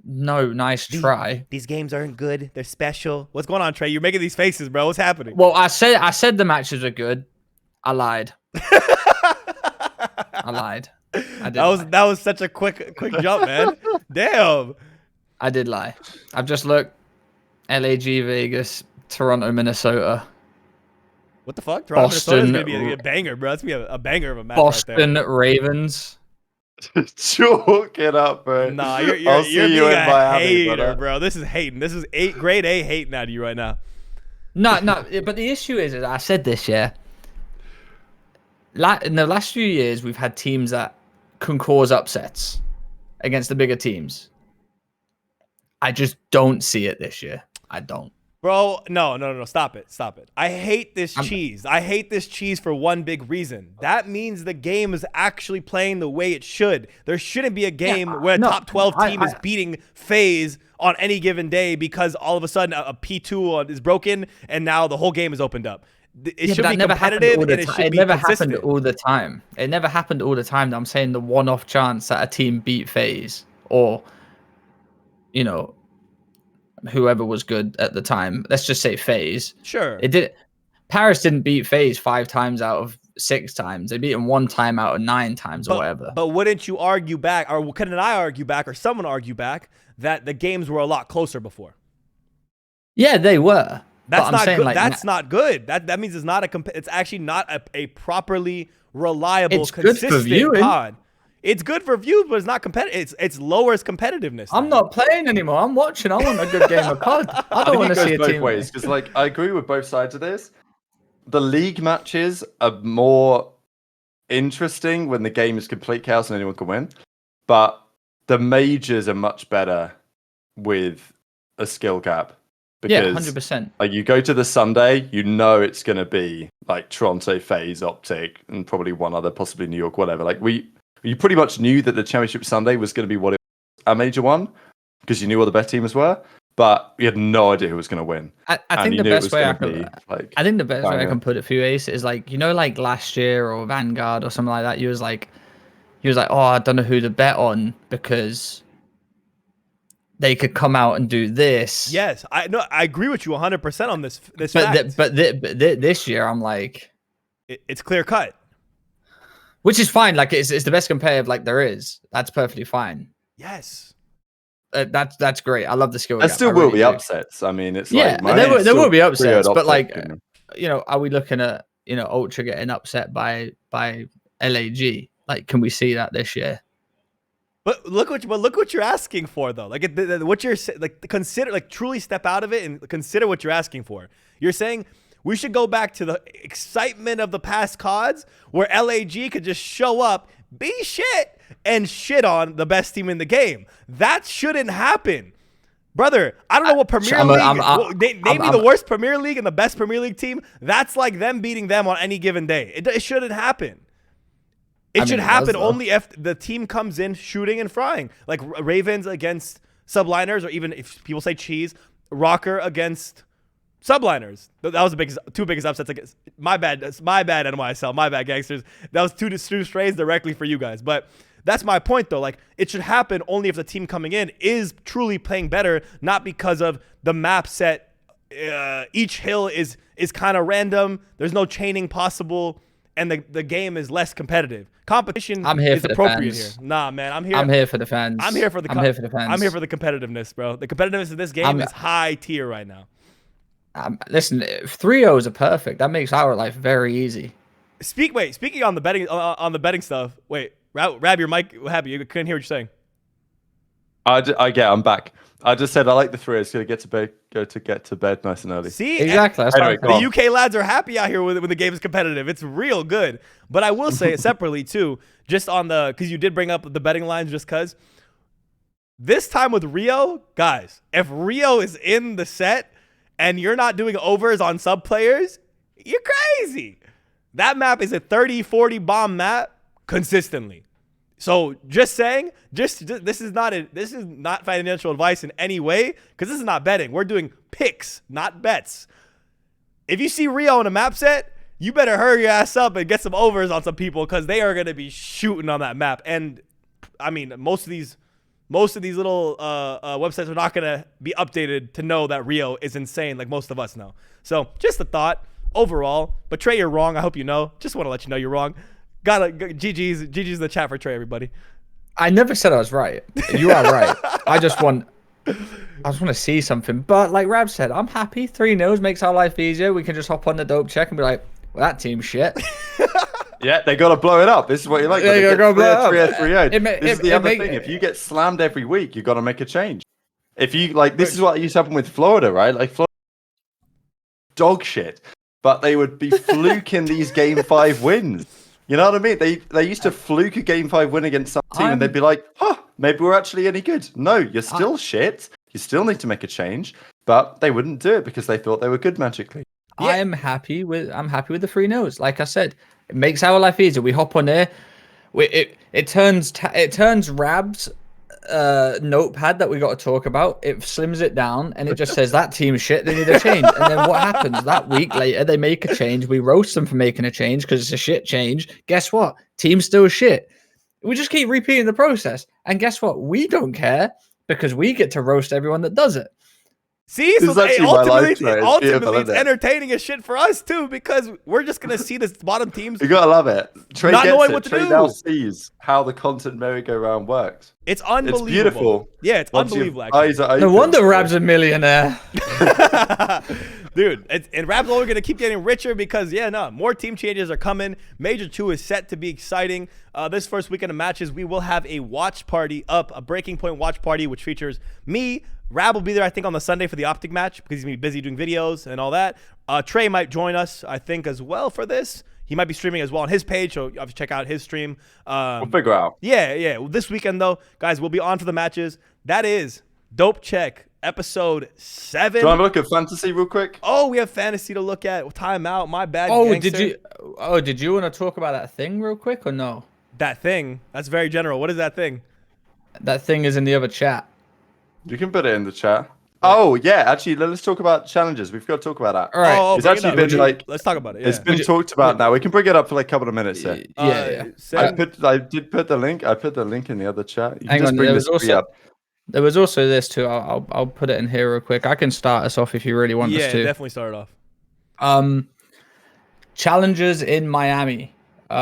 Speaker 3: No, nice try.
Speaker 1: These games aren't good. They're special. What's going on, Trey? You're making these faces, bro. What's happening?
Speaker 3: Well, I said the matches are good. I lied. I lied.
Speaker 1: That was such a quick jump, man. Damn.
Speaker 3: I did lie. I've just looked. LAG Vegas, Toronto, Minnesota.
Speaker 1: What the fuck? Toronto,
Speaker 3: Boston,
Speaker 1: Minnesota's gonna be a banger, bro. That's gonna be a banger of a match.
Speaker 3: Boston
Speaker 1: right there.
Speaker 3: Ravens.
Speaker 2: Chalk it up, bro.
Speaker 1: Nah, you're
Speaker 2: I'll see
Speaker 1: being
Speaker 2: you in
Speaker 1: a
Speaker 2: Miami,
Speaker 1: hater,
Speaker 2: brother.
Speaker 1: bro. This is hating. This is grade A hating out of you right now.
Speaker 3: No, but the issue is I said this, yeah. In the last few years, we've had teams that can cause upsets against the bigger teams. I just don't see it this year. I don't.
Speaker 1: Bro, no. Stop it. I hate this cheese. I hate this cheese for one big reason. That means the game is actually playing the way it should. There shouldn't be a game where a top 12 team is beating FaZe on any given day because all of a sudden a P2 is broken and now the whole game is opened up. It should be competitive and it should be consistent. It never happened
Speaker 3: all the time. It never happened all the time. I'm saying the one-off chance that a team beat FaZe or, you know, whoever was good at the time. Let's just say FaZe.
Speaker 1: Sure.
Speaker 3: It did. Paris didn't beat FaZe 5 times out of 6 times. They beat them 1 time out of 9 times or whatever.
Speaker 1: But wouldn't you argue back, or couldn't I argue back, or someone argue back that the games were a lot closer before?
Speaker 3: Yeah, they were.
Speaker 1: That's not good. Like, that's not good. That means it's not it's actually not a properly reliable, consistent COD. It's good for views, but it's not competitive. It's lowers competitiveness.
Speaker 3: I'm not playing anymore. I'm watching. I want a good game of COD. I don't want to see a team.
Speaker 2: Both ways, because like I agree with both sides of this. The league matches are more interesting when the game is complete chaos and anyone can win, but the majors are much better with a skill gap. Because,
Speaker 3: 100%.
Speaker 2: Like you go to the Sunday, you know it's going to be like Toronto, FaZe, OpTic, and probably one other, possibly New York, whatever. Like you pretty much knew that the Championship Sunday was going to be what it was, a major one, because you knew what the best teams were, but you had no idea who was going to win.
Speaker 3: I think the best way I can put it for you, Ace, is like, you know, like last year or Vanguard or something like that. He was like, oh, I don't know who to bet on because they could come out and do this.
Speaker 1: Yes, I agree with you 100% on this.
Speaker 3: But this year, I'm like,
Speaker 1: it's clear cut.
Speaker 3: Which is fine. Like it's the best competitive like there is. That's perfectly fine.
Speaker 1: Yes.
Speaker 3: That's great. I love the skill.
Speaker 2: There still will be upsets. I mean, it's
Speaker 3: like there will be upsets, but like you know, are we looking at, you know, Ultra getting upset by LAG? Like, can we see that this year?
Speaker 1: But look what you're asking for though. Like what you're like, consider, like, truly step out of it and consider what you're asking for. You're saying we should go back to the excitement of the past CODs where LAG could just show up, be shit, and shit on the best team in the game. That shouldn't happen. Brother, I don't know what Premier League... Name me the worst Premier League and the best Premier League team. That's like them beating them on any given day. It shouldn't happen. It should happen only if the team comes in shooting and frying. Like Ravens against subliners, or even if people say cheese, Rocker against subliners. That was the two biggest upsets. Against, my bad, NYSL. My bad, gangsters. That was two strays directly for you guys. But that's my point, though. Like, it should happen only if the team coming in is truly playing better, not because of the map set. Each hill is kind of random. There's no chaining possible, and the game is less competitive. Competition is appropriate here. Nah, man, I'm here for the fans. I'm here for the competitiveness, bro. The competitiveness of this game is high tier right now.
Speaker 3: Listen, 3-0s are perfect. That makes our life very easy.
Speaker 1: Speaking on the betting stuff. Wait, Rab, your mic. What happened? You couldn't hear what you're saying.
Speaker 2: I'm back. I just said I like the 3. It's gonna get to bed nice and early.
Speaker 1: See,
Speaker 3: exactly.
Speaker 1: Anyway, the UK lads are happy out here when the game is competitive. It's real good. But I will say separately too, just on because you did bring up the betting lines, just because. This time with Rio, guys, if Rio is in the set and you're not doing overs on sub players, you're crazy. That map is a 30-40 bomb map consistently. So just saying, this is not financial advice in any way, because this is not betting. We're doing picks, not bets. If you see Rio in a map set, you better hurry your ass up and get some overs on some people, because they are going to be shooting on that map. And I mean, most of these little websites are not going to be updated to know that Rio is insane, like most of us know. So just a thought overall. But Trey, you're wrong. I hope you know. Just want to let you know you're wrong. GG's in the chat for Trey, everybody.
Speaker 3: I never said I was right. You are right. I just want to see something. But like Rab said, I'm happy. 3-0 makes our life easier. We can just hop on the dope check and be like, well, that team's shit.
Speaker 2: Yeah, they got to blow it up. This is what you like.
Speaker 3: They got to blow it up.
Speaker 2: 3-3-3. This is the other thing. If you get slammed every week, you got to make a change. If you like, this is what used to happen with Florida, right? Like Florida dog shit, but they would be fluking these game 5 wins. You know what I mean? They used to fluke a game 5 win against some team, and they'd be like, "Huh, maybe we're actually any good." No, you're still shit. You still need to make a change, but they wouldn't do it because they thought they were good magically.
Speaker 3: Yeah. I'm happy with the 3-0s. Like I said, it makes our life easier. We hop on there. It turns Rab's notepad that we got to talk about. It slims it down and it just says that team shit. They need a change. And then what happens? That week later, they make a change. We roast them for making a change because it's a shit change. Guess what? Team's still shit. We just keep repeating the process. And guess what? We don't care because we get to roast everyone that does it.
Speaker 1: See, so ultimately it's
Speaker 2: it?
Speaker 1: entertaining as shit for us too, because we're just gonna see the bottom teams.
Speaker 2: You gotta love it. Trey
Speaker 1: not
Speaker 2: gets
Speaker 1: knowing
Speaker 2: it.
Speaker 1: what to
Speaker 2: Trey
Speaker 1: do.
Speaker 2: now sees how the content merry-go-round works.
Speaker 1: It's unbelievable.
Speaker 2: It's beautiful.
Speaker 1: Yeah, it's
Speaker 2: Once your
Speaker 1: unbelievable.
Speaker 2: eyes are
Speaker 3: No
Speaker 2: open.
Speaker 3: wonder Rab's a millionaire.
Speaker 1: Dude, and Rab's only going to keep getting richer because, more team changes are coming. Major 2 is set to be exciting. This first weekend of matches, we will have a watch party up, a Breaking Point watch party, which features me. Rab will be there, I think, on the Sunday for the OpTic match because he's going to be busy doing videos and all that. Trey might join us, I think, as well for this. He might be streaming as well on his page, so you have to check out his stream.
Speaker 2: We'll figure out.
Speaker 1: Yeah. This weekend, though, guys, we'll be on for the matches. That is Dope Check. Episode 7.
Speaker 2: Do you want to look at fantasy real quick?
Speaker 1: Oh, we have fantasy to look at. Time out. My bad.
Speaker 3: Oh,
Speaker 1: gangster.
Speaker 3: did you want to talk about that thing real quick or no?
Speaker 1: That thing? That's very general. What is that thing?
Speaker 3: That thing is in the other chat.
Speaker 2: You can put it in the chat. Oh, yeah. Actually, let's talk about challenges. We've got to talk about that.
Speaker 3: All right.
Speaker 1: Oh,
Speaker 2: It's actually been like...
Speaker 1: Let's talk about it. Yeah.
Speaker 2: It's been talked about now. We can bring it up for like a couple of minutes here.
Speaker 3: Yeah.
Speaker 2: I did put the link. I put the link in the other chat. You can
Speaker 3: Hang
Speaker 2: just
Speaker 3: on.
Speaker 2: bring this up.
Speaker 3: There was also this too. I'll put it in here real quick. I can start us off if you really want us to.
Speaker 1: Yeah, definitely start it off.
Speaker 3: Challenges in Miami. We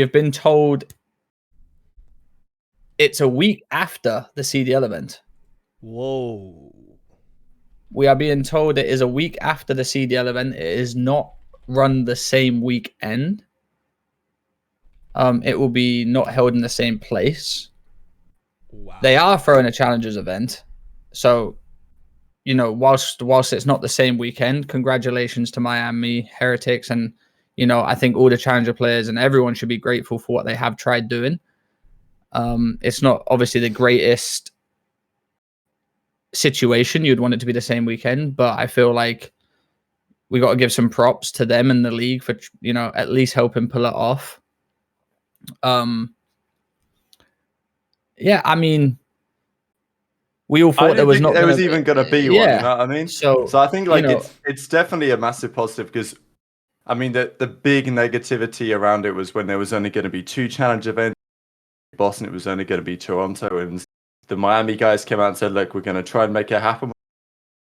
Speaker 3: have been told it's a week after the CDL event.
Speaker 1: Whoa.
Speaker 3: We are being told it is a week after the CDL event. It is not run the same weekend. It will be not held in the same place.
Speaker 1: Wow.
Speaker 3: They are throwing a challengers event, so whilst it's not the same weekend, congratulations to Miami Heretics, and I think all the challenger players and everyone should be grateful for what they have tried doing. It's not obviously the greatest situation. You'd want it to be the same weekend, but I feel like we got to give some props to them and the league for at least helping pull it off. Yeah, I mean, we all thought there was
Speaker 2: even going to be one. You know what I mean?
Speaker 3: So
Speaker 2: I think it's definitely a massive positive because, I mean, the big negativity around it was when there was only going to be 2 challenge events in Boston. It was only going to be Toronto, and the Miami guys came out and said, "Look, we're going to try and make it happen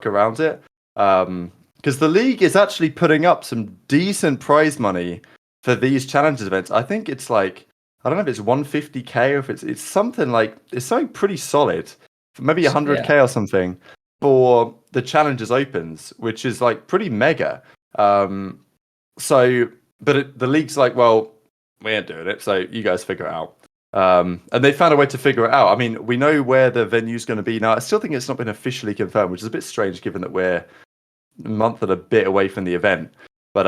Speaker 2: around it." Because the league is actually putting up some decent prize money for these challenges events. I think it's like, I don't know if it's 150k or if it's something pretty solid, maybe 100k or something for the challenges opens, which is like pretty mega. The league's like, well, we ain't doing it, so you guys figure it out. And they found a way to figure it out. I mean, we know where the venue's going to be now. I still think it's not been officially confirmed, which is a bit strange given that we're a month and a bit away from the event. But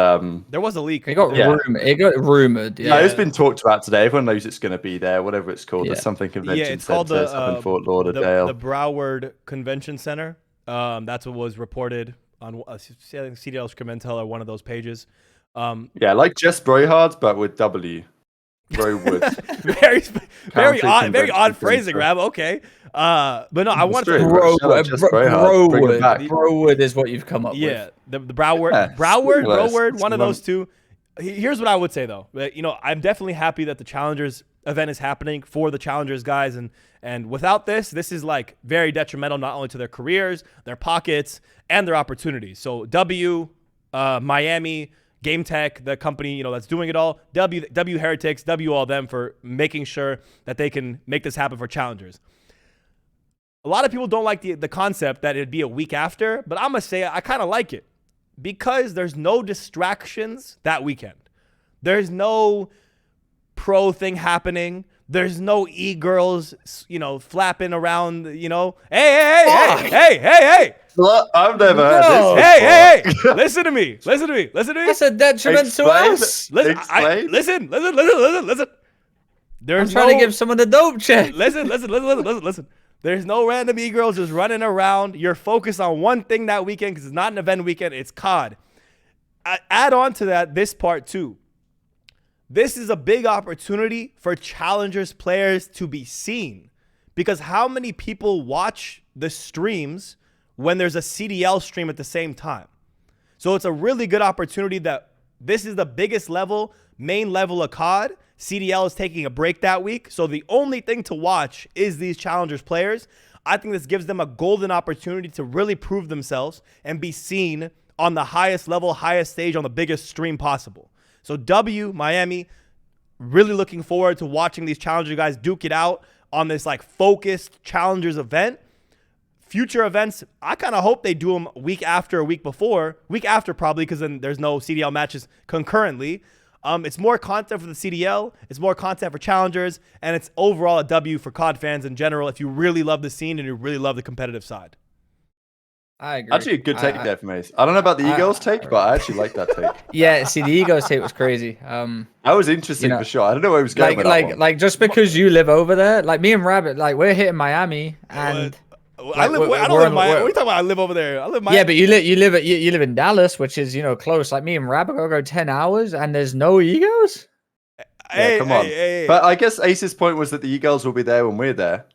Speaker 1: there was a leak.
Speaker 3: It got rumored. Yeah,
Speaker 2: it's been talked about today. Everyone knows it's going to be there, whatever it's called. There's something convention
Speaker 1: it's called
Speaker 2: center up in Fort Lauderdale.
Speaker 1: The Broward Convention Center. That's what was reported on CDL Scrappy or one of those pages.
Speaker 2: Like Jess Brohard, but with W. Browood.
Speaker 1: very odd phrasing, Rab. Okay. But no, I want to
Speaker 3: Browood is what you've come up with.
Speaker 1: Yeah, the Broward, one of those two. Here's what I would say though. I'm definitely happy that the Challengers event is happening for the Challengers guys, and without this is like very detrimental not only to their careers, their pockets, and their opportunities. So Miami, Game Tech, the company that's doing it all, W Heretics, W all them for making sure that they can make this happen for Challengers. A lot of people don't like the concept that it'd be a week after, but I'm gonna say I kind of like it because there's no distractions that weekend. There's no pro thing happening. There's no e-girls, flapping around, Hey.
Speaker 2: What? I've never heard
Speaker 3: No.
Speaker 2: this.
Speaker 1: Hey. Listen to me.
Speaker 3: That's a detriment to us.
Speaker 1: Listen.
Speaker 2: Explain.
Speaker 1: Listen.
Speaker 3: I'm trying to give someone a dope check.
Speaker 1: Listen. There's no random e-girls just running around. You're focused on one thing that weekend because it's not an event weekend. It's COD. Add on to that this part too. This is a big opportunity for challengers players to be seen, because how many people watch the streams when there's a CDL stream at the same time? So it's a really good opportunity that this is the biggest main level of COD. CDL is taking a break that week. So the only thing to watch is these challengers players. I think this gives them a golden opportunity to really prove themselves and be seen on the highest level, highest stage on the biggest stream possible. So Miami, really looking forward to watching these challenger guys duke it out on this like focused challengers event. Future events, I kind of hope they do them week after probably, because then there's no CDL matches concurrently. It's more content for the CDL, it's more content for challengers, and it's overall a W for COD fans in general if you really love the scene and you really love the competitive side.
Speaker 3: I agree.
Speaker 2: Actually, a good take there from Ace. I don't know about the Eagles take, but I actually like that take.
Speaker 3: Yeah, see, the Eagles take was crazy.
Speaker 2: That was interesting for sure. I don't know where it was going with that one.
Speaker 3: Like just because you live over there, like me and Rabbit, like we're hitting Miami, and
Speaker 1: I don't live in Miami. What are you talking about? I live over there. I live in Miami.
Speaker 3: Yeah, but you live in Dallas, which is close. Like me and Rabbit go 10 hours, and there's no Egos.
Speaker 2: Yeah, come on. But I guess Ace's point was that the Eagles will be there when we're there,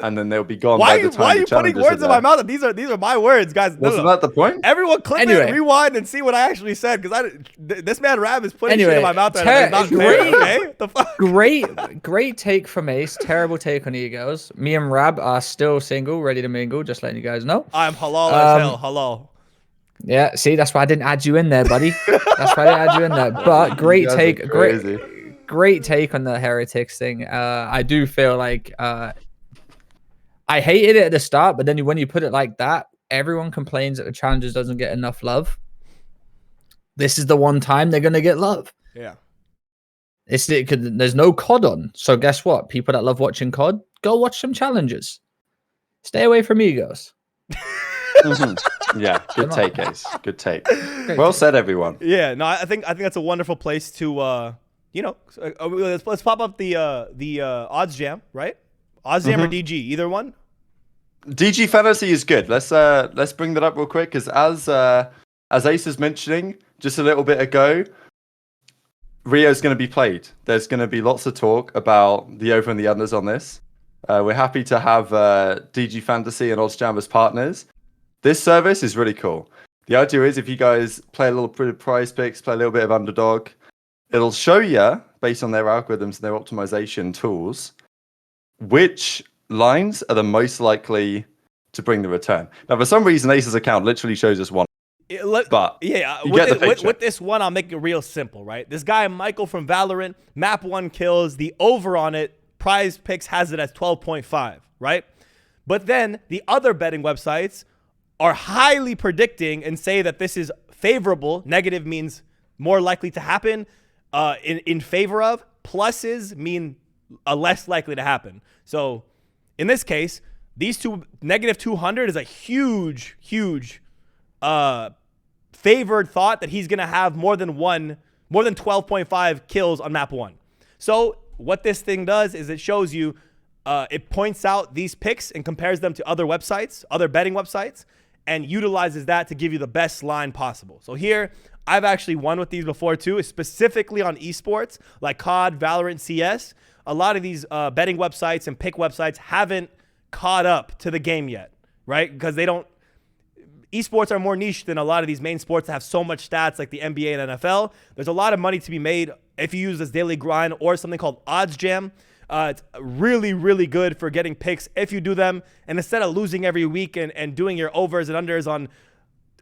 Speaker 2: and then they'll be gone by the time
Speaker 1: why are you putting words in my mouth? These are my words, guys.
Speaker 2: Wasn't that the point?
Speaker 1: Everyone click it, rewind, and see what I actually said, because this man Rab is putting shit in my mouth that is not clear. Okay? The fuck?
Speaker 3: Great take from Ace. Terrible take on Egos. Me and Rab are still single, ready to mingle. Just letting you guys know.
Speaker 1: I'm halal as hell. Halal.
Speaker 3: Yeah, see, that's why I didn't add you in there, buddy. That's why I didn't add you in there. But great take, great take on the heretics thing. I do feel like I hated it at the start, but then when you put it like that, everyone complains that the challengers doesn't get enough love. This is the one time they're gonna get love.
Speaker 1: Yeah.
Speaker 3: There's no COD on, so guess what? People that love watching COD, go watch some challengers. Stay away from Egos.
Speaker 2: Yeah, good take, Ace. Good take. Well said, everyone.
Speaker 1: Yeah, no, I think that's a wonderful place to let's pop up the odds jam, right? Odds jam or DG, either one.
Speaker 2: DG fantasy is good. Let's bring that up real quick, because as Ace was mentioning just a little bit ago, Rio's going to be played. There's going to be lots of talk about the over and the unders on this. We're happy to have DG Fantasy and OddsJam as partners. This service is really cool. The idea is if you guys play a little bit of prize picks, play a little bit of underdog, it'll show you, based on their algorithms and their optimization tools, which lines are the most likely to bring the return. Now, for some reason, Ace's account literally shows us one. But
Speaker 1: yeah,
Speaker 2: you get the picture.
Speaker 1: With this one, I'll make it real simple, right? This guy, Michael from Valorant, map 1 kills. The over on it, prize picks has it as 12.5, right? But then the other betting websites are highly predicting and say that this is favorable. Negative means more likely to happen in favor of. Pluses mean less likely to happen. So in this case, these two, negative 200 is a huge favored thought that he's going to have more than 12.5 kills on map 1. So what this thing does is it shows you, it points out these picks and compares them to other websites, other betting websites, and utilizes that to give you the best line possible. So here, I've actually won with these before too, specifically on esports like COD, Valorant, CS. A lot of these betting websites and pick websites haven't caught up to the game yet, right? Because esports are more niche than a lot of these main sports that have so much stats like the NBA and NFL. There's a lot of money to be made if you use this daily grind or something called Odds Jam. It's really, really good for getting picks if you do them. And instead of losing every week and doing your overs and unders on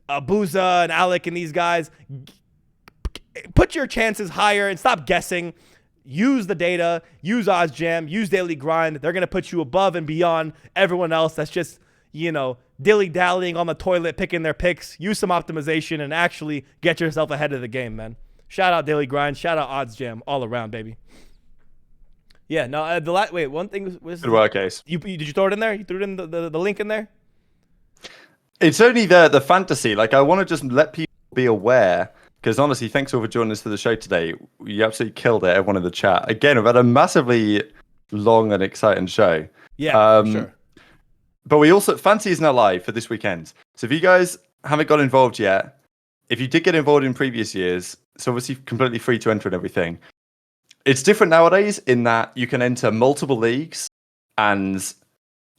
Speaker 1: Booza and Alec and these guys, put your chances higher and stop guessing. Use the data, use Odds Jam, use daily grind. They're going to put you above and beyond everyone else that's just, dilly-dallying on the toilet, picking their picks. Use some optimization and actually get yourself ahead of the game, man. Shout out Daily Grind. Shout out Odds Jam all around, baby. Yeah, no, wait, one thing was
Speaker 2: Good work, Ace.
Speaker 1: did you throw it in there? You threw it in the link in there?
Speaker 2: It's only the fantasy. Like, I want to just let people be aware, because honestly, thanks all for joining us for the show today. You absolutely killed it, everyone in the chat. Again, we've had a massively long and exciting show.
Speaker 1: Yeah, for sure.
Speaker 2: But we also, fantasy is now live for this weekend. So if you guys haven't got involved yet, if you did get involved in previous years, it's obviously completely free to enter and everything. It's different nowadays in that you can enter multiple leagues and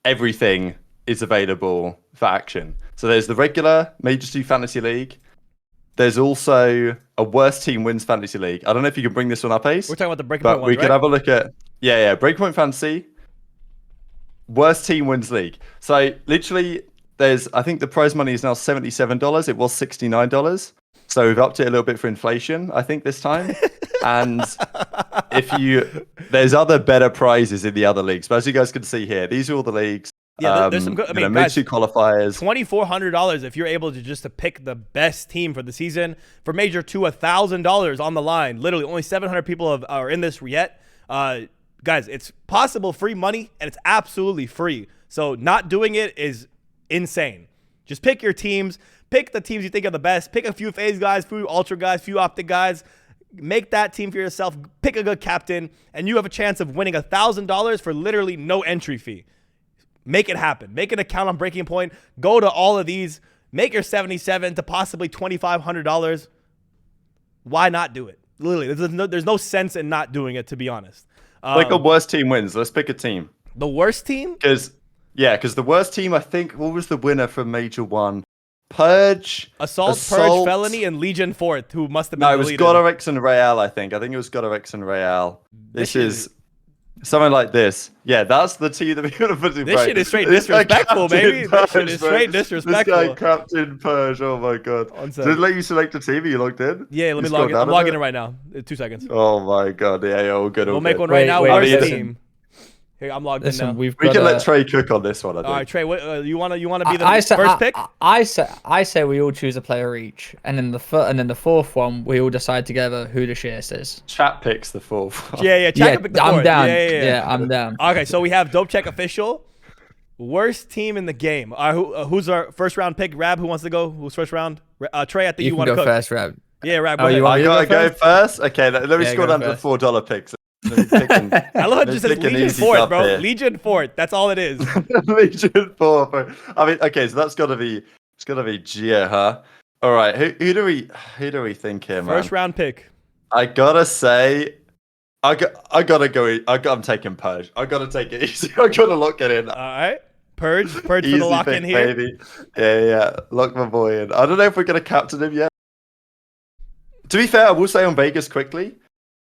Speaker 2: everything is available for action. So there's the regular Major 2 Fantasy League. There's also a worst team wins Fantasy League. I don't know if you can bring this one up, Ace.
Speaker 1: We're talking about the Breaking
Speaker 2: but
Speaker 1: Point ones,
Speaker 2: we
Speaker 1: right?
Speaker 2: could have a look at Breakpoint Fantasy. Worst team wins league. So literally, I think the prize money is now $77. It was $69. So we've upped it a little bit for inflation, I think, this time. And there's other better prizes in the other leagues. But as you guys can see here, these are all the leagues.
Speaker 1: Yeah, there's some good. I mean, guys,
Speaker 2: Major 2 qualifiers.
Speaker 1: $2,400 if you're able to pick the best team for the season. For Major 2, $1,000 on the line. Literally, only 700 people are in this yet. Guys, it's possible free money, and it's absolutely free. So not doing it is insane. Just pick your teams. Pick the teams you think are the best. Pick a few phase guys, few ultra guys, few OpTic guys. Make that team for yourself. Pick a good captain, and you have a chance of winning $1,000 for literally no entry fee. Make it happen. Make an account on Breaking Point. Go to all of these. Make your $77 to possibly $2,500. Why not do it? Literally, there's no sense in not doing it, to be honest.
Speaker 2: Like a worst team wins. Let's pick a team.
Speaker 1: The worst team?
Speaker 2: Because the worst team, I think, what was the winner for Major 1? Purge,
Speaker 1: Assault, Purge, Felony, and Legion 4th, who must have been deleted.
Speaker 2: No, it was Godorex and Real, I think. I think it was Godorex and Real. This is something like this. Yeah, that's the team that we're going to put in.
Speaker 1: This shit is straight disrespectful, baby. This shit is straight disrespectful.
Speaker 2: This guy, Captain Purge, oh my god. Did it let you select a team? Are you logged in?
Speaker 1: Yeah, let me log in. I'm logging in right now. 2 seconds.
Speaker 2: Oh my god, yeah, all good.
Speaker 1: We'll make one right now. Worst team. Here, I'm logged in now.
Speaker 3: We
Speaker 2: can let Trey cook on this one, I think.
Speaker 1: All right, Trey, what, you want to be the first pick?
Speaker 3: I say we all choose a player each, and then the fourth one we all decide together who the shirt is.
Speaker 2: Chat picks the fourth one.
Speaker 1: Yeah, chat can pick the fourth.
Speaker 3: I'm down.
Speaker 1: Yeah,
Speaker 3: I'm down.
Speaker 1: Okay, so we have Dope Check Official. Worst team in the game. Who's our first round pick? Rab, who wants to go? Who's first round? Trey, I think you want to
Speaker 3: go
Speaker 1: cook.
Speaker 3: first, Rab.
Speaker 1: Yeah, Rab,
Speaker 3: you want
Speaker 2: I gotta go first? Okay, let me scroll down to the $4 picks.
Speaker 1: I love it. Just says Legion 4th, bro. Here. Legion 4th. That's all it is.
Speaker 2: Legion 4th, bro. I mean, okay, so that's gotta be Gia, huh? All right, who do we think here, man?
Speaker 1: First round pick.
Speaker 2: I gotta say, I gotta go. I'm taking Purge. I gotta take it easy. I gotta lock it in.
Speaker 1: All right, Purge
Speaker 2: easy
Speaker 1: for the lock in here.
Speaker 2: Baby. Yeah, lock my boy in. I don't know if we're gonna captain him yet. To be fair, I will say on Vegas quickly.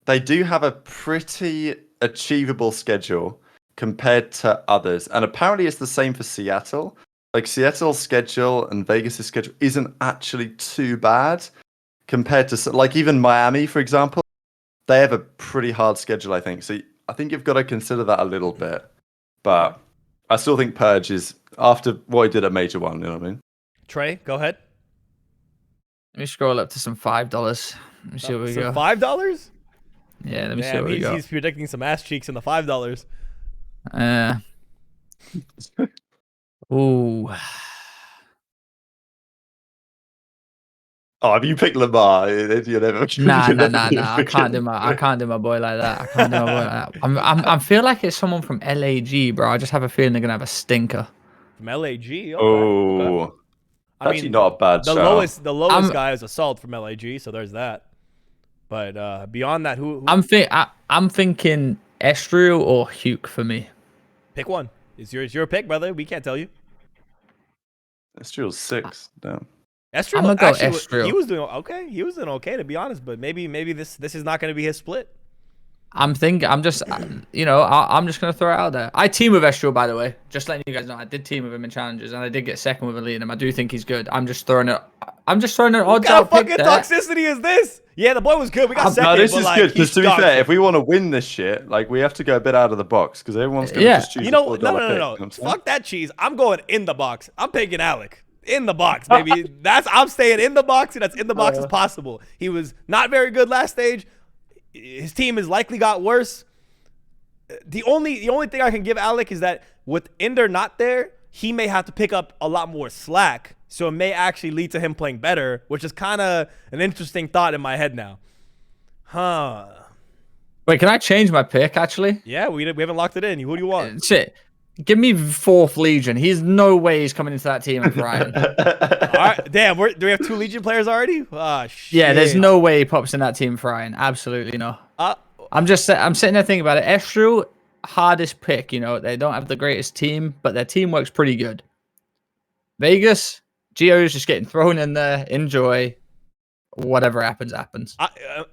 Speaker 2: They do have a pretty achievable schedule compared to others. And apparently it's the same for Seattle. Like Seattle's schedule and Vegas' schedule isn't actually too bad compared to like even Miami, for example. They have a pretty hard schedule, I think. So I think you've got to consider that a little bit. But I still think Purge is, after what he did at Major 1, you know what I mean?
Speaker 1: Trey, go ahead.
Speaker 3: Let me scroll up to some $5. Let me see what we got.
Speaker 1: $5?
Speaker 3: Yeah, let me see what we got.
Speaker 1: He's predicting some ass cheeks in the $5.
Speaker 3: Ooh.
Speaker 2: Oh, if you pick Lamar, you're never.
Speaker 3: Nah. I can't do my boy like that. I feel like it's someone from LAG, bro. I just have a feeling they're gonna have a stinker.
Speaker 1: From LAG. Okay.
Speaker 2: Oh,
Speaker 1: okay.
Speaker 2: Actually, not a bad
Speaker 1: the
Speaker 2: shout.
Speaker 1: lowest guy is Assault from LAG, so there's that. But beyond that, who?
Speaker 3: I'm thinking Estriel or Hugh for me.
Speaker 1: Pick one. It's your pick, brother. We can't tell you.
Speaker 2: Estriel's 6. Damn.
Speaker 1: Estriel,
Speaker 3: I'm gonna go
Speaker 1: actually,
Speaker 3: Estriel.
Speaker 1: He was doing okay. He was doing okay, to be honest. But maybe this is not going to be his split.
Speaker 3: I'm just gonna throw it out there. I team with Estriel, by the way. Just letting you guys know, I did team with him in challenges, and I did get second with Elite him. I do think he's good. I'm just throwing an odds
Speaker 1: out pick. What fucking toxicity is this? Yeah, the boy was good. We got second.
Speaker 2: No, this is good.
Speaker 1: Because
Speaker 2: to be fair, if we want to win this shit, like we have to go a bit out of the box because everyone's gonna just choose.
Speaker 1: No. Fuck that cheese. I'm going in the box. I'm picking Alec. In the box, baby. I'm staying in the box, and that's in the box as possible. He was not very good last stage. His team has likely got worse. the only thing I can give iLLeY is that with Ender not there, he may have to pick up a lot more slack. So it may actually lead to him playing better, which is kind of an interesting thought in my head now. Huh.
Speaker 3: Wait, can I change my pick, actually?
Speaker 1: Yeah, we haven't locked it in. Who do you want?
Speaker 3: Shit. Give me 4th Legion. He's no way he's coming into that team of Ryan.
Speaker 1: All right, damn, do we have 2 Legion players already? Ah, shit.
Speaker 3: Yeah, there's no way he pops in that team for Ryan. Absolutely no. I'm sitting there thinking about it. Estru, hardest pick. You know, they don't have the greatest team, but their team works pretty good. Vegas, Geo is just getting thrown in there. Enjoy. Whatever happens, happens.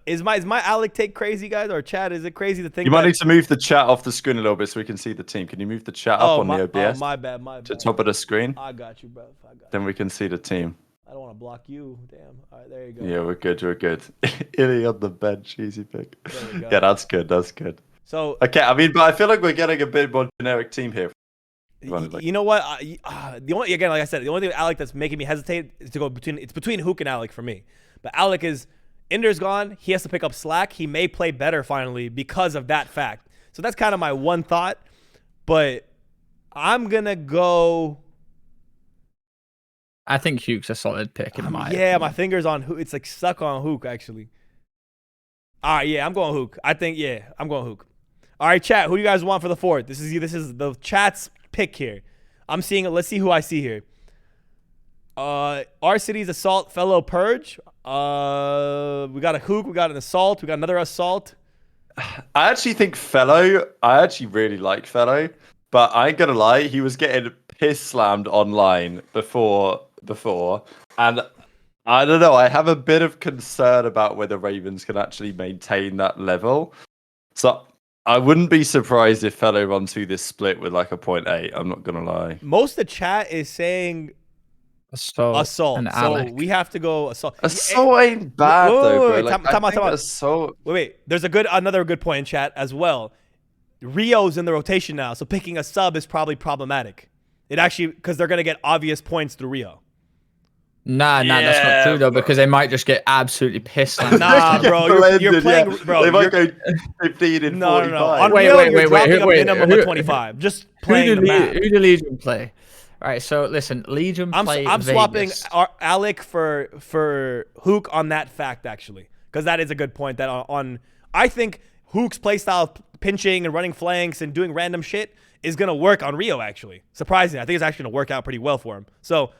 Speaker 1: Is my iLLeY take crazy, guys, or chat? Is it crazy to think
Speaker 2: You might need to move the chat off the screen a little bit so we can see the team. Can you move the chat up on the OBS?
Speaker 1: Oh, my bad.
Speaker 2: To top of the screen.
Speaker 1: I got you, bro.
Speaker 2: Then we can see the team.
Speaker 1: I don't want to block you. Damn. All right, there you go.
Speaker 2: Yeah, we're good. iLLeY on the bench, easy pick.
Speaker 1: There we go.
Speaker 2: Yeah, that's good.
Speaker 1: So
Speaker 2: okay, I mean, but I feel like we're getting a bit more generic team here.
Speaker 1: you know what? The only, again, like I said, the only thing with iLLeY that's making me hesitate is to go between Hook and iLLeY for me. But iLLeY is Ender's gone. He has to pick up slack. He may play better finally because of that fact. So that's kind of my one thought. But I'm gonna go.
Speaker 3: I think Huke's a solid pick in my
Speaker 1: opinion. My finger's on Hook. It's like stuck on Hook actually. All right, yeah, I'm going Hook. I'm going Hook. All right, chat. Who do you guys want for the 4th? This is the chat's pick here. I'm seeing it. Let's see who I see here. Our city's Assault fellow Purge. We got a Hook. We got an Assault. We got another Assault.
Speaker 2: I actually think Fellow. I actually really like Fellow, but I ain't gonna lie. He was getting piss slammed online before, and I don't know. I have a bit of concern about whether Ravens can actually maintain that level. So I wouldn't be surprised if Fellow runs through this split with like a 0.8. I'm not gonna lie.
Speaker 1: Most of the chat is saying Assault. So we have to go Assault.
Speaker 2: Assault ain't bad though, bro. Like,
Speaker 1: time out.
Speaker 2: Assault.
Speaker 1: Wait. There's another good point in chat as well. Rio's in the rotation now, so picking a sub is probably problematic. It actually, because they're gonna get obvious points through Rio.
Speaker 3: Nah, that's not true though, because they might just get absolutely pissed.
Speaker 1: Nah, bro, you're playing. Yeah. Bro,
Speaker 2: they might go 15 and 45.
Speaker 1: No. On Rio, you're dropping a minimum of 25. Just playing the map.
Speaker 3: Who do Legion play? All right, so listen, Legion play.
Speaker 1: I'm
Speaker 3: Vegas.
Speaker 1: swapping iLLeY for Hook on that fact actually, because that is a good point. That I think Hook's playstyle, pinching and running flanks and doing random shit, is gonna work on Rio actually. Surprisingly, I think it's actually gonna work out pretty well for him. So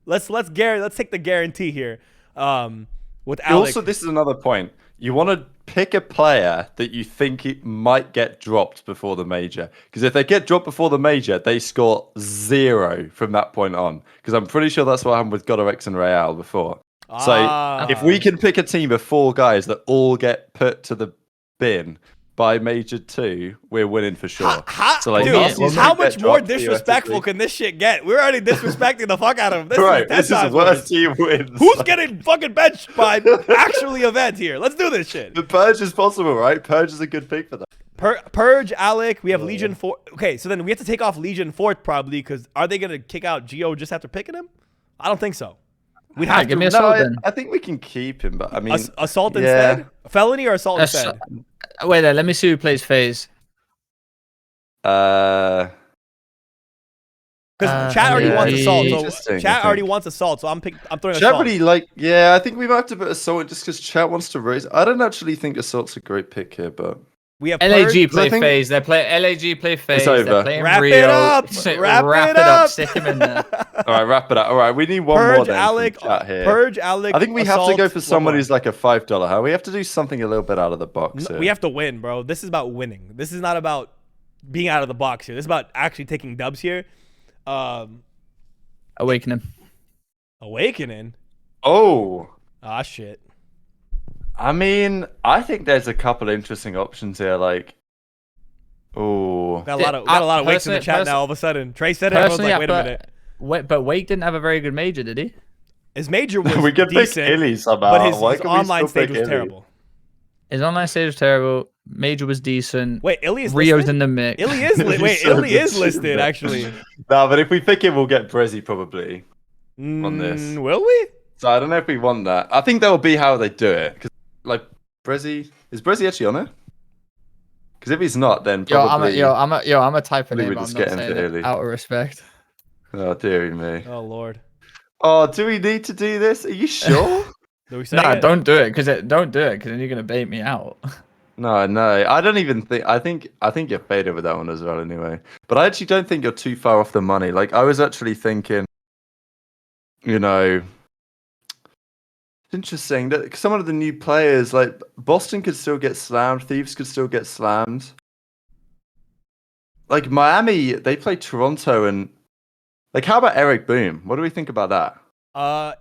Speaker 1: let's take the guarantee here. With iLLeY.
Speaker 2: Also, this is another point. You want to pick a player that you think it might get dropped before the major. Because if they get dropped before the major, they score 0 from that point on. Because I'm pretty sure that's what happened with Godorex and Real before. So if we can pick a team of 4 guys that all get put to the bin by major 2, we're winning for sure.
Speaker 1: How much more disrespectful can this shit get? We're already disrespecting the fuck out of him.
Speaker 2: This is worst team wins.
Speaker 1: Who's getting fucking benched by actually event here? Let's do this shit.
Speaker 2: The Purge is possible, right? Purge is a good pick for that.
Speaker 1: Purge, iLLeY, we have Legion 4. Okay, so then we have to take off Legion 4th probably, because are they going to kick out Geo just after picking him? I don't think so. We'd have
Speaker 3: give me Assault then.
Speaker 2: I think we can keep him, but I mean...
Speaker 1: Assault instead? Felony or Assault instead?
Speaker 3: Wait there, let me see who plays FaZe.
Speaker 1: Because chat already wants Assault. So chat already wants Assault, so I'm throwing Assault.
Speaker 2: Chat really I think we might have to put Assault just because chat wants to raise. I don't actually think Assault's a great pick here, but...
Speaker 1: We have
Speaker 3: LAG play FaZe. They play LAG play FaZe.
Speaker 2: It's over.
Speaker 3: They're playing
Speaker 1: Wrap
Speaker 3: Rio.
Speaker 1: it up.
Speaker 3: Wrap it up. Stick him in there.
Speaker 2: All right, wrap it up. All right, we need one more then from chat here.
Speaker 1: Purge, iLLeY.
Speaker 2: I think we have to go for someone who's like a $5. Huh? We have to do something a little bit out of the box.
Speaker 1: We have to win, bro. This is about winning. This is not about being out of the box here. This is about actually taking dubs here.
Speaker 3: Awakening.
Speaker 2: Oh.
Speaker 1: Ah, shit.
Speaker 2: I mean, I think there's a couple interesting options here. Like, oh,
Speaker 1: got a lot of Wakes in the chat now. All of a sudden, Trey said it. Everyone's like, wait a minute.
Speaker 3: But Wake didn't have a very good major, did he?
Speaker 1: His major was
Speaker 2: we could
Speaker 1: decent,
Speaker 2: pick iLLeY somehow.
Speaker 1: but his online stage was terrible.
Speaker 3: His online stage was terrible. Major was decent.
Speaker 1: Wait, iLLeY is
Speaker 3: Rio's
Speaker 1: listed?
Speaker 3: in the mix.
Speaker 1: iLLeY is iLLeY is listed actually.
Speaker 2: No, but if we pick him, we'll get Breszy probably on this.
Speaker 1: Will we?
Speaker 2: So I don't know if we want that. I think that will be how they do it. Because like Breszy, is Breszy actually on it? Because if he's not, then
Speaker 3: Yo,
Speaker 2: probably.
Speaker 3: I'm a type of
Speaker 2: Probably
Speaker 3: name.
Speaker 2: would
Speaker 3: I'm
Speaker 2: just
Speaker 3: not
Speaker 2: get him
Speaker 3: saying
Speaker 2: to
Speaker 3: it
Speaker 2: early.
Speaker 3: out of respect.
Speaker 2: Oh dearie me.
Speaker 1: Oh Lord.
Speaker 2: Oh, do we need to do this? Are you sure?
Speaker 1: Do we say
Speaker 3: Nah,
Speaker 1: it?
Speaker 3: don't do it, because then you're gonna bait me out.
Speaker 2: No, I don't even think. I think you're faded with that one as well, anyway. But I actually don't think you're too far off the money. Like I was actually thinking, you know, it's interesting that some of the new players, like Boston, could still get slammed. Thieves could still get slammed. Like Miami, they play Toronto, and like, how about Eric Boom? What do we think about that?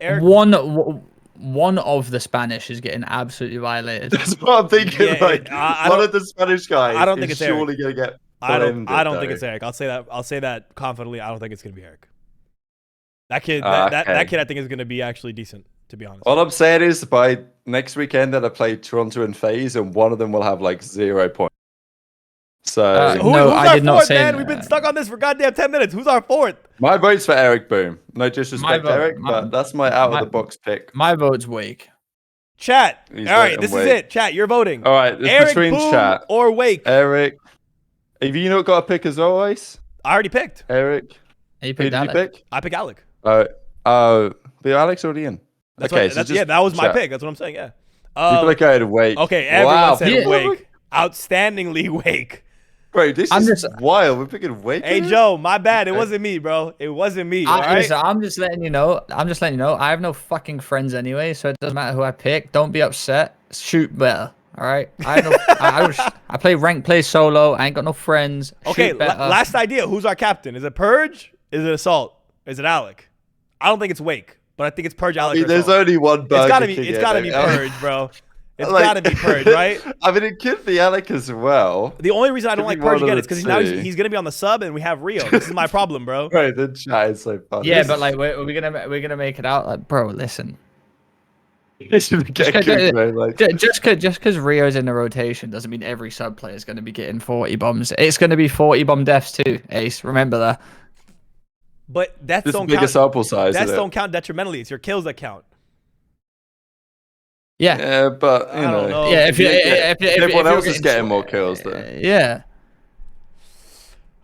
Speaker 1: Eric.
Speaker 3: One of the Spanish is getting absolutely violated.
Speaker 2: That's what I'm thinking.
Speaker 1: Yeah,
Speaker 2: like
Speaker 1: I
Speaker 2: one
Speaker 1: don't-
Speaker 2: of the Spanish guys
Speaker 1: I don't think
Speaker 2: is
Speaker 1: it's Eric.
Speaker 2: surely gonna get.
Speaker 1: I don't
Speaker 2: blended,
Speaker 1: think it's
Speaker 2: though.
Speaker 1: Eric. I'll say that confidently. I don't think it's gonna be Eric. That kid,
Speaker 2: Okay.
Speaker 1: that kid, I think is gonna be actually decent, to be honest.
Speaker 2: All I'm saying is by next weekend that I play Toronto and FaZe, and one of them will have like 0 points. So
Speaker 3: No,
Speaker 1: who's
Speaker 3: I
Speaker 1: our
Speaker 3: did not
Speaker 1: fourth,
Speaker 3: say
Speaker 1: man?
Speaker 3: that.
Speaker 1: We've been stuck on this for goddamn 10 minutes. Who's our fourth?
Speaker 2: my vote's for Eric Boom. No disrespect,
Speaker 3: vote-
Speaker 2: Eric, but that's my out of the box pick.
Speaker 3: My vote's Wake.
Speaker 1: Chat.
Speaker 2: He's
Speaker 1: All right,
Speaker 2: voting
Speaker 1: this is
Speaker 2: Wake.
Speaker 1: it. Chat, you're voting.
Speaker 2: All right, it's
Speaker 1: Eric
Speaker 2: between
Speaker 1: Boom
Speaker 2: chat.
Speaker 1: or Wake.
Speaker 2: Eric, have you not got a pick as always?
Speaker 1: I already picked.
Speaker 2: Eric,
Speaker 3: You
Speaker 2: who
Speaker 3: picked
Speaker 2: did you
Speaker 3: Alec.
Speaker 2: pick?
Speaker 1: I picked Alec.
Speaker 2: But Alex already in.
Speaker 1: That's
Speaker 2: okay,
Speaker 1: what,
Speaker 2: so
Speaker 1: that's,
Speaker 2: just
Speaker 1: yeah, that was my
Speaker 2: chat.
Speaker 1: pick. That's what I'm saying. Yeah.
Speaker 2: People are going to Wake.
Speaker 1: Okay, everyone
Speaker 2: wow,
Speaker 1: said
Speaker 2: people are-
Speaker 1: Wake. Outstandingly Wake.
Speaker 2: Bro, this is wild. We're picking Wake.
Speaker 1: Hey
Speaker 2: here?
Speaker 1: Joe, my bad. It
Speaker 2: Okay.
Speaker 1: wasn't me, bro. It wasn't me. All right.
Speaker 3: Listen, I'm just letting you know. I have no fucking friends anyway, so it doesn't matter who I pick. Don't be upset. Shoot better. All right. I have no, I play rank, play solo. I ain't got no friends.
Speaker 1: Okay,
Speaker 3: Shoot better.
Speaker 1: last idea. Who's our captain? Is it Purge? Is it Assault? Is it Alec? I don't think it's Wake, but I think it's Purge, Alec, or
Speaker 2: there's
Speaker 1: Assault.
Speaker 2: only one Burger
Speaker 1: It's gotta be.
Speaker 2: King
Speaker 1: It's
Speaker 2: in
Speaker 1: gotta
Speaker 2: it.
Speaker 1: be Purge, bro. It's
Speaker 2: Like-
Speaker 1: gotta be Purge, right?
Speaker 2: I mean, it could be Alec as well.
Speaker 1: The only reason I don't
Speaker 2: Could
Speaker 1: like
Speaker 2: be one
Speaker 1: Purge
Speaker 2: of
Speaker 1: again
Speaker 2: the
Speaker 1: is because now
Speaker 2: two.
Speaker 1: he's gonna be on the sub and we have Rio. This is my problem, bro.
Speaker 2: Right, the chat is so funny.
Speaker 3: Yeah, but like we're gonna make it out. Like, bro, listen.
Speaker 2: It should get
Speaker 3: Just
Speaker 2: kicked, bro, like-
Speaker 3: Just because Rio's in the rotation doesn't mean every sub player is going to be getting 40 bombs. It's going to be 40 bomb deaths too, Ace. Remember that.
Speaker 1: But deaths
Speaker 2: This is
Speaker 1: don't
Speaker 2: bigger
Speaker 1: count.
Speaker 2: sample size.
Speaker 1: Deaths
Speaker 2: isn't it?
Speaker 1: don't count detrimentally. It's your kills that count.
Speaker 3: Yeah.
Speaker 2: Yeah, but you
Speaker 1: I don't know.
Speaker 3: Yeah, if
Speaker 2: everyone
Speaker 3: you're
Speaker 2: else is getting more kills, then.
Speaker 3: Yeah.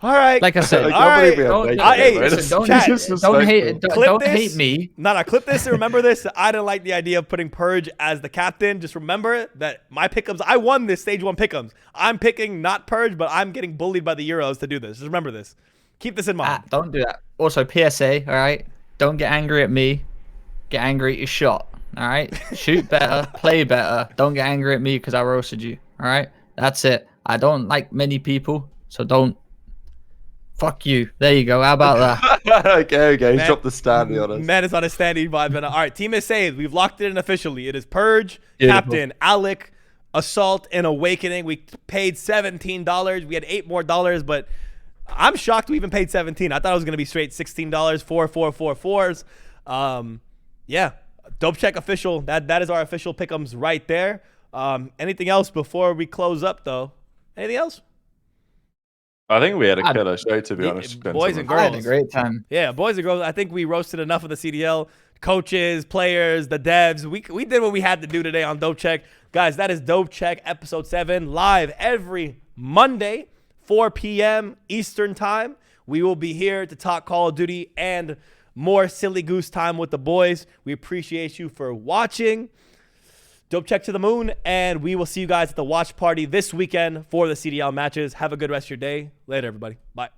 Speaker 1: All right.
Speaker 3: Like I said,
Speaker 2: Like,
Speaker 1: all
Speaker 2: I
Speaker 1: right.
Speaker 2: believe we have Wake
Speaker 1: Hey,
Speaker 2: in it, bro.
Speaker 1: listen,
Speaker 3: don't,
Speaker 1: chat.
Speaker 3: don't hate
Speaker 1: Clip
Speaker 3: don't
Speaker 1: this.
Speaker 3: hate me.
Speaker 1: No, clip this and remember this. I didn't like the idea of putting Purge as the captain. Just remember that my pick'ems, I won this stage 1 pick'ems. I'm picking not Purge, but I'm getting bullied by the Euros to do this. Just remember this. Keep this in mind.
Speaker 3: Don't do that. Also, PSA, all right? Don't get angry at me. Get angry at your shot, all right? Shoot better, play better. Don't get angry at me because I roasted you, all right? That's it. I don't like many people, so don't. Fuck you. There you go. How about that?
Speaker 2: Okay, he
Speaker 1: Man-
Speaker 2: dropped the Standy on us.
Speaker 1: Man, it's on a Standy vibe. All right, team is saved. We've locked it in officially. It is Purge,
Speaker 3: Beautiful.
Speaker 1: Captain, Alec, Assault, and Awakening. We paid $17. We had $8 more, but I'm shocked we even paid $17. I thought it was going to be straight $16, 4, 4, 4, 4s. Yeah, Dope Check official. That is our official pick'ems right there. Anything else before we close up, though? Anything else?
Speaker 2: I think we had a killer show, to be honest.
Speaker 1: Boys and
Speaker 3: I had a
Speaker 1: girls.
Speaker 3: great time.
Speaker 1: Yeah, boys and girls. I think we roasted enough of the CDL coaches, players, the devs. We did what we had to do today on Dope Check. Guys, that is Dope Check episode 7 live every Monday, 4 p.m. Eastern time. We will be here to talk Call of Duty and more silly goose time with the boys. We appreciate you for watching. Dope Check to the moon, and we will see you guys at the watch party this weekend for the CDL matches. Have a good rest of your day. Later, everybody. Bye.